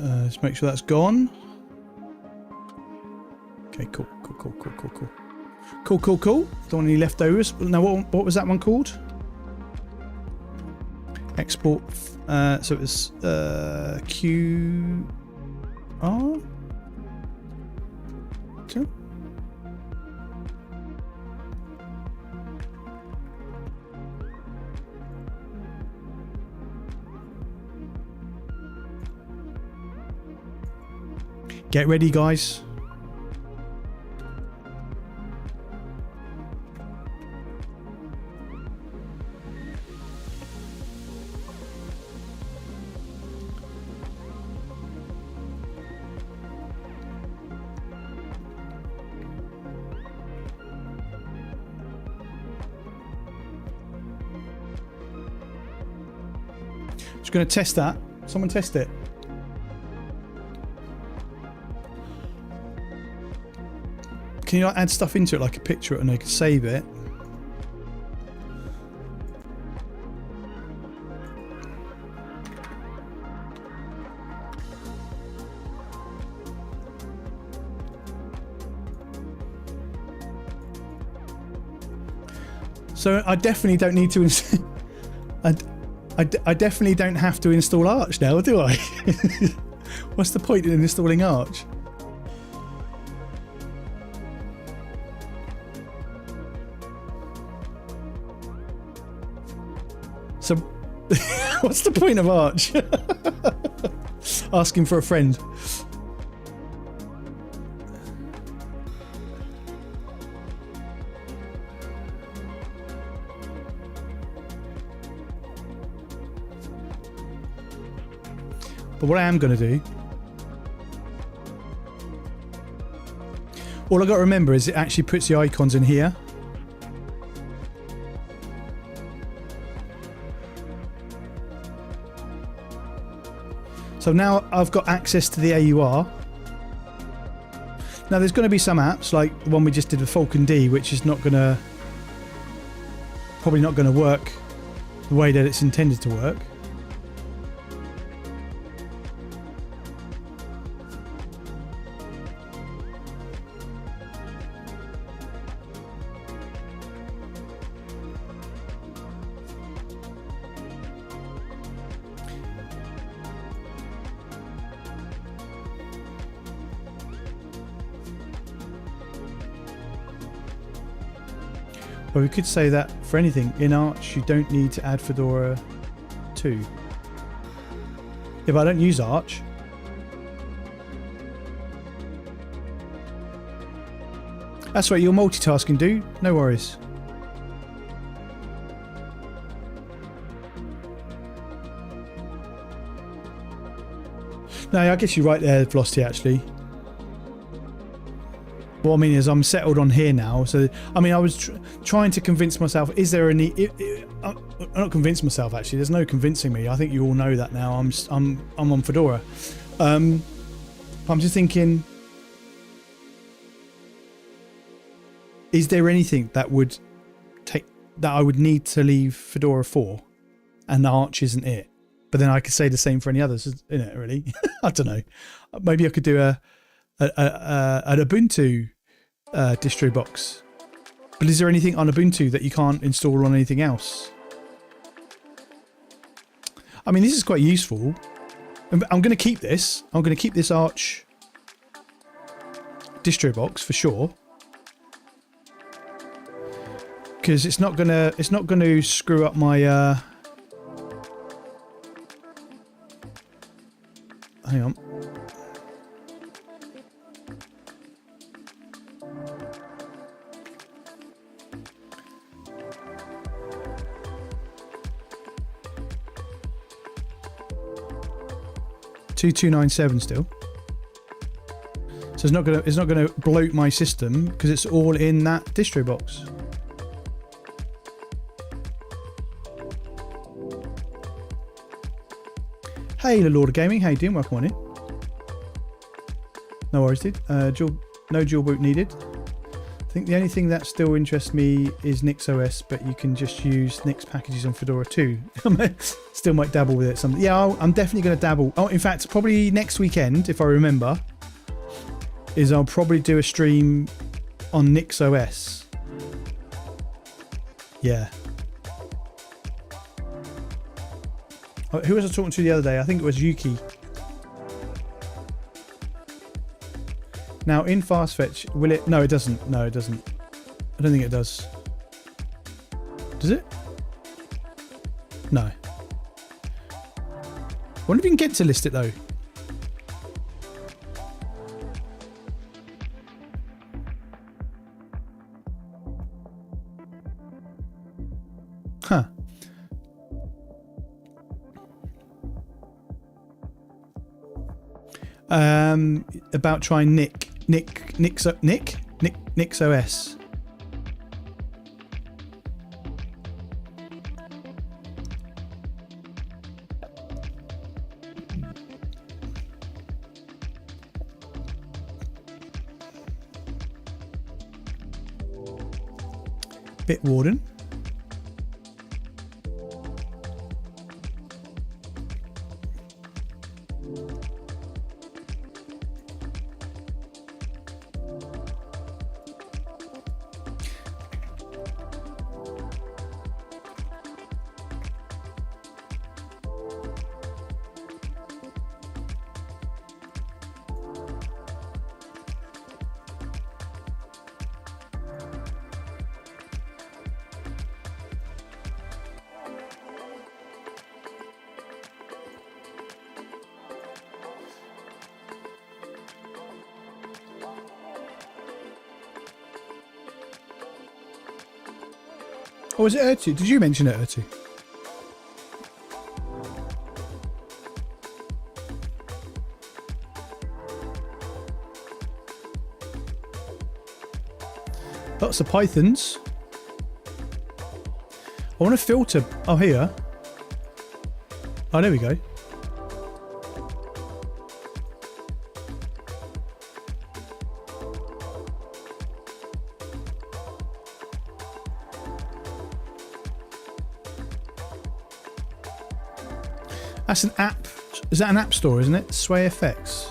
Let's make sure that's gone. Okay, cool. Don't want any leftovers. Now, what was that one called? Export. So it was QR. Okay. Get ready, guys. Just going to test that. Someone test it. Can you like add stuff into it, like a picture, and I can save it? So I definitely don't need to. I definitely don't have to install Arch now, do I? What's the point in installing Arch? So, what's the point of Arch? Asking for a friend. But what I am going to do, all I got to remember is it actually puts the icons in here. So now I've got access to the AUR. Now there's going to be some apps like the one we just did with Falcon D, which is not going to, probably not going to work the way that it's intended to work. But we could say that for anything in Arch you don't need to add Fedora 2. Yeah, but I don't use Arch. That's right, you're multitasking, dude. No worries. No, I guess you're right there, Velocity, actually. What I mean is I'm settled on here now, so I mean I was trying to convince myself, is there any I'm not convinced myself actually, there's no convincing me. I think you all know that now. I'm on Fedora. I'm just thinking, is there anything that would that I would need to leave Fedora for, and Arch isn't it? But then I could say the same for any others, isn't it, really? I don't know. Maybe I could do an Ubuntu distro box. But is there anything on Ubuntu that you can't install on anything else? I mean, this is quite useful. I'm going to keep this. I'm going to keep this Arch distro box for sure. Because it's not gonna screw up my hang on. $2297 still. So it's not gonna bloat my system because it's all in that distro box. Hey, the Lord of Gaming, how you doing? Welcome on in. No worries, dude. No dual boot needed. I think the only thing that still interests me is NixOS, but you can just use Nix packages on Fedora too. Still might dabble with it. Yeah, I'm definitely going to dabble. Oh, in fact, probably next weekend, if I remember, is I'll probably do a stream on NixOS. Yeah. Who was I talking to the other day? I think it was Yuki. Now in fast fetch, will it? No, it doesn't. No, it doesn't. I don't think it does. Does it? No. I wonder if you can get to list it though. Huh. About trying NixOS. Bitwarden. Or was it Ertu? Did you mention it, Ertu? Lots of pythons. I want to filter. Oh, here. Oh, there we go. That's an app. Is that an app store, isn't it? Sway FX.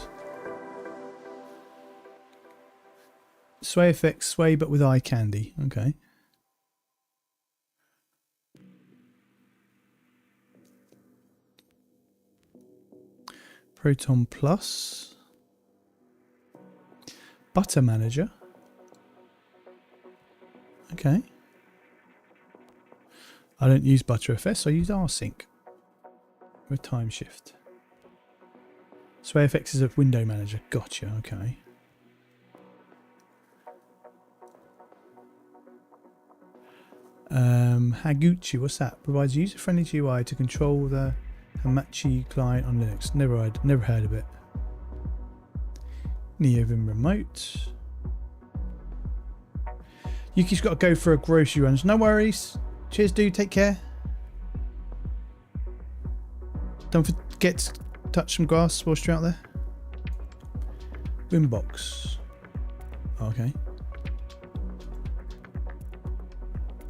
Sway FX, Sway but with eye candy. Okay. Proton Plus. Butter Manager. Okay. I don't use ButterFS, I use rsync. With time shift. SwayFX is a window manager. Gotcha, okay. Haguchi, what's that? Provides user-friendly GUI to control the Hamachi client on Linux. Never heard of it. NeoVim remote. Yuki's got to go for a grocery run. No worries. Cheers, dude. Take care. Don't forget to touch some grass whilst you're out there. Winbox. Okay.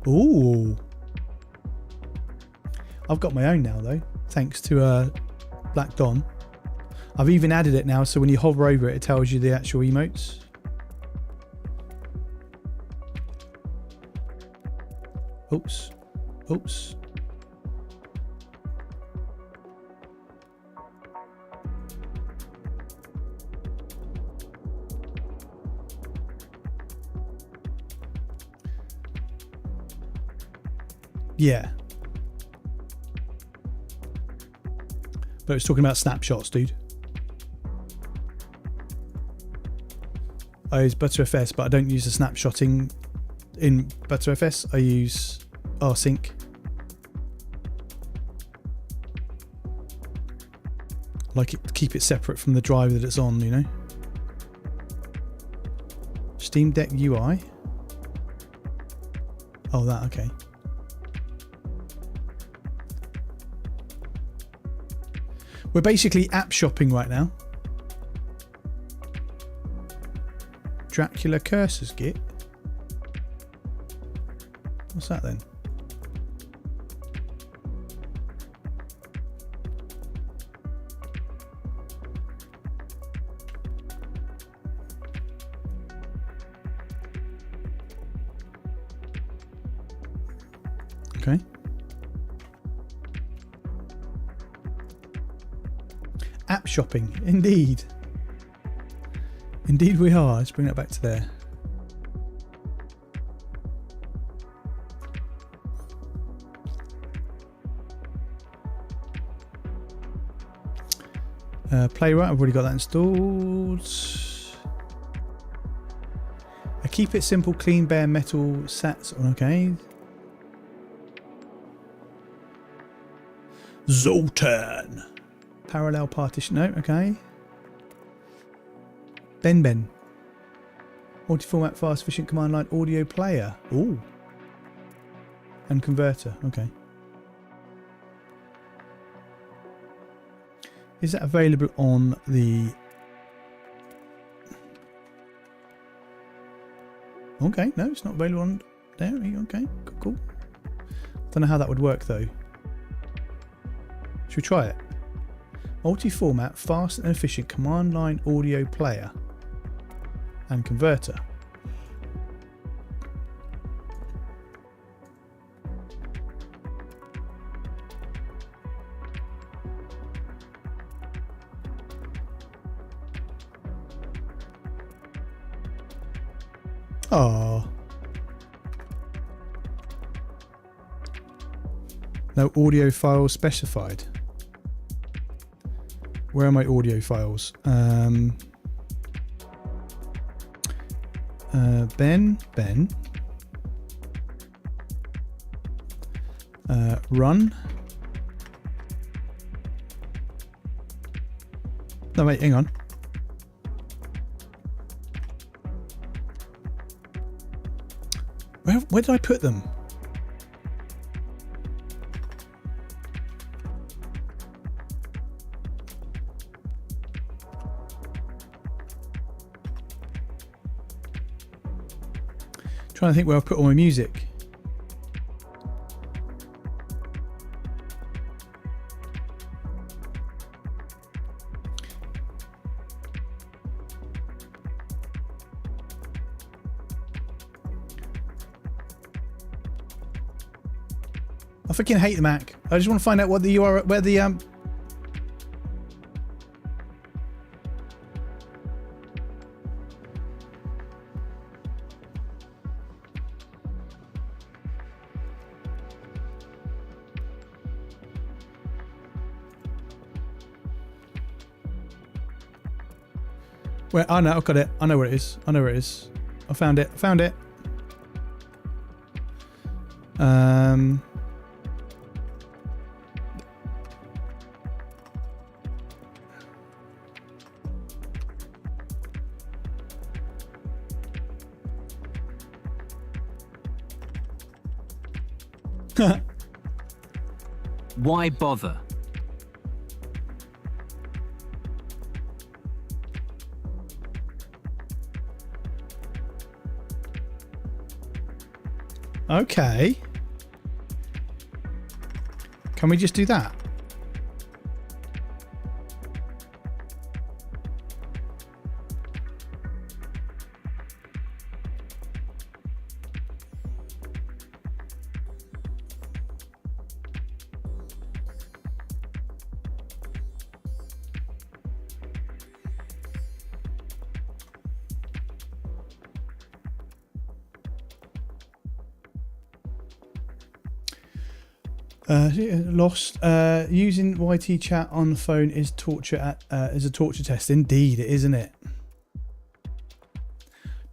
Ooh. I've got my own now though, thanks to Black Don. I've even added it now, so when you hover over it, it tells you the actual emotes. Oops. Oops. Yeah. But it's talking about snapshots, dude. I use ButterFS, but I don't use the snapshotting in ButterFS. I use rsync. Like it, keep it separate from the drive that it's on, you know. Steam Deck UI. Oh, that, okay. We're basically app shopping right now. Dracula Cursors Git. What's that then? Okay. App shopping, indeed. Indeed we are. Let's bring that back to there. Playwright, I've already got that installed. I keep it simple, clean, bare metal, sats. Okay. Zoltan. Parallel partition. No, okay. Ben. Multi-format, fast, efficient command line audio player. Ooh. And converter. Okay. Is that available on the... Okay, no, it's not available on there. Okay, cool. Don't know how that would work though. Should we try it? Multi-format, fast and efficient command line audio player and converter. Oh. No audio files specified. Where are my audio files? Ben. Run. No, wait, hang on. Where did I put them? Trying to think where I've put all my music. I freaking hate the Mac. I just want to find out what the URL, where the where, oh no, I've got it. I know where it is. I know where it is. I found it. I found it. Why bother? Okay. Can we just do that? Lost. Using YT chat on the phone is is a torture test. Indeed, it is, isn't it?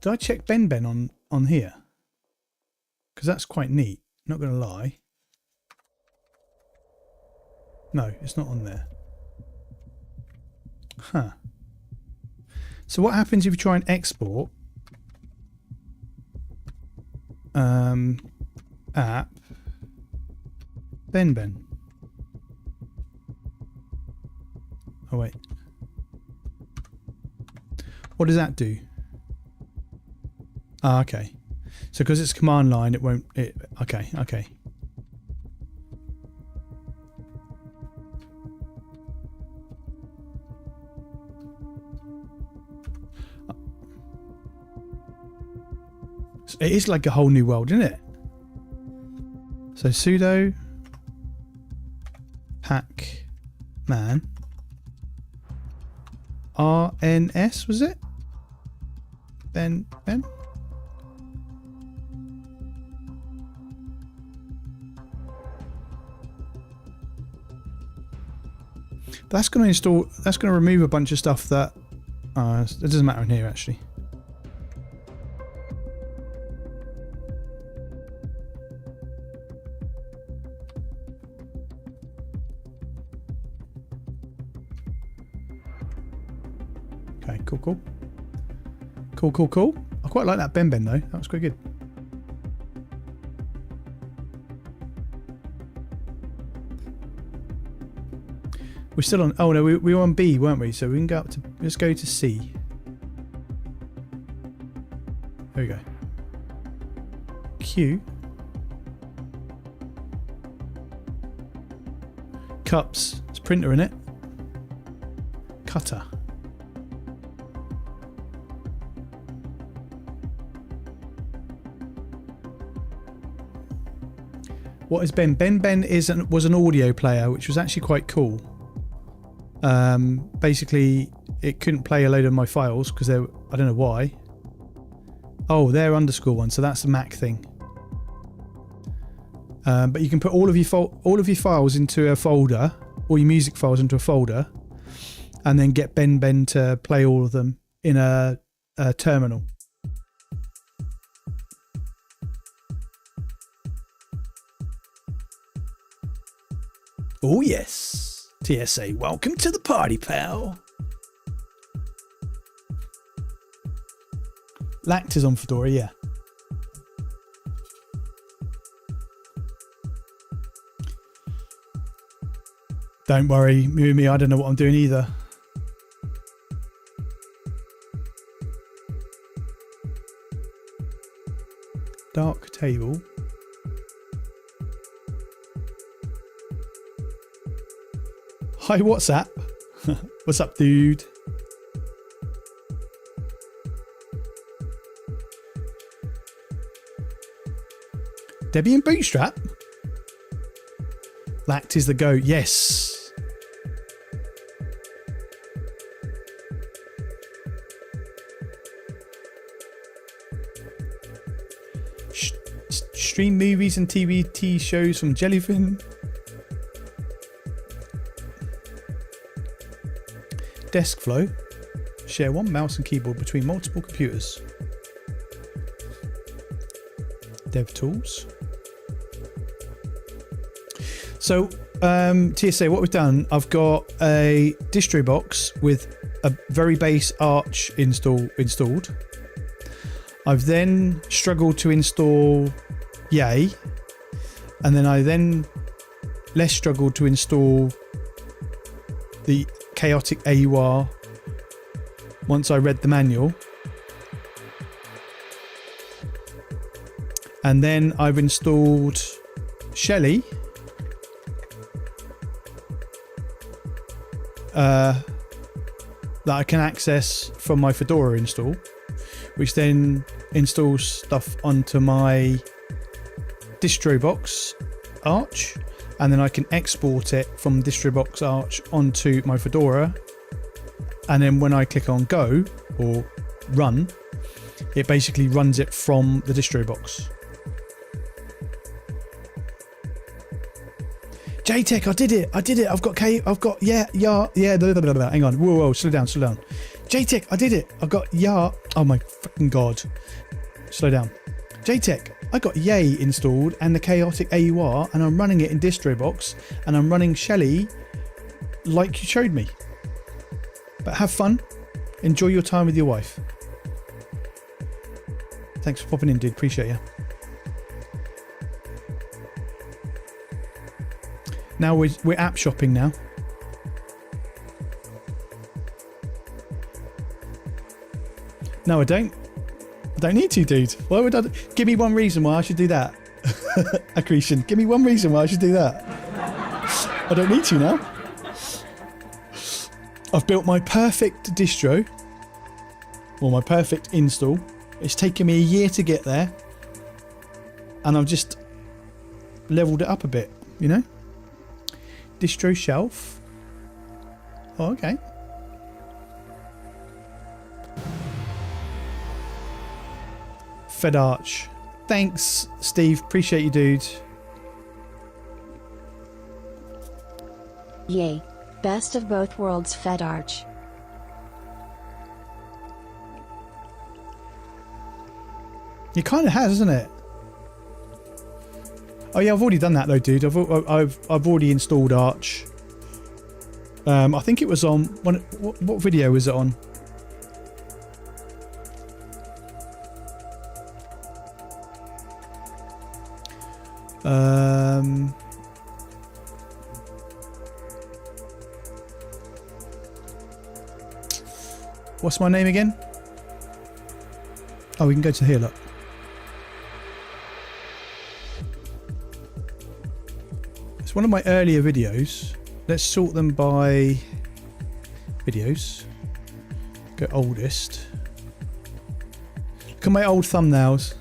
Did I check Ben on here? Because that's quite neat. Not going to lie. No, it's not on there. Huh. So what happens if you try and export app Ben? Oh wait. What does that do? Ah, okay. So because it's command line, it won't. Okay. It is like a whole new world, isn't it? So sudo pack man RNS, was it? Ben? That's going to install. That's going to remove a bunch of stuff that. It doesn't matter in here actually. Okay, cool. I quite like that Ben though. That was quite good. We're still on. Oh no, we were on B, weren't we? So we can go up to. Let's go to C. There we go. Q. Cups. It's printer in it. Cutter. What is Ben? Ben was an audio player, which was actually quite cool. Basically, it couldn't play a load of my files because I don't know why. Oh, they're underscore one, so that's the Mac thing. But you can put all of your files into a folder, all your music files into a folder, and then get Ben to play all of them in a terminal. Oh yes. TSA, welcome to the party, pal. Lact is on Fedora, yeah. Don't worry, me, I don't know what I'm doing either. Dark table. Hi, WhatsApp. What's up, dude? Debian Bootstrap? Lact is the go. Yes. Stream movies and TV shows from Jellyfin. Desk flow. Share one mouse and keyboard between multiple computers. Dev tools. So TSA, what we've done, I've got a distro box with a very base Arch installed. I've then struggled to install Yay, and then I less struggled to install the chaotic AUR once I read the manual. And then I've installed Shelly that I can access from my Fedora install, which then installs stuff onto my DistroBox Arch, and then I can export it from DistroBox Arch onto my Fedora, and then when I click on go or run, it basically runs it from the DistroBox. JTech, I did it. I've got yeah. Blah, blah, blah, blah. Hang on. Whoa, slow down. JTech, I did it. I've got Oh my fucking god. Slow down. JTech, I got Yay installed and the chaotic AUR, and I'm running it in DistroBox, and I'm running Shelly like you showed me. But have fun. Enjoy your time with your wife. Thanks for popping in, dude. Appreciate you. Now we're app shopping now. No, I don't. I don't need to, dude. Why would I? Give me one reason why I should do that. Accretion. Give me one reason why I should do that. I don't need to now. I've built my perfect distro. Or my perfect install. It's taken me a year to get there. And I've just leveled it up a bit, you know? Distro shelf. Oh, okay. Fedarch. Thanks, Steve. Appreciate you, dude. Yay. Best of both worlds, Fedarch. It kind of has, isn't it? Oh yeah, I've already done that though, dude. I've already installed Arch. I think it was on what video was it on? What's my name again? Oh, we can go to here, look. It's one of my earlier videos. Let's sort them by videos. Go oldest. Look at my old thumbnails.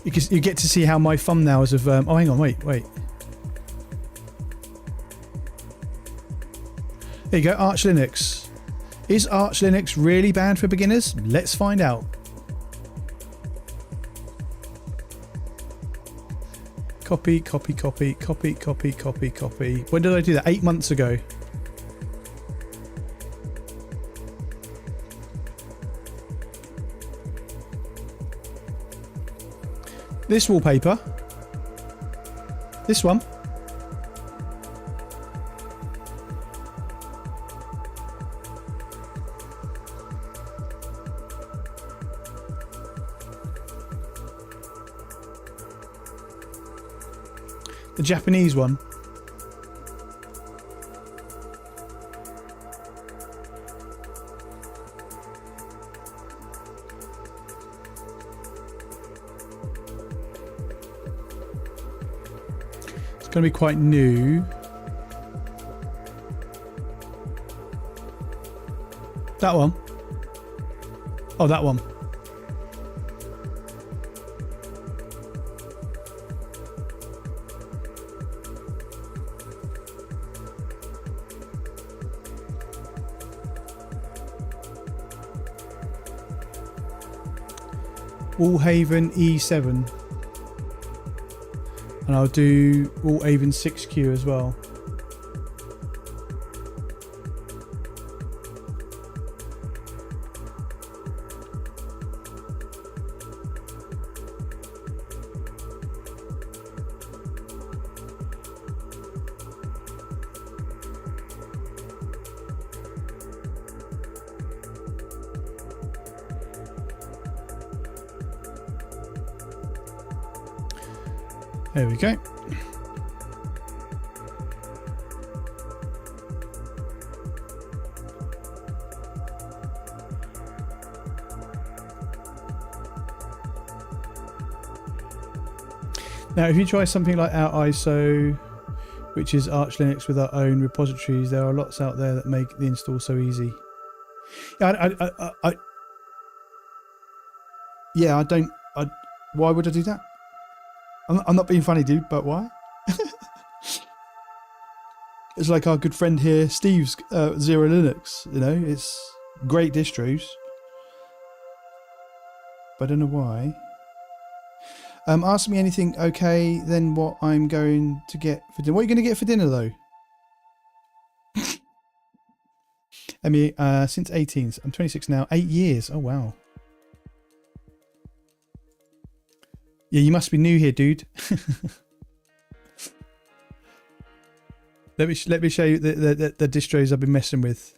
You get to see how my thumbnails have... oh, hang on, wait. There you go, Arch Linux. Is Arch Linux really bad for beginners? Let's find out. Copy. When did I do that? 8 months ago. This wallpaper. This one. The Japanese one. It's going to be quite new. That one. Oh, that one. Wallhaven E7, and I'll do Wallhaven 6Q as well. There we go. Now, if you try something like our ISO, which is Arch Linux with our own repositories, there are lots out there that make the install so easy. Yeah, why would I do that? I'm not being funny, dude, but why? It's like our good friend here, Steve's Zero Linux. You know, it's great distros. But I don't know why. Ask me anything. Okay, then what I'm going to get for dinner. What are you going to get for dinner, though? I mean, since 18. I'm 26 now. 8 years. Oh, wow. Yeah, you must be new here, dude. Let me show you the distros I've been messing with.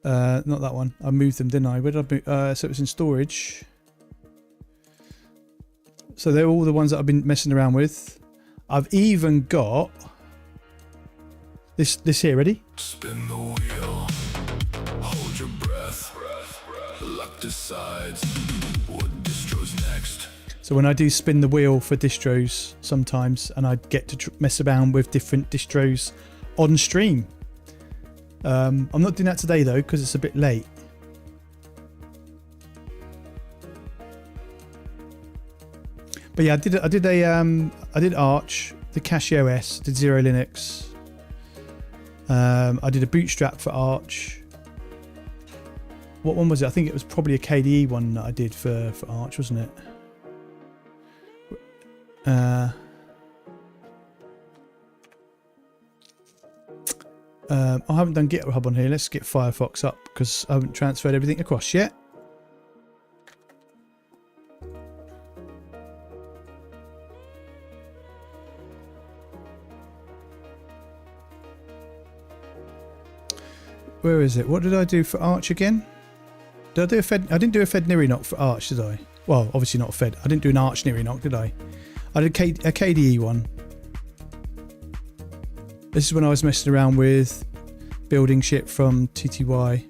Not that one. I moved them, didn't I? Where did I move? So it was in storage. So they're all the ones that I've been messing around with. I've even got this here. Ready? Spin the wheel. Hold your breath. Luck decides what distro's next. So when I do spin the wheel for distros sometimes, and I get to mess around with different distros on stream. I'm not doing that today though because it's a bit late. But yeah, I did Arch, did Casio OS, did Zero Linux. I did a bootstrap for Arch. What one was it? I think it was probably a KDE one that I did for Arch, wasn't it? I haven't done GitHub on here. Let's get Firefox up because I haven't transferred everything across yet. Where is it? What did I do for Arch again? Did I do a Fed? I didn't do a Fed Nirinock for Arch, did I? Well, obviously not a Fed. I didn't do an Arch Nirinock, did I? I did a KDE one. This is when I was messing around with building shit from TTY.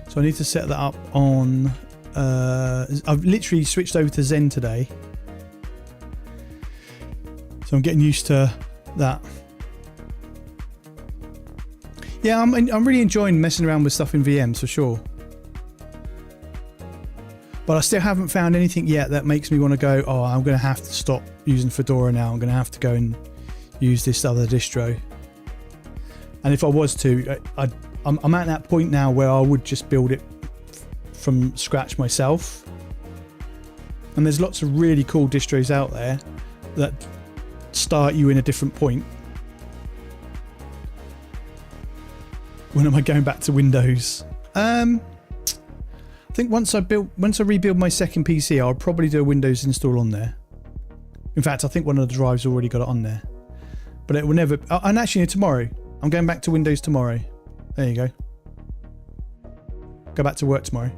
So I need to set that up on... I've literally switched over to Zen today. So I'm getting used to that. Yeah, I'm really enjoying messing around with stuff in VMs for sure. But I still haven't found anything yet that makes me want to go, oh, I'm going to have to stop using Fedora now. I'm going to have to go and use this other distro. And if I was to, I'm at that point now where I would just build it from scratch myself. And there's lots of really cool distros out there that start you in a different point. When am I going back to Windows? I think once I rebuild my second PC, I'll probably do a Windows install on there. In fact, I think one of the drives already got it on there. But it will never... And actually, tomorrow. I'm going back to Windows tomorrow. There you go. Go back to work tomorrow.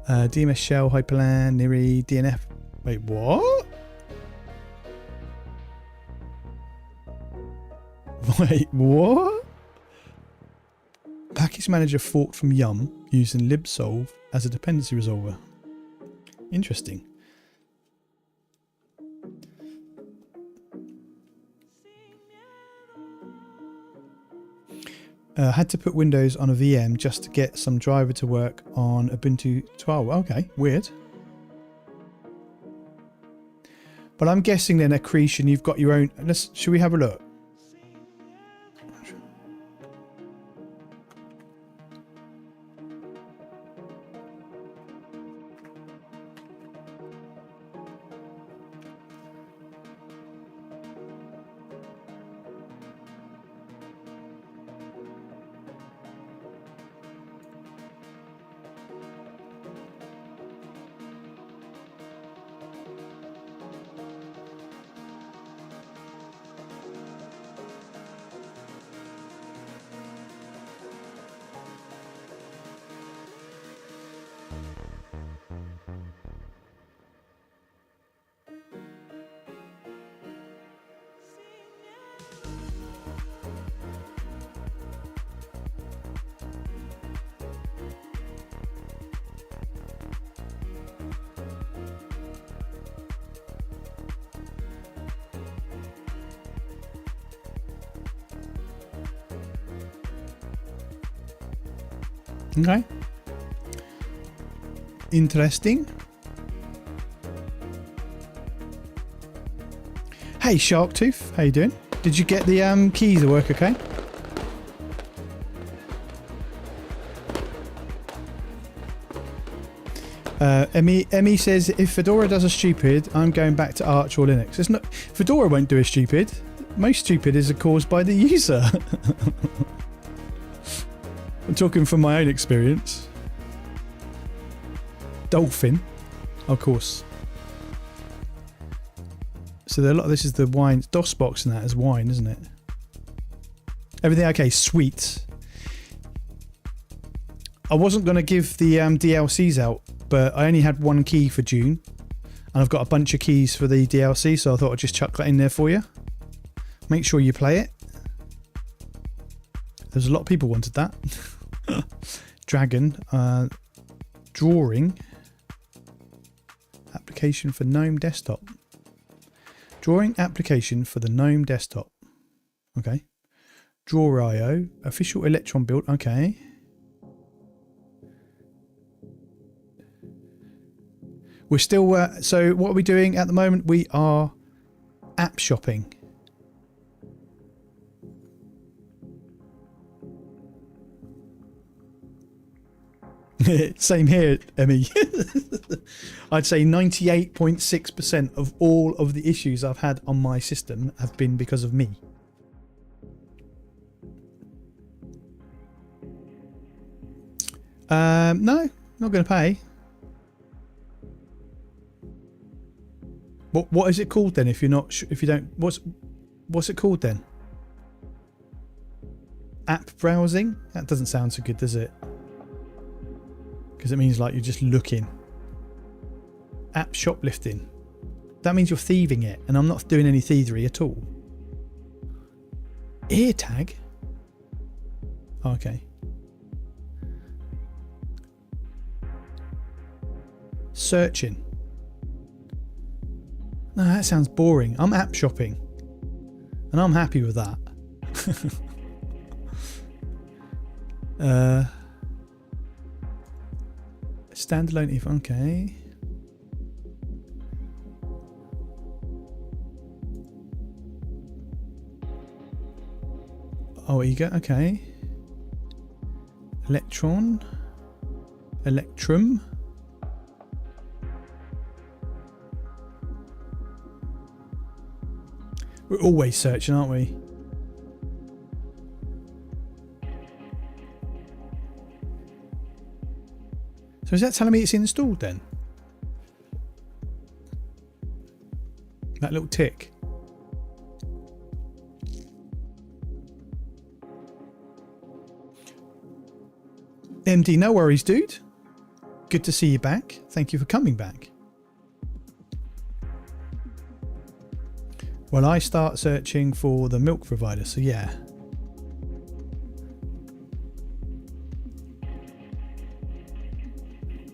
DMS Shell, Hyperland, Niri, DNF. Wait, what? Wait, what? Package manager forked from Yum using libsolve as a dependency resolver. Interesting. Had to put Windows on a VM just to get some driver to work on Ubuntu 12. Okay, weird. But I'm guessing then, Accretion, you've got your own... Should we have a look? Okay. Interesting. Hey Sharktooth, how you doing? Did you get the keys to work okay? Emmy says, if Fedora does a stupid, I'm going back to Arch or Linux. It's not, Fedora won't do a stupid. Most stupid is caused by the user. I'm talking from my own experience. Dolphin, of course. So a lot of this is the wine. DOS box and that is wine, isn't it? Everything okay, sweet. I wasn't going to give the DLCs out, but I only had one key for June. And I've got a bunch of keys for the DLC, so I thought I'd just chuck that in there for you. Make sure you play it. There's a lot of people wanted that. Dragon. Drawing. Application for GNOME desktop. Drawing application for the GNOME desktop. Okay. Draw.io. Official Electron build. Okay. We're still... so what are we doing at the moment? We are app shopping. Same here, Emmy. I'd say 98.6% of all of the issues I've had on my system have been because of me. No, not going to pay. What is it called then? If you're not, if you don't, what's it called then? App browsing? That doesn't sound so good, does it? Because it means like you're just looking. App shoplifting. That means you're thieving it, and I'm not doing any thievery at all. Ear tag? Okay. Searching. No, that sounds boring. I'm app shopping. And I'm happy with that. Standalone if okay. Oh, Ega, okay. Electron. Electrum. We're always searching, aren't we? So is that telling me it's installed then? That little tick. MD, no worries, dude. Good to see you back. Thank you for coming back. Well, I start searching for the milk provider, so yeah.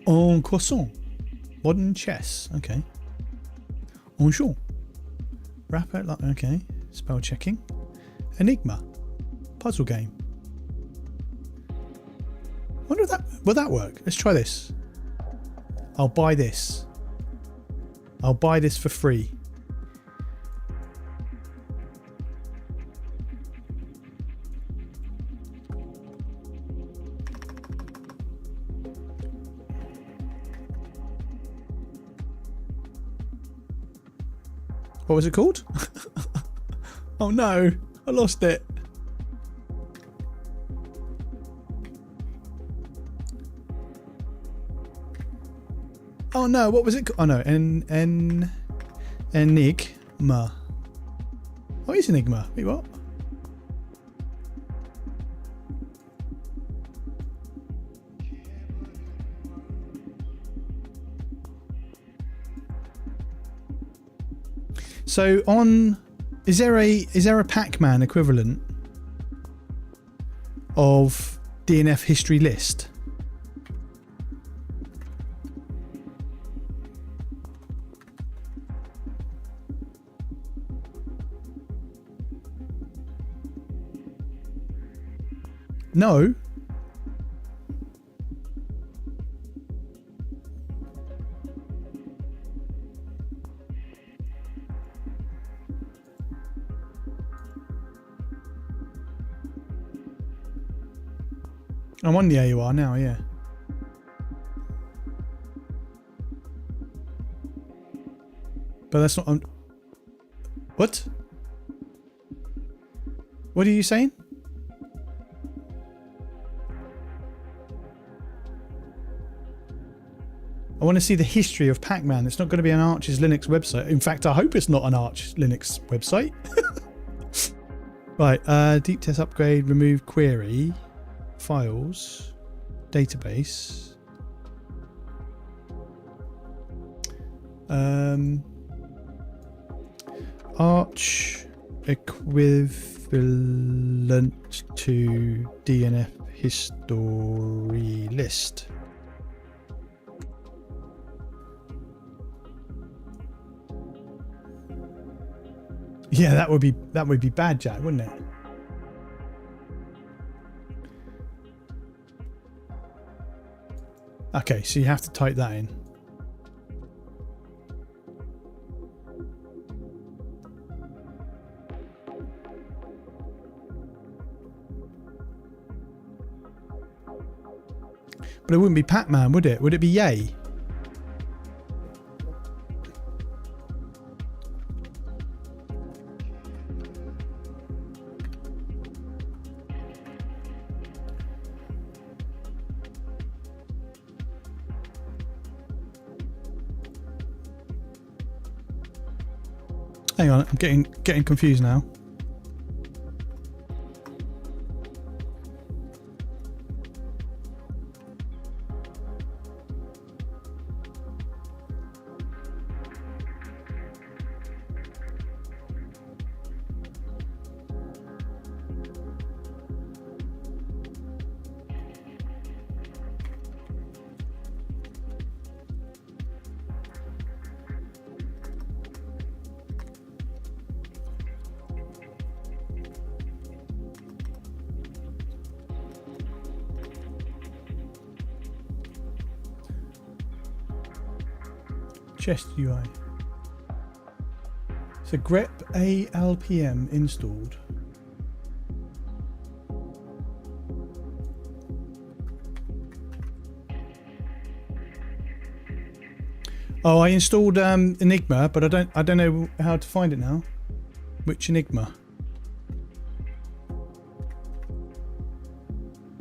En croissant. Modern chess. Okay. Bonjour. Rapper. Okay. Spell checking. Enigma. Puzzle game. Wonder if that will that work. Let's try this. I'll buy this. I'll buy this for free. What was it called? Oh no, I lost it. Oh no, what was it? Oh no, Enigma. Oh, it's Enigma. Wait, what? So on, is there a Pac-Man equivalent of DNF history list? No. I'm on the AUR now, yeah. But that's not... What? What are you saying? I want to see the history of Pac-Man. It's not going to be an Arch's Linux website. In fact, I hope it's not an Arch Linux website. Right, deep test upgrade, remove query, files, database. Arch equivalent to DNF history list. Yeah, that would be bad, Jack, wouldn't it? Okay, so you have to type that in. But it wouldn't be Pac-Man, would it? Would it be Yay? Hang on, I'm getting confused now. Chest UI. So grep ALPM installed. Oh, I installed Enigma, but I don't know how to find it now. Which Enigma?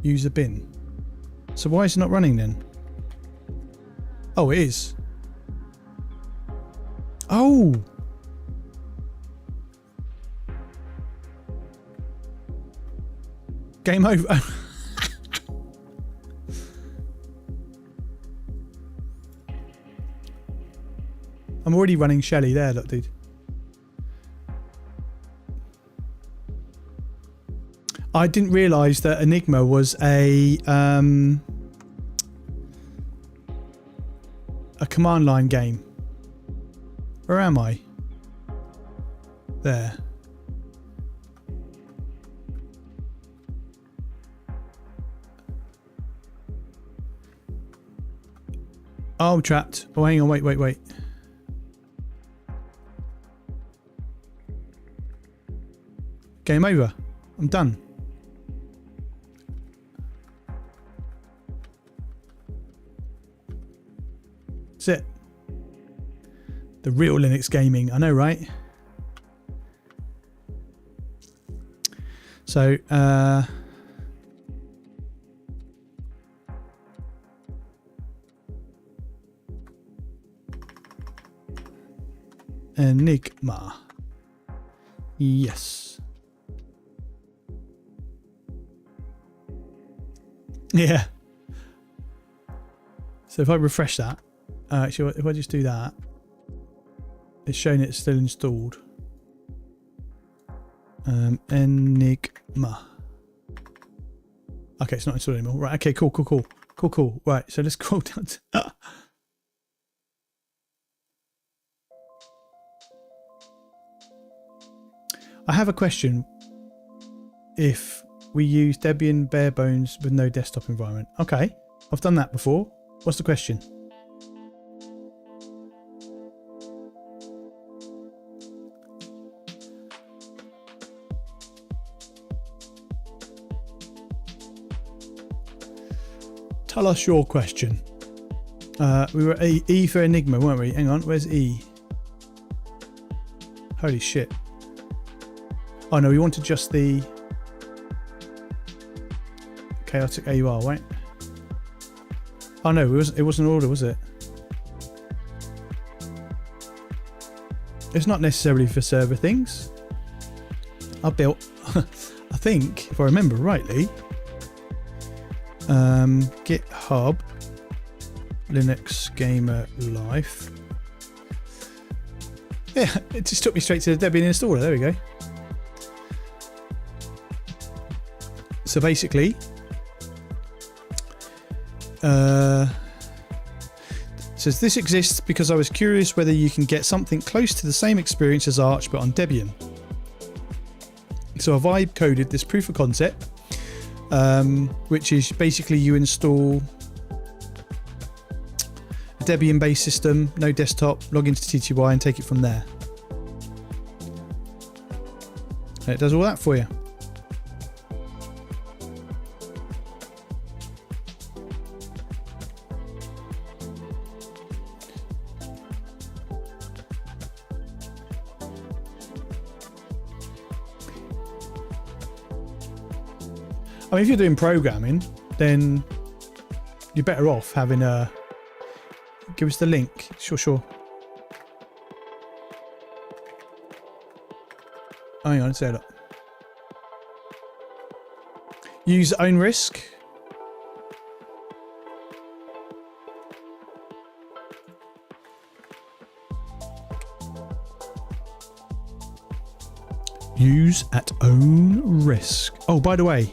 User bin. So why is it not running then? Oh, it is. Oh! Game over. I'm already running Shelly there, look, dude. I didn't realise that Enigma was a command line game. Where am I? There. Oh, I'm trapped. Oh, hang on, wait. Game over. I'm done. That's it. The real Linux gaming. I know, right? So, Enigma. Yes. Yeah. So if I refresh that, actually, if I just do that, it's showing it's still installed. Enigma. Okay, it's not installed anymore. Right, okay, cool. Right, so let's scroll down to... I have a question. If we use Debian bare bones with no desktop environment. Okay, I've done that before. What's the question? Tell us your question. We were E for Enigma, weren't we? Hang on, where's E? Holy shit. Oh no, we wanted just the chaotic AUR, right? Oh no, it wasn't an order, was it? It's not necessarily for server things. I built, I think, if I remember rightly, GitHub Linux Gamer Life. Yeah, it just took me straight to the Debian installer. There we go. So basically, says this exists because I was curious whether you can get something close to the same experience as Arch but on Debian. So I vibe coded this proof of concept, which is basically you install a Debian based system, no desktop, log into TTY and take it from there. And it does all that for you. I mean, if you're doing programming, then you're better off having a... Give us the link. Sure. Hang on, say it up. Use own risk. Use at own risk. Oh, by the way,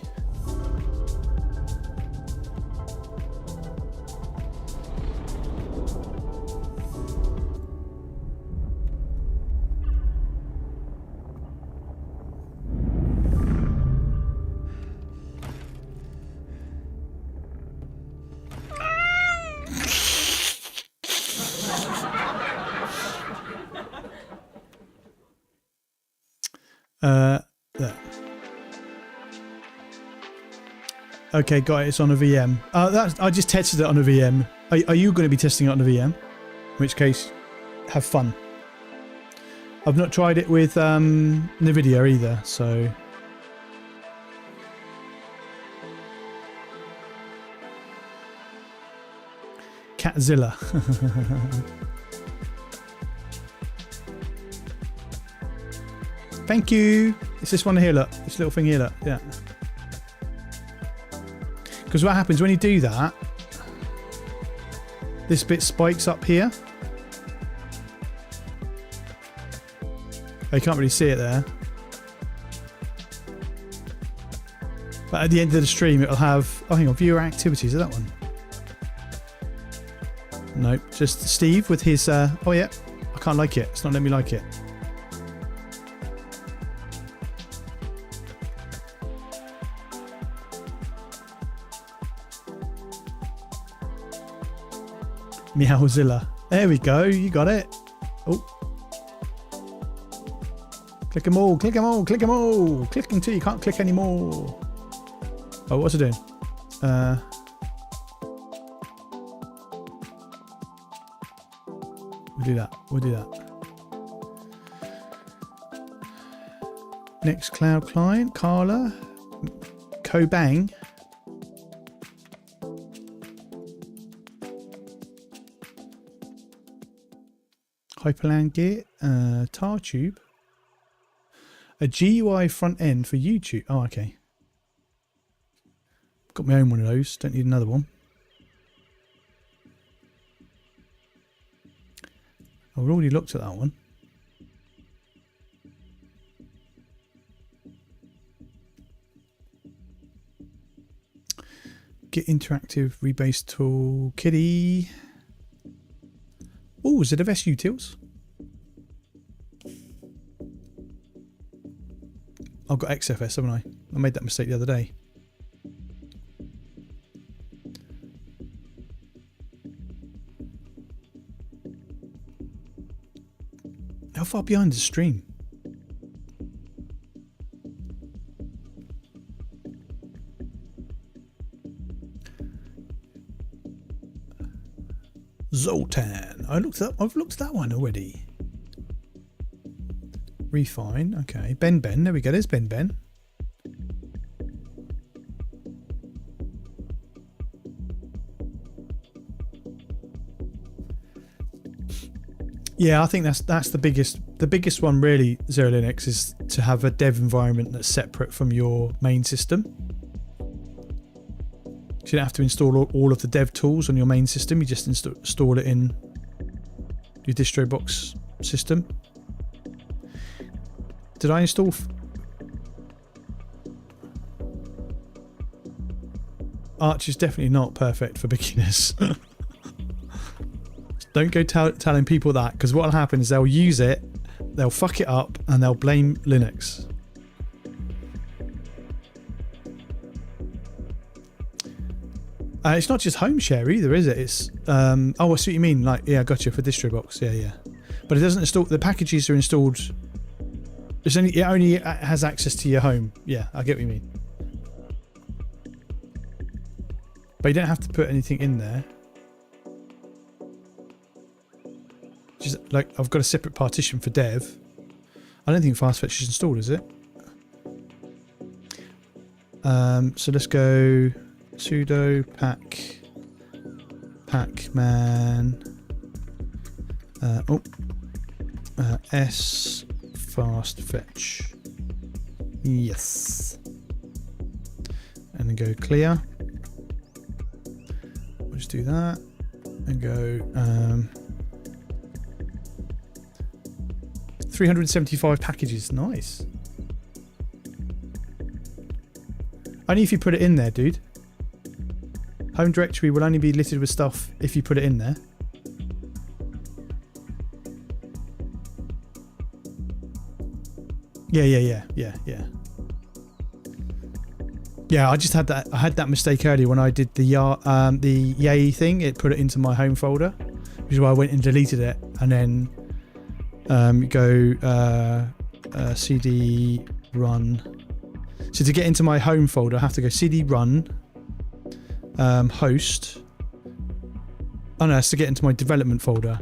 there. Okay, got it. It's on a VM. I just tested it on a VM. Are you going to be testing it on a VM? In which case, have fun. I've not tried it with NVIDIA either, so... Catzilla. Thank you. It's this one here, look. This little thing here, look. Yeah. Because what happens when you do that, this bit spikes up here. You can't really see it there. But at the end of the stream, it'll have... Oh, hang on. Viewer activities. Is that one? Nope. Just Steve with his... oh, yeah. I can't like it. It's not letting me like it. Meowzilla. There we go. You got it. Oh. Click them all. Click them all. Click them all. Click until you can't click anymore. Oh, what's it doing? We'll do that. We'll do that. Next cloud client. Carla. Kobang. Hyperland Gear, TarTube, a GUI front end for YouTube. Oh, okay. Got my own one of those. Don't need another one. I've already looked at that one. Get interactive rebase tool, Kitty. Oh, is it a Vest Utils? I've got XFS, haven't I? I made that mistake the other day. How far behind is the stream? Zoltan. I've looked at that one already. Refine. Okay. Ben. There we go. There's Ben. Yeah, I think that's the biggest one really, Zero Linux, is to have a dev environment that's separate from your main system. So you don't have to install all of the dev tools on your main system. You just install it in your distro box system. Did I install? Arch is definitely not perfect for beginners. Don't go telling people that, because what will happen is they'll use it, they'll fuck it up, and they'll blame Linux. It's not just home share either, is it? It's oh, I see what you mean. Like, yeah, I got you for DistroBox. Yeah. But it doesn't install. The packages are installed. It only has access to your home. Yeah, I get what you mean. But you don't have to put anything in there. Just like, I've got a separate partition for dev. I don't think FastFetch is installed, is it? So let's go sudo pacman s fastfetch. Yes. And then go clear. We'll just do that and go 375 packages. Nice. Only if you put it in there, dude. Home directory will only be littered with stuff if you put it in there. Yeah. Yeah, I just had that. I had that mistake earlier when I did the Yay thing. It put it into my home folder, which is why I went and deleted it, and then go cd run. So to get into my home folder, I have to go cd run host. Oh no, it's to get into my development folder,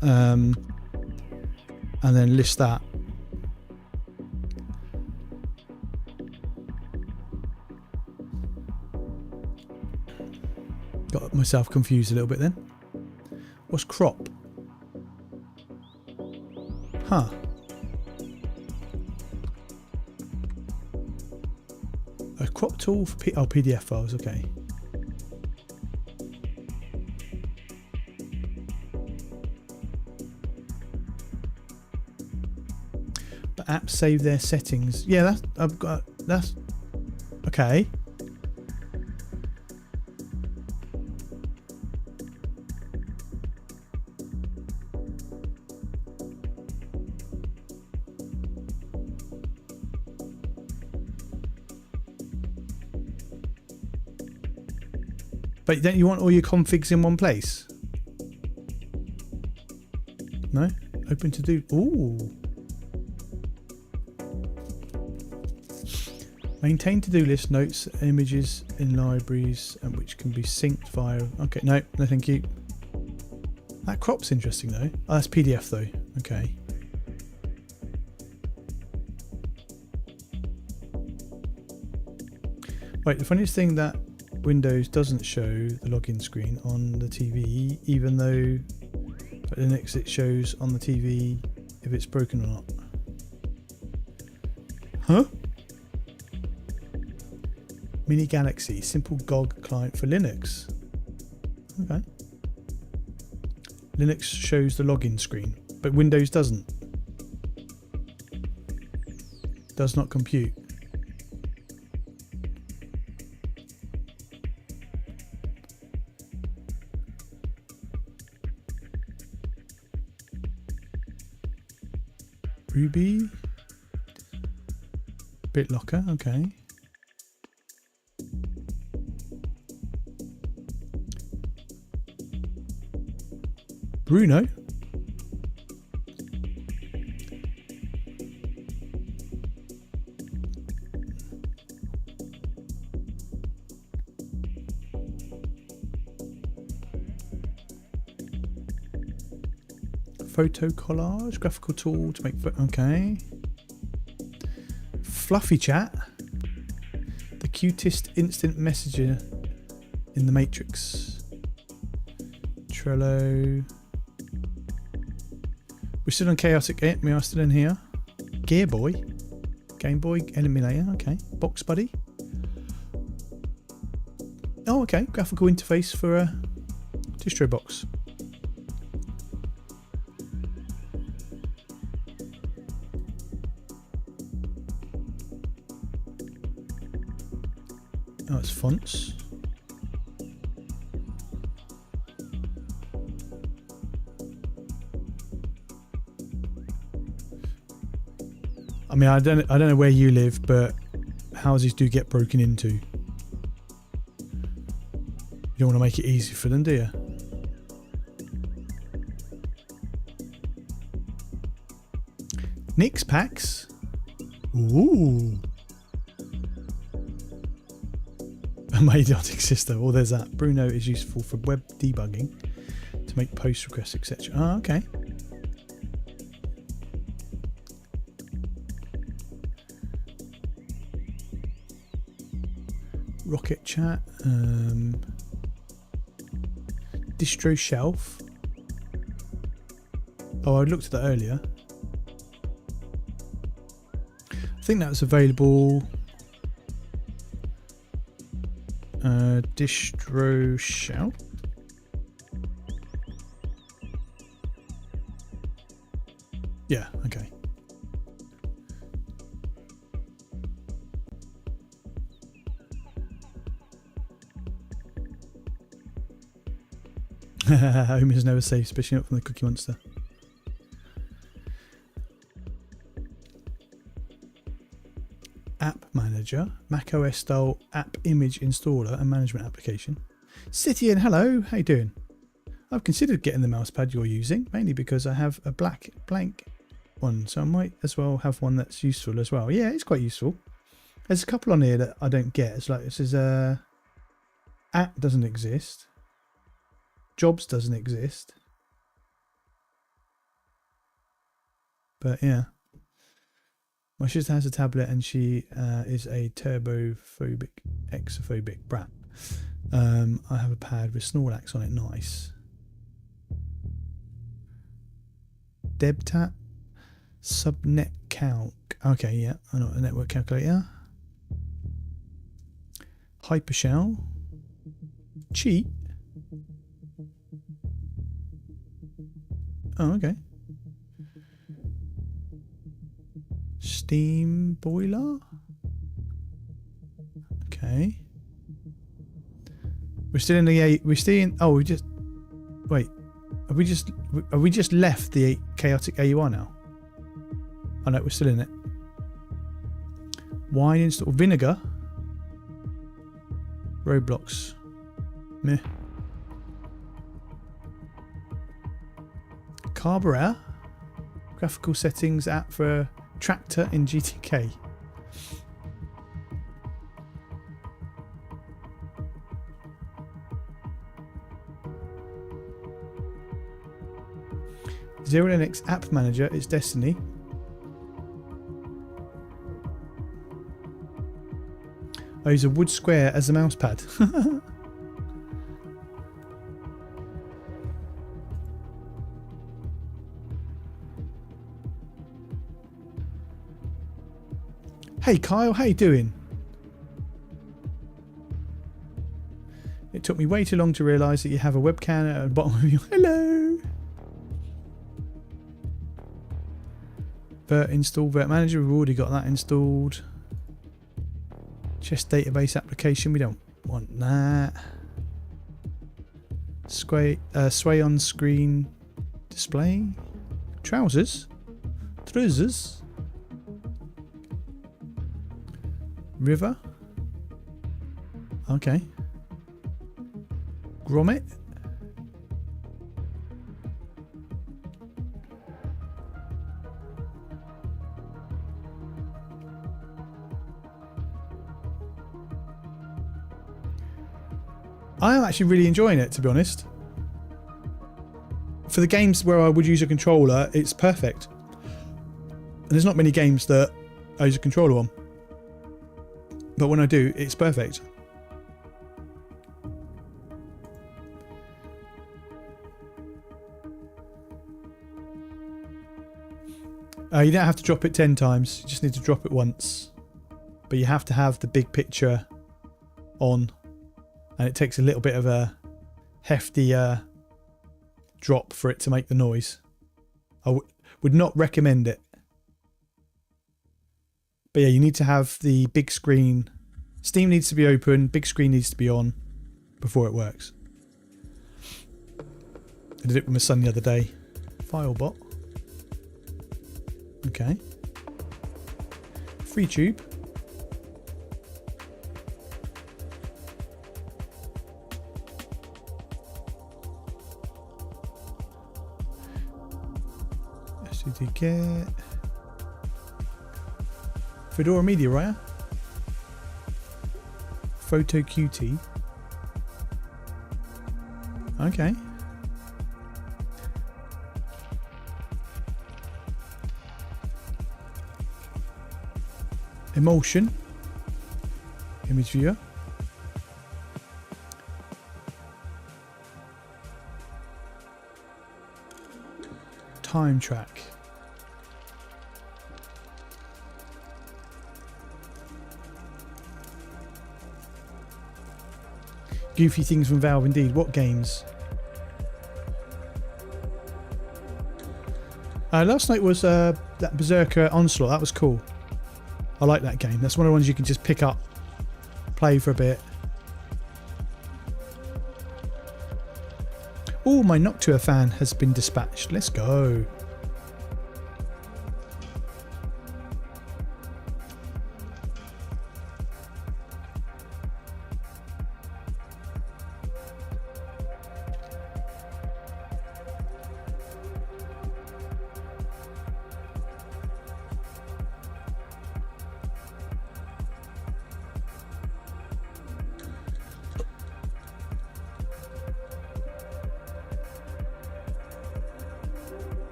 and then list that. Got myself confused a little bit then. What's crop? Huh. A crop tool for PDF files, okay. But apps save their settings. Yeah, that's okay. But don't you want all your configs in one place? No? Open to do. Ooh. Maintain to-do list, notes, images in libraries, and which can be synced via. Okay, no thank you. That crop's interesting though. Oh, that's PDF though. Okay. Wait, the funniest thing that Windows doesn't show the login screen on the TV, even though for Linux it shows on the TV if it's broken or not. Huh? Mini Galaxy, simple GOG client for Linux. Okay. Linux shows the login screen, but Windows doesn't. Does not compute. Ruby, BitLocker, okay. Bruno. Photo collage, graphical tool to make okay. Fluffy chat, the cutest instant messenger in the Matrix. Trello. We're still on Chaotic 8. We are still in here. Gear Boy. Game Boy Eliminator. Okay. Box Buddy. Oh, okay. Graphical interface for a distro box. Oh, it's fonts. I mean, I don't know where you live, but houses do get broken into. You don't want to make it easy for them, do you? Nix packs. Ooh. My idiotic sister. Well, there's that. Bruno is useful for web debugging to make post requests, etc. Oh, okay. Rocket chat, distro shelf. Oh, I looked at that earlier. I think that was available. Distro shelf. Yeah, okay. Home is never safe, especially not from the Cookie Monster. App Manager, macOS style app image installer and management application. Citian, hello, how you doing? I've considered getting the mousepad you're using, mainly because I have a blank one, so I might as well have one that's useful as well. Yeah, it's quite useful. There's a couple on here that I don't get. It's like, this is app doesn't exist. Jobs doesn't exist. But yeah. My sister has a tablet and she is a turbophobic, exophobic brat. I have a pad with Snorlax on it. Nice. DebTap. Subnet calc. Okay, yeah. I know a network calculator. Hypershell. Cheat. Oh, okay. Steam boiler. Okay. We're still in the we're still in. Oh, we just wait. Have we just left the chaotic AUR now? Oh no, we're still in it. Wine install vinegar. Roblox. Meh. Carburetor. Graphical settings app for tractor in GTK. Zero Linux app manager is Destiny. I use a wood square as a mouse pad. Hey Kyle, how you doing? It took me way too long to realise that you have a webcam at the bottom of your... Hello! Vert install, Vert Manager, we've already got that installed. Chess database application, we don't want that. Sway on screen display. Trousers. River. Okay. Grommet. I am actually really enjoying it, to be honest. for the games where I would use a controller, it's perfect. And there's not many games that I use a controller on. But when I do, it's perfect. You don't have to drop it 10 times. You just need to drop it once. But you have to have the big picture on. And it takes a little bit of a hefty drop for it to make the noise. I would not recommend it. But yeah, you need to have the big screen. Steam needs to be open, big screen needs to be on before it works. I did it with my son the other day. Filebot. Okay. Free tube. STD get. Fedora Media Writer. Photo QT. Okay. Emulsion. Image viewer. Time track. Goofy things from Valve indeed. What games? Last night was that Berserker Onslaught. That was cool. I like that game. That's one of the ones you can just pick up, play for a bit. Oh, my Noctua fan has been dispatched. Let's go.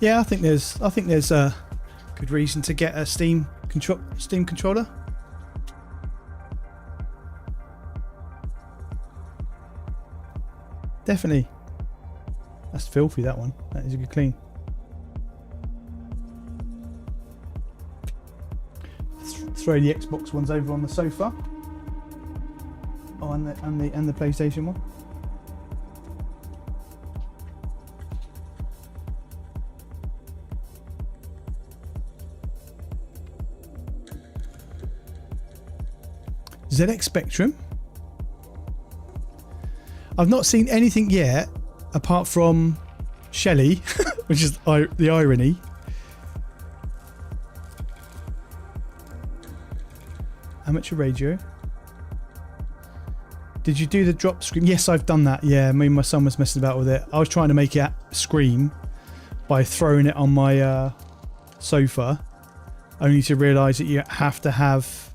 Yeah, I think there's a good reason to get a Steam controller. Definitely. That's filthy, that one. That is a good clean. Throw the Xbox ones over on the sofa. Oh, and the PlayStation one. ZX Spectrum. I've not seen anything yet apart from Shelley, which is the irony. Amateur radio. Did you do the drop scream? Yes, I've done that. Yeah, me and my son was messing about with it. I was trying to make it scream by throwing it on my sofa, only to realise that you have to have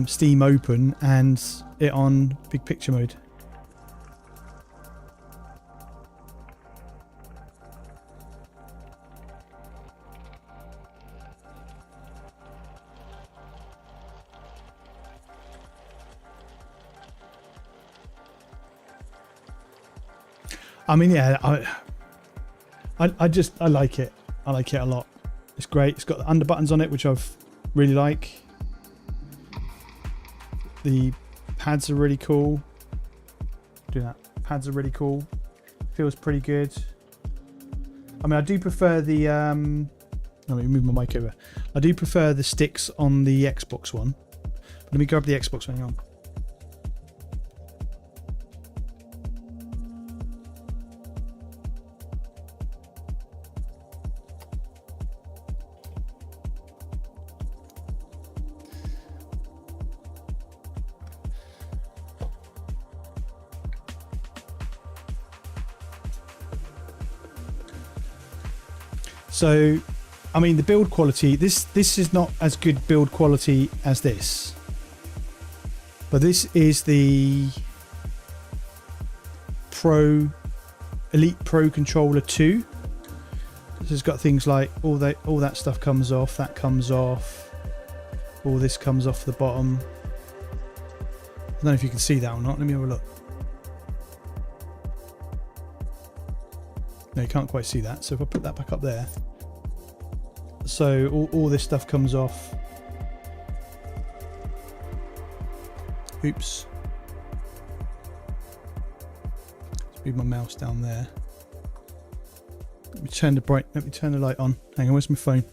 Steam open and it on big picture mode. I mean, yeah, I like it. I like it a lot. It's great. It's got the under buttons on it, which I've really like. The pads are really cool. Do that. Pads are really cool. Feels pretty good. I mean, I do prefer the let me move my mic over. I do prefer the sticks on the Xbox one. Let me grab the Xbox one. Hang on. So, I mean, the build quality, this is not as good build quality as this. But this is the Elite Pro Controller 2. This has got things like all that stuff comes off, that comes off, all this comes off the bottom. I don't know if you can see that or not. Let me have a look. No, you can't quite see that. So if I put that back up there, so all this stuff comes off. Oops. Let's move my mouse down there. Let me turn the light on. Hang on, where's my phone?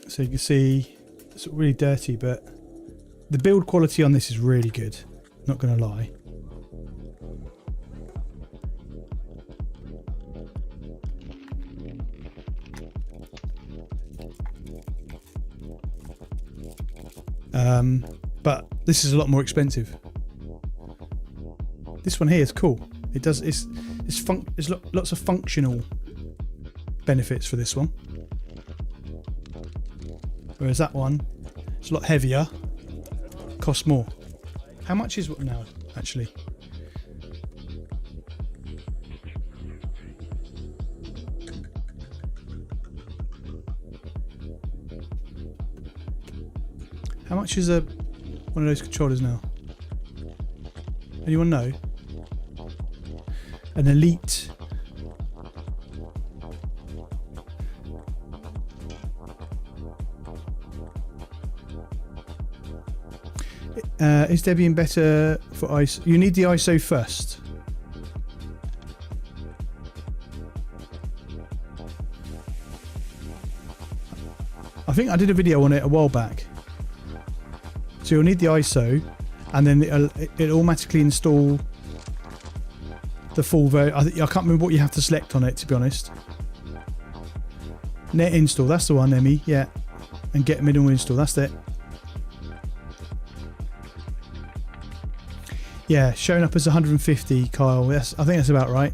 So you can see it's really dirty, but the build quality on this is really good. Not going to lie. But this is a lot more expensive. This one here is cool. It does. There's lots of functional benefits for this one. Whereas that one, it's a lot heavier, costs more. How much is what now, actually? How much is one of those controllers now? Anyone know? An Elite. Is Debian better for ISO? You need the ISO first. I think I did a video on it a while back. So you'll need the ISO, and then it'll automatically install the full version. I can't remember what you have to select on it, to be honest. Net install, that's the one, Emmy. Yeah, and get minimal install. That's it. Yeah, showing up as 150, Kyle. I think that's about right.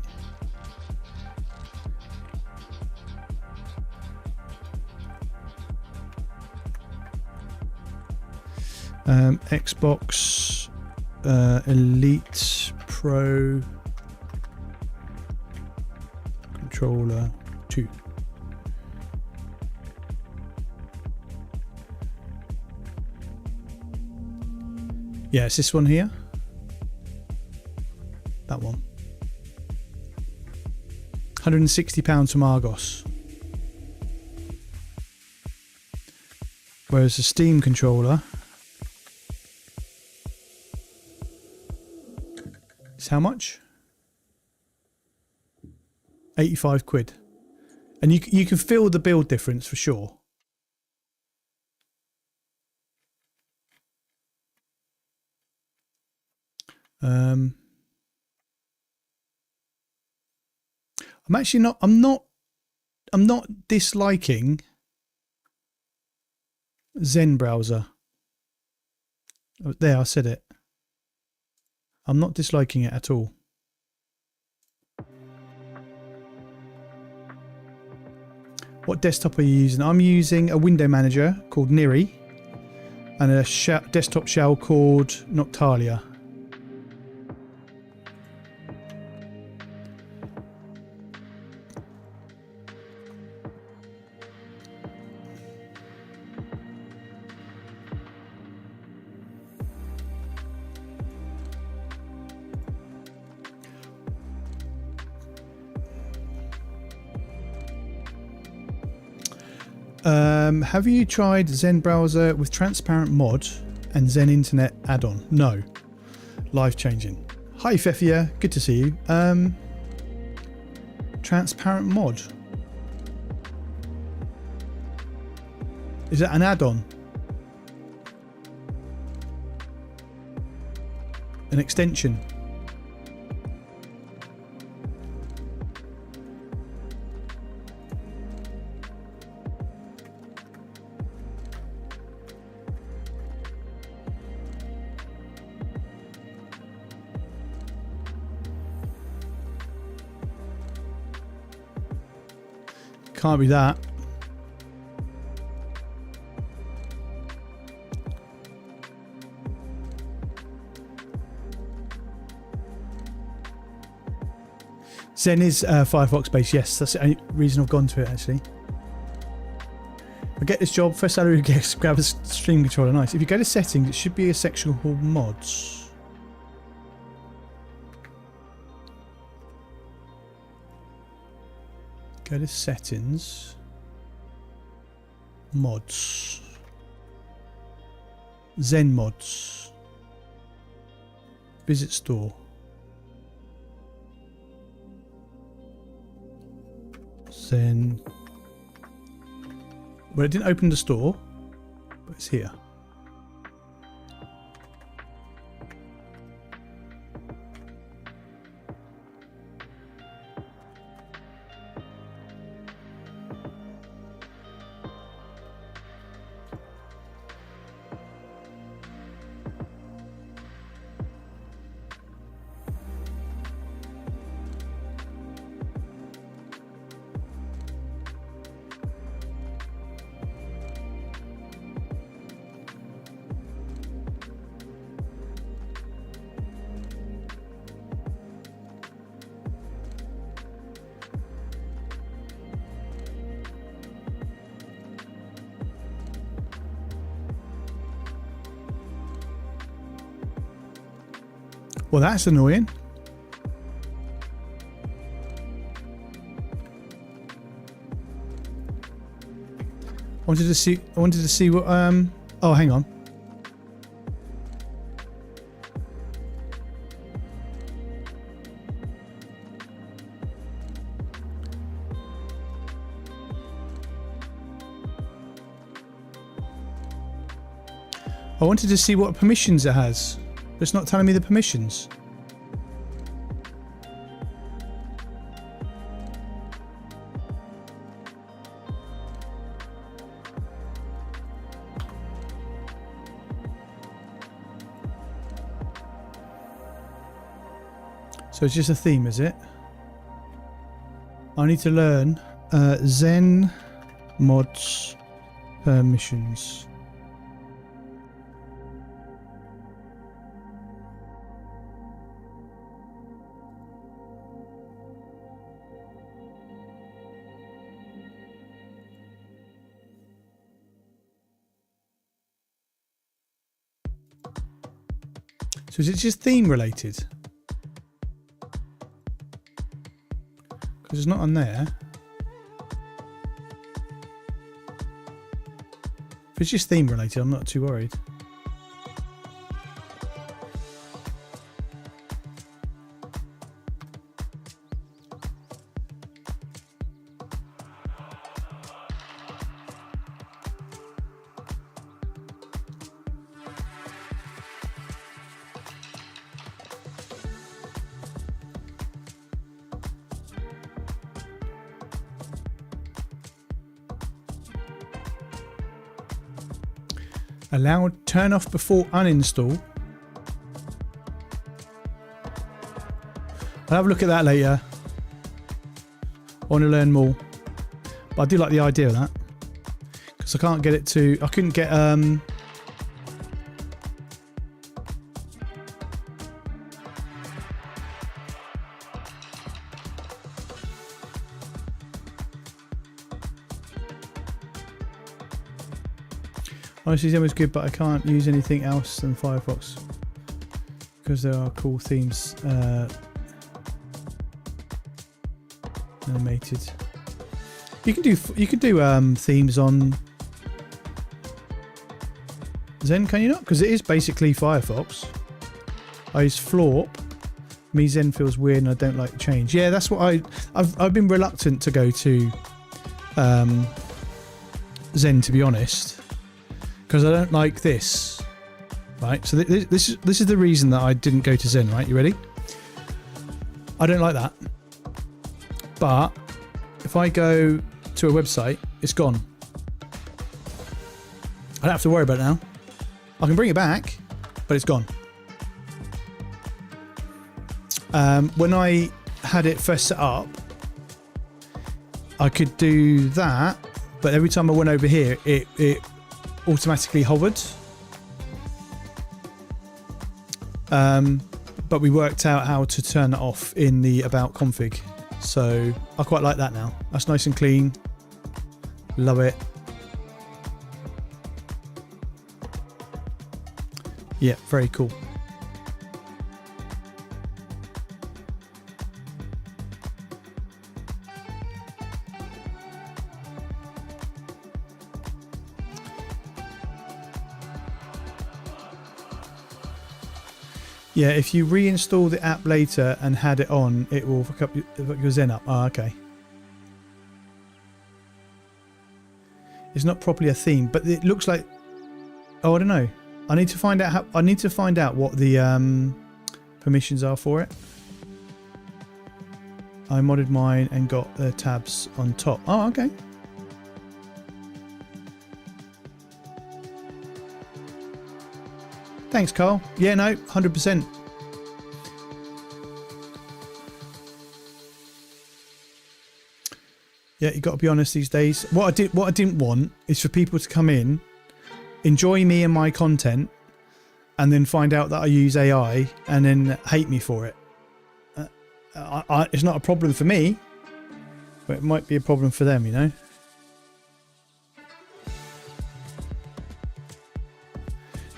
Xbox Elite Pro Controller 2. Yeah, it's this one here. That one. £160 from Argos. Whereas the Steam controller is how much? 85 quid. And you can feel the build difference for sure. I'm not disliking Zen browser. There, I said it. I'm not disliking it at all. What desktop are you using? I'm using a window manager called Niri and a desktop shell called Noctalia. Have you tried Zen browser with transparent mod and Zen internet add-on? No. Life changing. Hi Fefia, good to see you. Transparent mod. Is that an add-on? An extension? Can't be that. Zen is Firefox based, yes. That's the only reason I've gone to it, actually. I get this job, first salary gets grab a stream controller, nice. If you go to settings, it should be a section called mods. Go to settings, mods, Zen mods, visit store. Zen. Well, it didn't open the store, but it's here. Well, that's annoying. I wanted to see what oh, hang on. I wanted to see what permissions it has. It's not telling me the permissions. So it's just a theme, is it? I need to learn Zen mods permissions. So is it just theme related? Because it's not on there. If it's just theme related, I'm not too worried. Allow turn off before uninstall. I'll have a look at that later. I want to learn more. But I do like the idea of that. Because I can't get it to... I couldn't get... Honestly, Zen was good, but I can't use anything else than Firefox because there are cool themes animated. You can do themes on Zen, can you not? Because it is basically Firefox. I use Florp. Me Zen feels weird, and I don't like the change. Yeah, that's what I've been reluctant to go to Zen, to be honest. Because I don't like this, right? So this is the reason that I didn't go to Zen, right? You ready? I don't like that. But if I go to a website, it's gone. I don't have to worry about it now. I can bring it back, but it's gone. When I had it first set up, I could do that, but every time I went over here, it automatically hovered. But we worked out how to turn it off in the about config. So I quite like that now. That's nice and clean. Love it. Yeah, very cool. Yeah, if you reinstall the app later and had it on, it will fuck up your Zen up. Oh, okay. It's not properly a theme, but it looks like. Oh, I don't know. I need to find out how. I need to find out what the permissions are for it. I modded mine and got the tabs on top. Oh, okay. Thanks, Carl. Yeah, no, 100%. Yeah, you got to be honest these days. What I didn't want is for people to come in, enjoy me and my content, and then find out that I use AI and then hate me for it. It's not a problem for me, but it might be a problem for them, you know.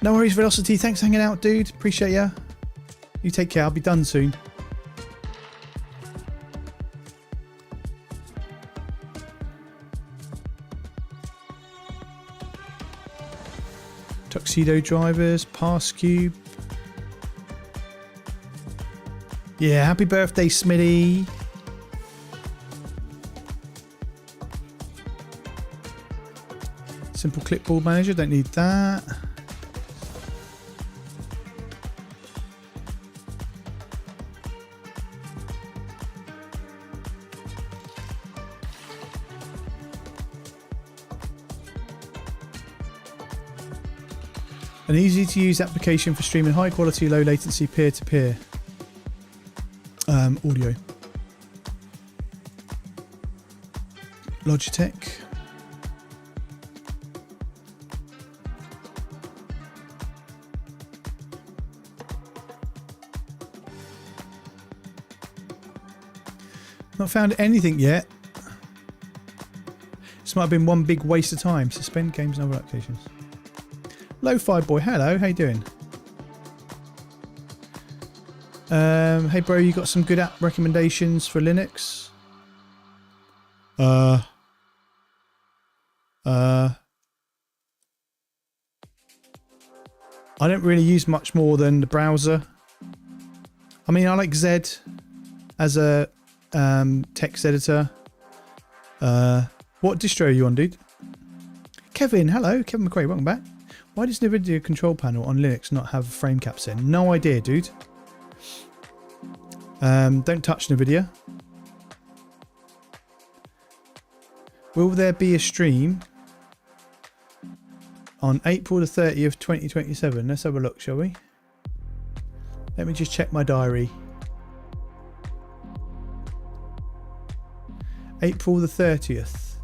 No worries, Velocity. Thanks for hanging out, dude. Appreciate ya. You take care. I'll be done soon. Tuxedo drivers, Pass Cube. Yeah, happy birthday, Smitty. Simple clipboard manager. Don't need that. An easy to use application for streaming high quality, low latency peer-to-peer audio. Logitech. Not found anything yet. This might have been one big waste of time. Suspend games and other applications. Lo-Fi Boy, hello, how you doing? Hey bro, you got some good app recommendations for Linux? I don't really use much more than the browser. I mean, I like Zed as a text editor. What distro are you on, dude? Kevin, hello, Kevin McRae, welcome back. Why does NVIDIA control panel on Linux not have frame caps in? No idea, dude. Don't touch NVIDIA. Will there be a stream on April the 30th, 2027? Let's have a look, shall we? Let me just check my diary. April the 30th.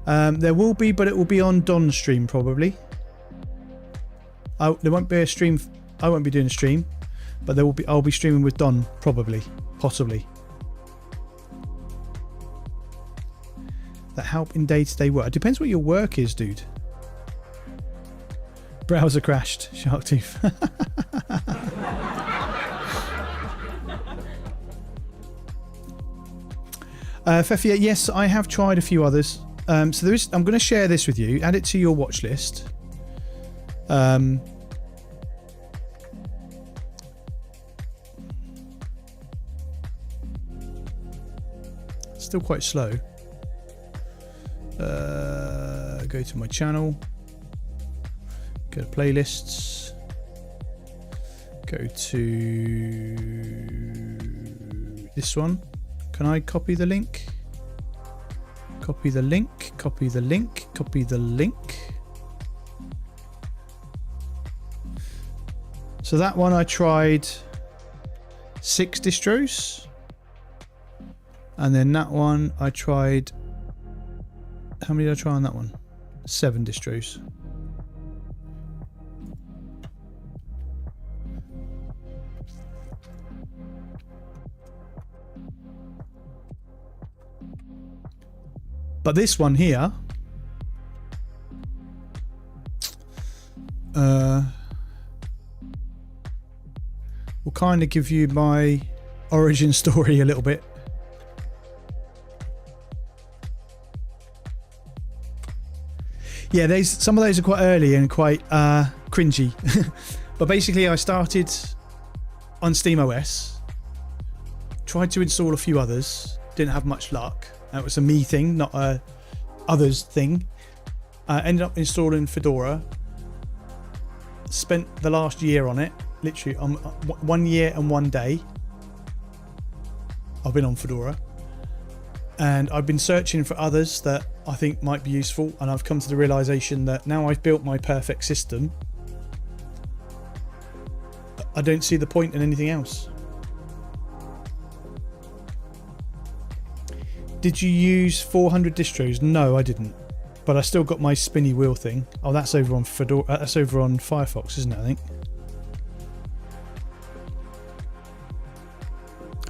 There will be, but it will be on Don's stream probably. There won't be a stream. I won't be doing a stream, but there will be. I'll be streaming with Don probably, possibly. That help in day-to-day work. It depends what your work is, dude. Browser crashed. Sharktooth. Fefia, yes, I have tried a few others. So there is. I'm going to share this with you. Add it to your watch list. Still quite slow. Go to my channel. Go to playlists. Go to this one. Can I copy the link? Copy the link. Copy the link. Copy the link. So that one I tried 6 distros. And then that one I tried. How many did I try on that one? 7 distros. But this one here, will kind of give you my origin story a little bit. Yeah, some of those are quite early and quite cringy. But basically I started on SteamOS, tried to install a few others, didn't have much luck. It was a me thing, not a others thing. Ended up installing Fedora. Spent the last year on it, literally 1 year and 1 day. I've been on Fedora. And I've been searching for others that I think might be useful, and I've come to the realization that now I've built my perfect system, I don't see the point in anything else. Did you use 400 distros? No, I didn't. But I still got my spinny wheel thing. Oh, that's over on Fedora. That's over on Firefox, isn't it? I think.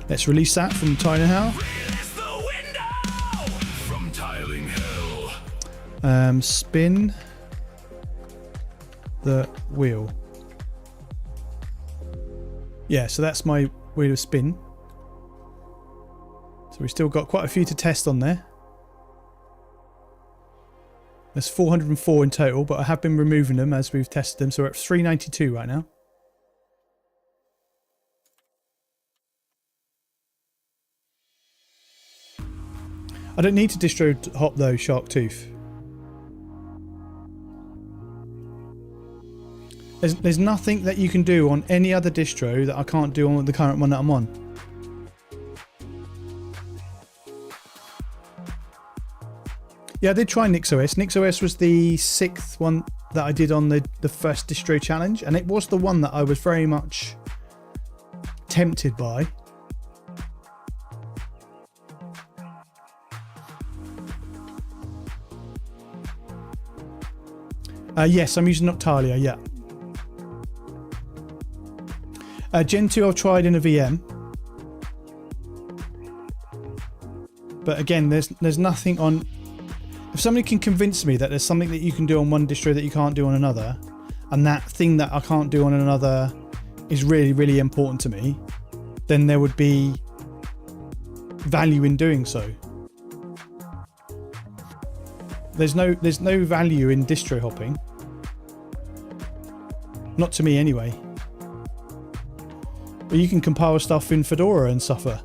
Let's release that from Tiling Hell. Spin the wheel. Yeah, so that's my wheel of spin. So we've still got quite a few to test on there. There's 404 in total, but I have been removing them as we've tested them, so we're at 392 right now. I don't need to distro hop though, Sharktooth. There's nothing that you can do on any other distro that I can't do on the current one that I'm on. Yeah, I did try NixOS. NixOS was the 6th one that I did on the first distro challenge, and it was the one that I was very much tempted by. Yes, I'm using Noctalia, yeah. Gen 2 I've tried in a VM. But again, there's nothing on... If somebody can convince me that there's something that you can do on one distro that you can't do on another, and that thing that I can't do on another is really, really important to me, then there would be value in doing so. There's no value in distro hopping. Not to me anyway. But you can compile stuff in Fedora and suffer.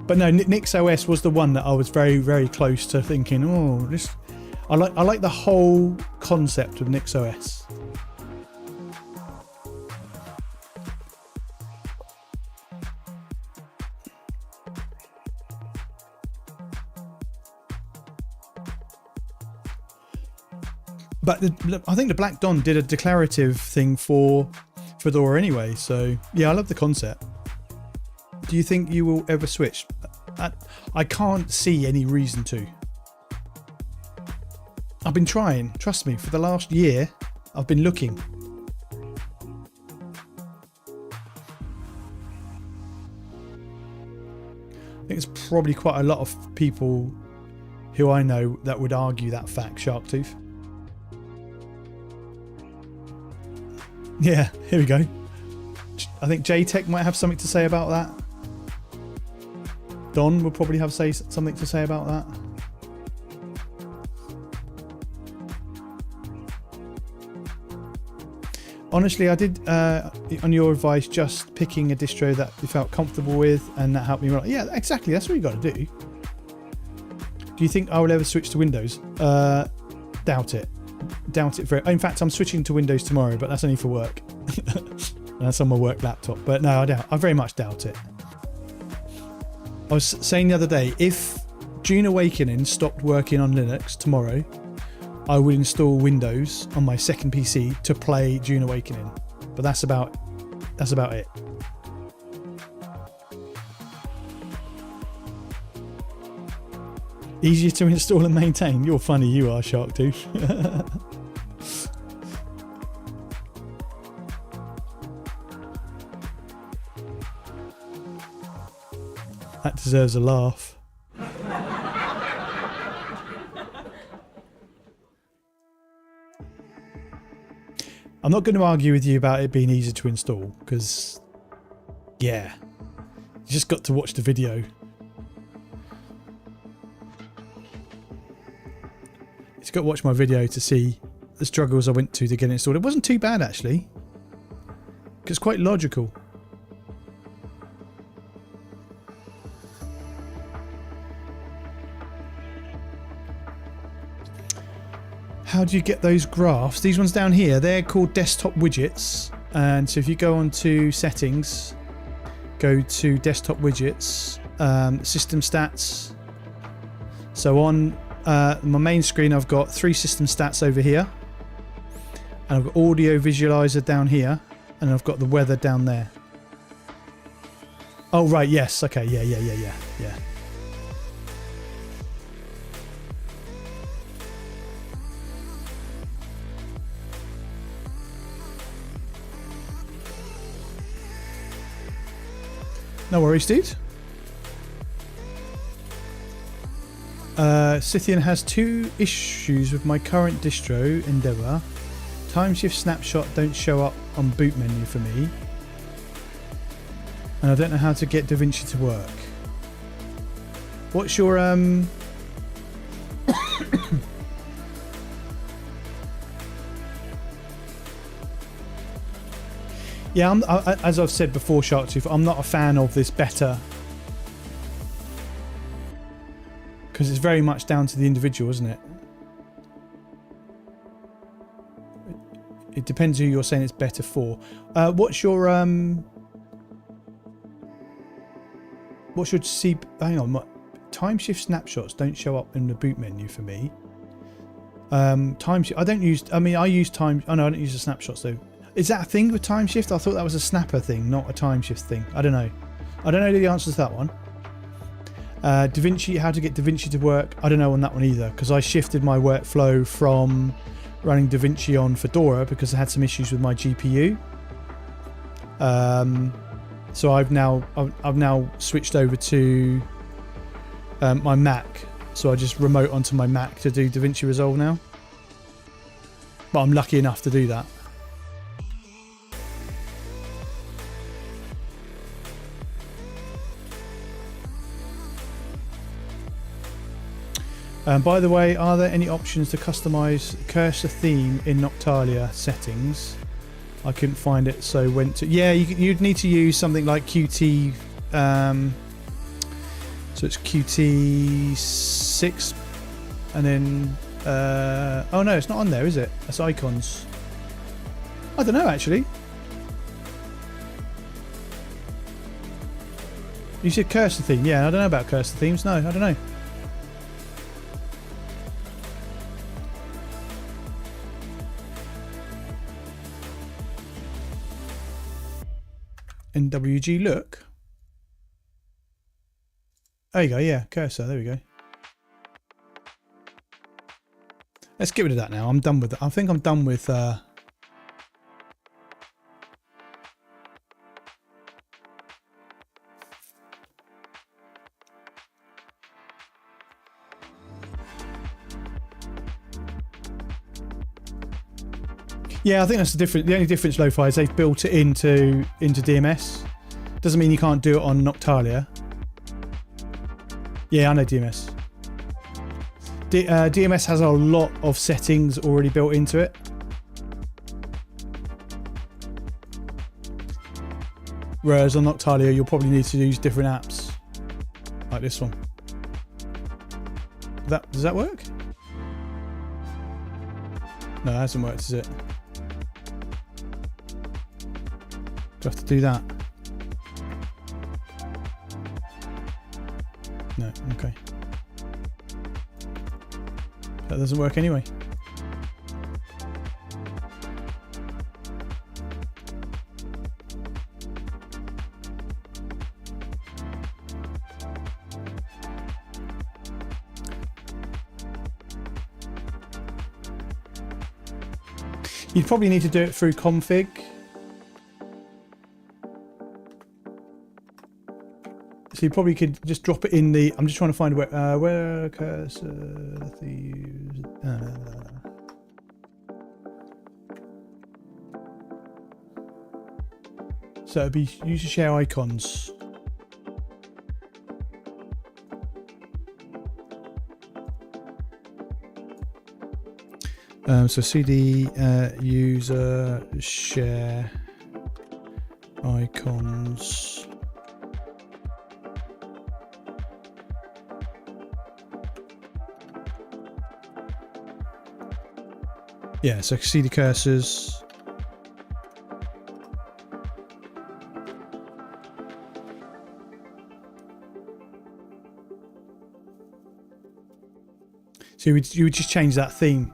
But no, NixOS was the one that I was very, very close to thinking, oh, this. I like the whole concept of NixOS. But I think the Black Dawn did a declarative thing for Fedora anyway, so yeah, I love the concept. Do you think you will ever switch? I can't see any reason to. I've been trying, trust me, for the last year, I've been looking. I think there's probably quite a lot of people who I know that would argue that fact, Sharktooth. Yeah, here we go. I think JTech might have something to say about that. Don will probably have something to say about that. Honestly, I did, on your advice, just picking a distro that you felt comfortable with, and that helped me. Yeah, exactly. That's what you got to do. Do you think I will ever switch to Windows? Doubt it. Doubt it very. In fact, I'm switching to Windows tomorrow, but that's only for work. That's on my work laptop. But no, I very much doubt it. I was saying the other day, if June Awakening stopped working on Linux tomorrow, I would install Windows on my second PC to play Dune Awakening. But that's about it. Easier to install and maintain. You're funny, you are, Sharktooth. That deserves a laugh. I'm not going to argue with you about it being easy to install, because, yeah, you just got to watch the video. You've got to watch my video to see the struggles I went to get it installed. It wasn't too bad, actually. It's quite logical. How do you get those graphs? These ones down here, they're called desktop widgets. And so if you go on to settings, go to desktop widgets, system stats. So on my main screen, I've got 3 system stats over here. And I've got audio visualizer down here. And I've got the weather down there. Oh, right. Yes. Okay. Yeah. No worries, dude. Scythian has 2 issues with my current distro, Endeavour. Timeshift snapshot don't show up on boot menu for me. And I don't know how to get DaVinci to work. What's your Yeah, as I've said before, Sharktooth, I'm not a fan of this beta. Because it's very much down to the individual, isn't it? It depends who you're saying it's better for. What's your C... Hang on. Timeshift snapshots don't show up in the boot menu for me. Timeshift... I don't use... I mean, I use time... Oh, no, I don't use the snapshots, though. Is that a thing with timeshift? I thought that was a snapper thing, not a timeshift thing. I don't know. I don't know the answer to that one. DaVinci, how to get DaVinci to work? I don't know on that one either, because I shifted my workflow from running DaVinci on Fedora because I had some issues with my GPU. So I've now switched over to my Mac. So I just remote onto my Mac to do DaVinci Resolve now. But I'm lucky enough to do that. By the way, are there any options to customize cursor theme in Noctalia settings? I couldn't find it, so went to... Yeah, you'd need to use something like Qt... so it's Qt6, and then... oh no, it's not on there, is it? That's icons. I don't know, actually. You said cursor theme. Yeah, I don't know about cursor themes. No, I don't know. NWG look. There you go, yeah, cursor, there we go. Let's get rid of that now. I'm done with it. I think I'm done with yeah, I think that's the difference. The only difference, Lo-Fi, is they've built it into DMS. Doesn't mean you can't do it on Noctalia. Yeah, I know DMS. DMS has a lot of settings already built into it. Whereas on Noctalia, you'll probably need to use different apps, like this one. Does that work? No, it hasn't worked, is it? Do I have to do that? No, okay. That doesn't work anyway. You'd probably need to do it through config. So you probably could just drop it in the. I'm just trying to find where cursor thieves. So it'd be use to share icons. So cd user share icons. Yeah, so cd cursors. So you would just change that theme.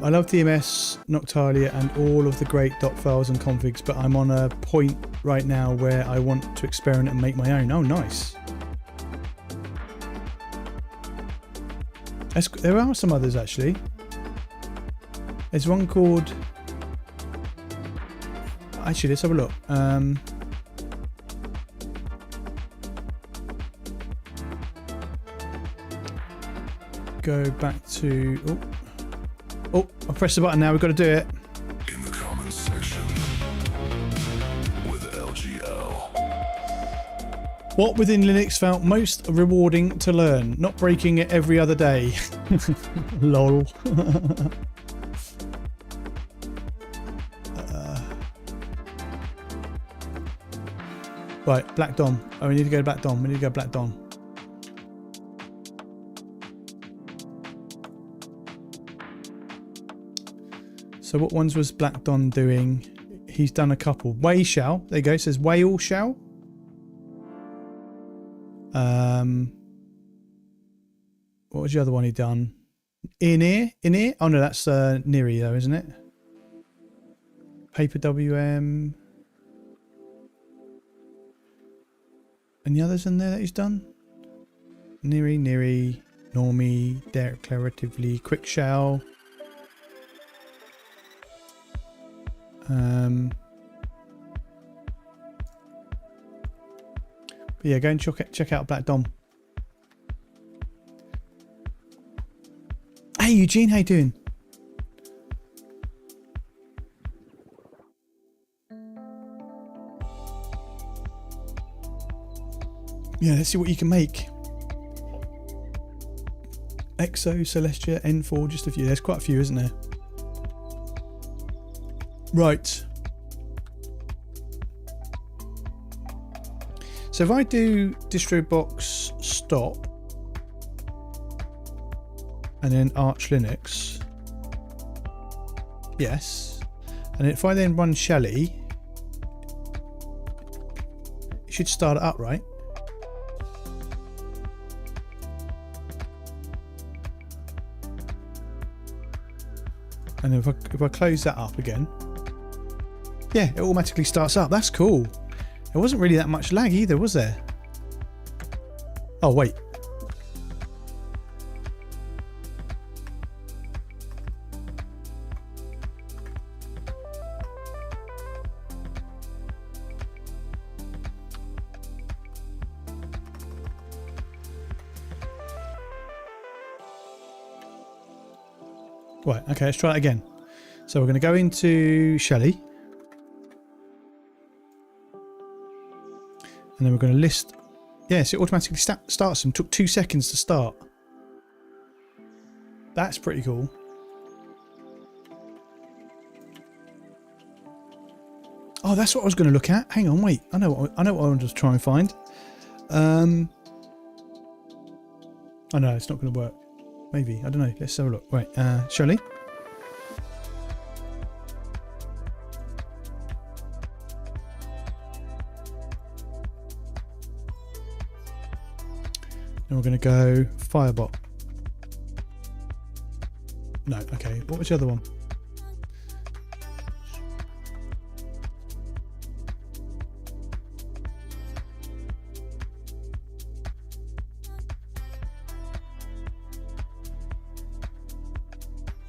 I love TMS, Noctalia and all of the great doc files and configs, but I'm on a point right now where I want to experiment and make my own. Oh, nice. There are some others actually. There's one called... Actually, let's have a look. Go back to... Oh, I pressed the button now, we've got to do it. In the comments section with LGL. What within Linux felt most rewarding to learn? Not breaking it every other day. Lol. Right, Black Dom. Oh, we need to go to Black Dom. We need to go Black Dom. So what ones was Black Don doing? He's done a couple. Way Shall. There you go. It says Whale Shall. What was the other one he done? In Ear? In Ear? Oh no, that's Neri though, isn't it? Paper WM. Any others in there that he's done? Neri, Normie, Declaratively, Quick Shell. But yeah, go and check out Black Dom. Hey Eugene, how you doing? Yeah, let's see what you can make. Exo, Celestia, N4, just a few. There's quite a few, isn't there? Right. So if I do DistroBox stop and then Arch Linux, yes, and if I then run Shelly, it should start it up, right? And if I close that up again, yeah, it automatically starts up. That's cool. There wasn't really that much lag either, was there? Oh, wait. Right, okay, let's try it again. So we're going to go into Shelly. And then we're going to list... Yes, it automatically starts them. Took 2 seconds to start. That's pretty cool. Oh, that's what I was going to look at. Hang on, wait. I know what I want to try and find. Oh no, it's not going to work. Maybe. I don't know. Let's have a look. Right, Shelly. Then we're going to go Firebot. No, okay. What was the other one?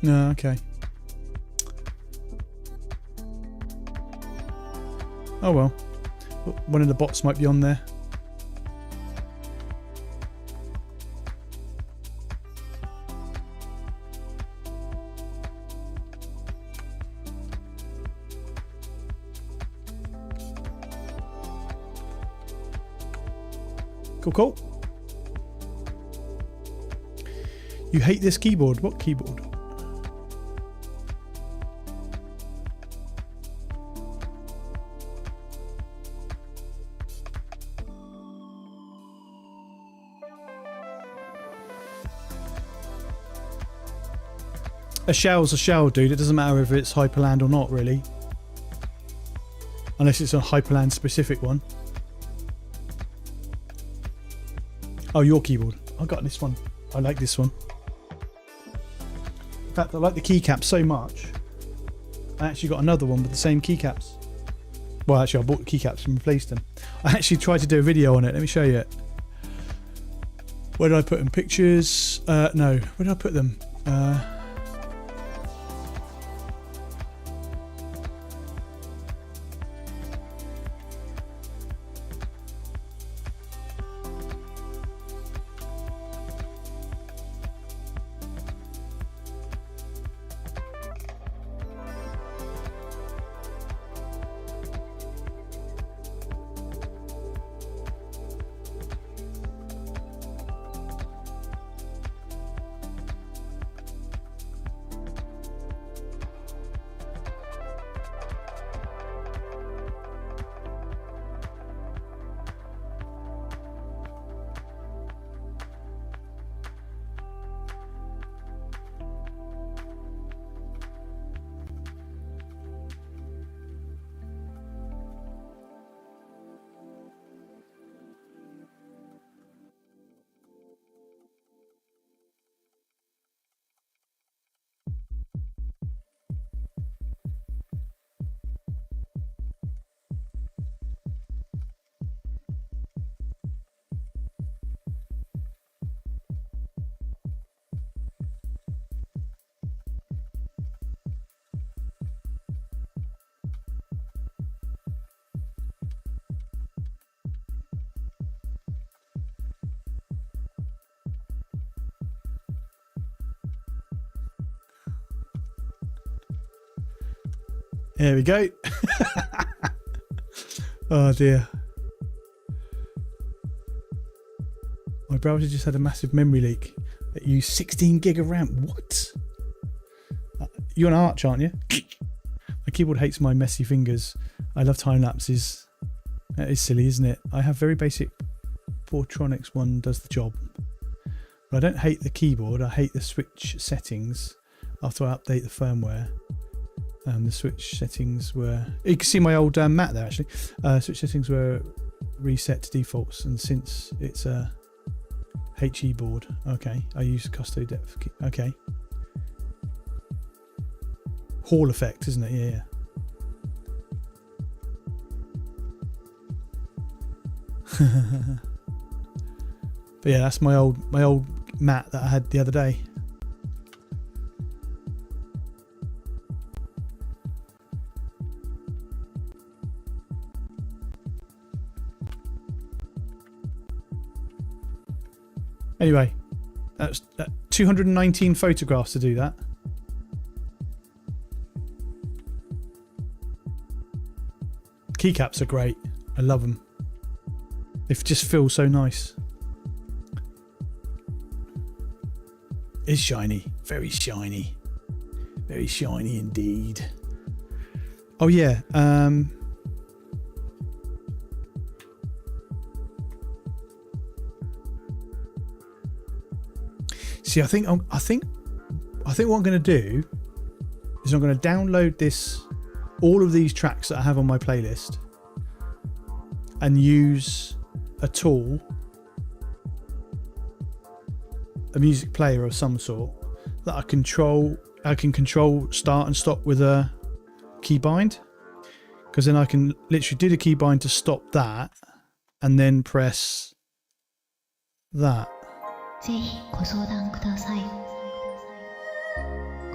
No, okay. Oh well. One of the bots might be on there. Cool, cool. You hate this keyboard? What keyboard? A shell's a shell, dude. It doesn't matter if it's Hyperland or not, really. Unless it's a Hyperland specific one. Oh, your keyboard. I got this one. I like this one. In fact, I like the keycaps so much. I actually got another one with the same keycaps. Well, actually, I bought the keycaps and replaced them. I actually tried to do a video on it. Let me show you it. Where did I put them? Pictures? No. Where did I put them? There we go. Oh dear. My browser just had a massive memory leak. It used 16 gig of RAM. What? You're an Arch, aren't you? My keyboard hates my messy fingers. I love time lapses. That is silly, isn't it? I have very basic Portronics one does the job. But I don't hate the keyboard. I hate the switch settings after I update the firmware. The switch settings were... You can see my old mat there, actually. Switch settings were reset to defaults, and since it's a HE board, okay, I use custo depth key. Okay. Hall effect, isn't it? Yeah, yeah. But yeah, that's my old mat that I had the other day. Anyway, that's 219 photographs to do that. Keycaps are great. I love them. They just feel so nice. It's shiny. Very shiny. Very shiny indeed. Oh yeah. See, I think what I'm going to do is I'm going to download all of these tracks that I have on my playlist, and use a tool, a music player of some sort that I can control start and stop with a keybind, because then I can literally do the keybind to stop that, and then press that. ぜひご相談ください。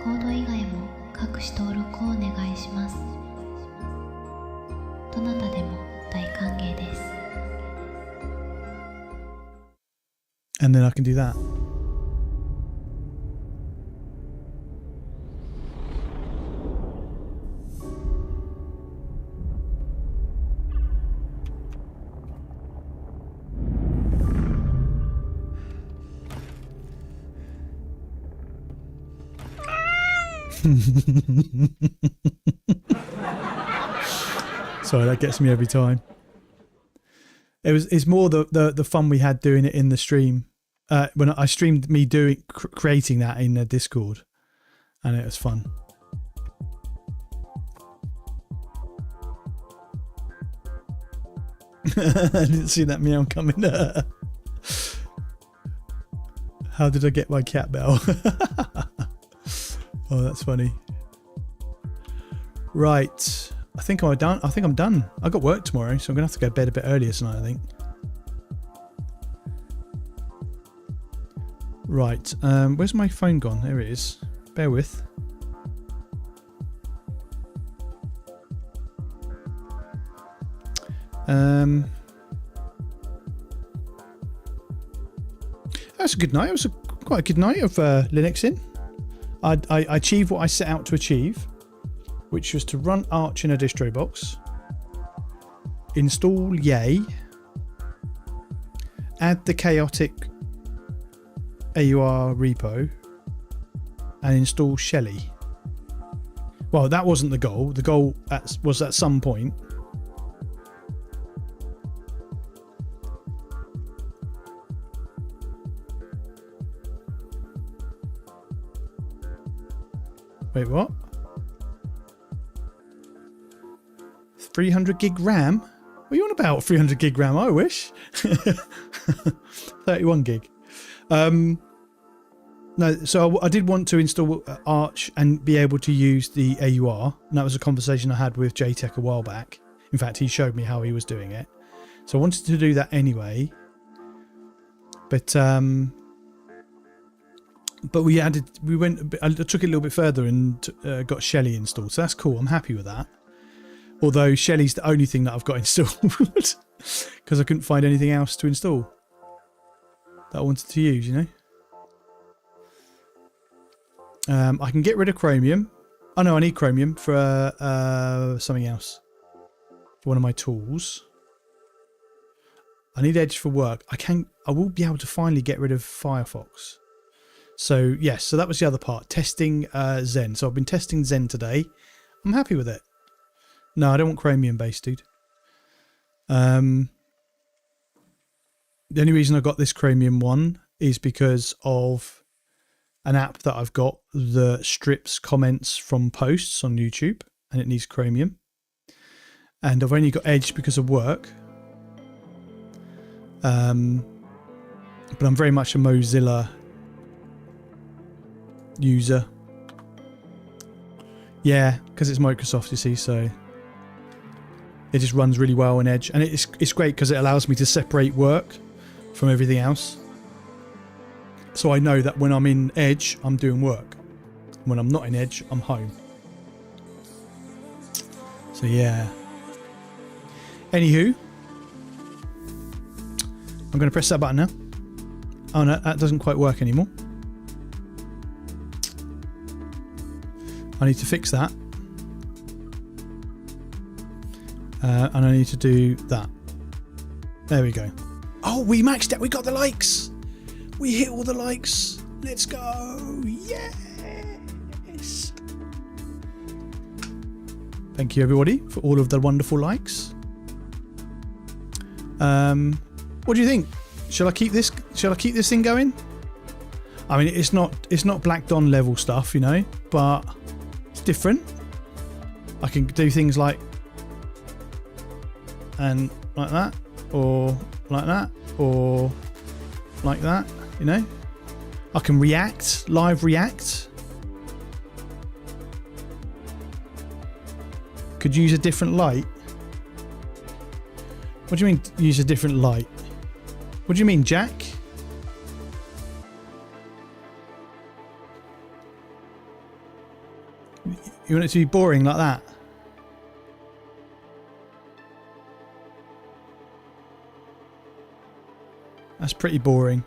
コード以外も隠し登録をお願いします。どなたでも大歓迎です。 And then I can do that. Sorry, that gets me every time. It's more the fun we had doing it in the stream. When I streamed me creating that in the Discord, and it was fun. I didn't see that meow coming. How did I get my cat bell? Oh, that's funny. Right. I think I'm done. I got work tomorrow, so I'm gonna have to go to bed a bit earlier tonight, I think. Right. Where's my phone gone? There it is. Bear with. That's a good night. It was quite a good night of Linuxing. I achieved what I set out to achieve, which was to run Arch in a distro box, install Yay, add the chaotic AUR repo, and install Shelly. Well, that wasn't the goal. The goal was at some point. Wait, what? 300 gig RAM? What are you on about? 300 gig RAM? I wish. 31 gig. No, so I did want to install Arch and be able to use the AUR. And that was a conversation I had with JTech a while back. In fact, he showed me how he was doing it. So I wanted to do that anyway. But we took it a little bit further and got Shelly installed. So that's cool. I'm happy with that. Although Shelly's the only thing that I've got installed because I couldn't find anything else to install that I wanted to use, you know. I can get rid of Chromium. Oh no, I need Chromium for something else. For one of my tools. I need Edge for work. I will be able to finally get rid of Firefox. So yes, so that was the other part. Testing Zen. So I've been testing Zen today. I'm happy with it. No, I don't want Chromium based, dude. The only reason I got this Chromium one is because of an app that I've got that strips comments from posts on YouTube, and it needs Chromium. And I've only got Edge because of work. But I'm very much a Mozilla user. Yeah, because it's Microsoft, you see, so it just runs really well in Edge, and it's great because it allows me to separate work from everything else. So I know that when I'm in Edge, I'm doing work. When I'm not in Edge, I'm home. So yeah. Anywho, I'm going to press that button now. Oh no, that doesn't quite work anymore. I need to fix that. And I need to do that. There we go. Oh, we maxed it. We got the likes. We hit all the likes. Let's go. Yes. Thank you, everybody, for all of the wonderful likes. What do you think? Shall I keep this? Shall I keep this thing going? I mean, it's not Black Dawn level stuff, you know, but it's different. I can do things like and like that, or like that, or like that, you know. I can react, live react. Could use a different light. What do you mean use a different light? What do you mean, Jack? You want it to be boring like that? That's pretty boring.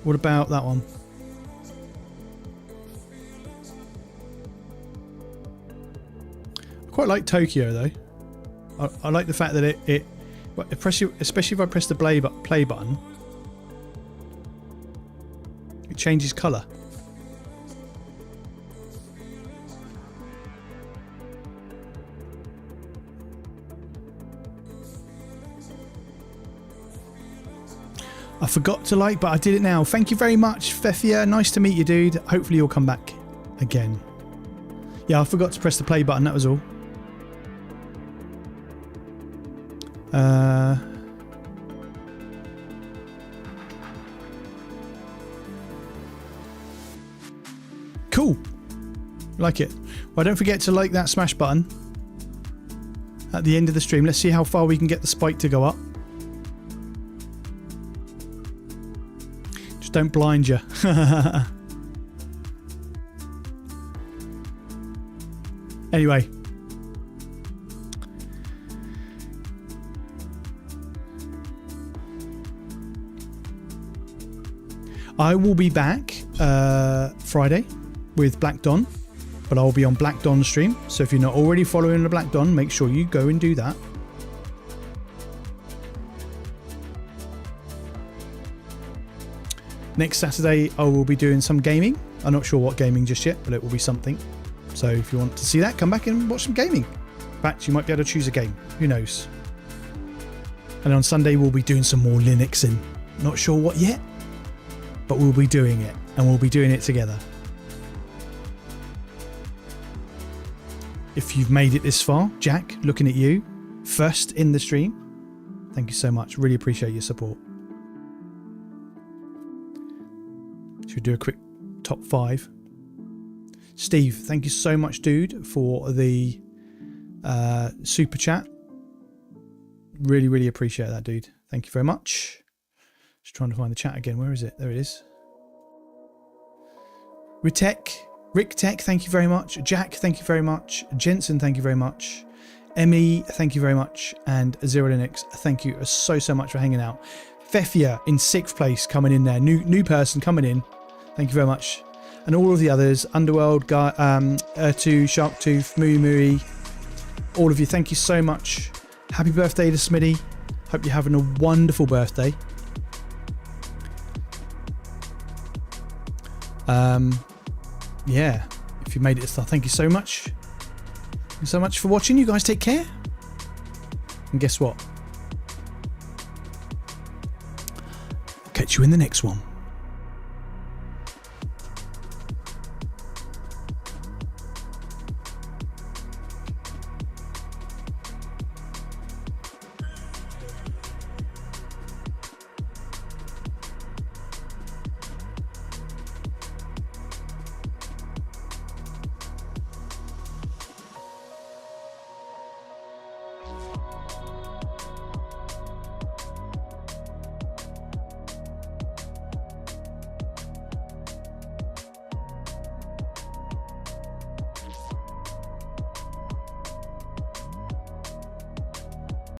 What about that one? I quite like Tokyo though. I like the fact that especially if I press the play button, it changes colour. I forgot to like, but I did it now. Thank you very much, Fefia. Nice to meet you, dude. Hopefully you'll come back again. Yeah, I forgot to press the play button, that was all. Cool. Like it. Well, don't forget to like that smash button at the end of the stream. Let's see how far we can get the spike to go up. Just don't blind you. Anyway. I will be back Friday with Black Dawn, but I'll be on Black Dawn stream. So if you're not already following the Black Dawn, make sure you go and do that. Next Saturday, I will be doing some gaming. I'm not sure what gaming just yet, but it will be something. So if you want to see that, come back and watch some gaming. In fact, you might be able to choose a game. Who knows? And on Sunday, we'll be doing some more Linuxing. Not sure what yet, but we'll be doing it, and we'll be doing it together. If you've made it this far, Jack, looking at you, first in the stream, thank you so much. Really appreciate your support. Should we do a quick top 5? Steve, thank you so much, dude, for the super chat. Really, really appreciate that, dude. Thank you very much. Just trying to find the chat again. Where is it? There it is. Rick Tech, thank you very much. Jack, thank you very much. Jensen, thank you very much. Emmy, thank you very much. And Zero Linux, thank you so much for hanging out. Fefia in 6th place coming in there. New person coming in. Thank you very much. And all of the others, Underworld, Guy, Ertu, Sharktooth, Mui, all of you, thank you so much. Happy birthday to Smitty. Hope you're having a wonderful birthday. Yeah, if you made it this far, thank you so much. Thank you so much for watching. You guys take care. And guess what? I'll catch you in the next one.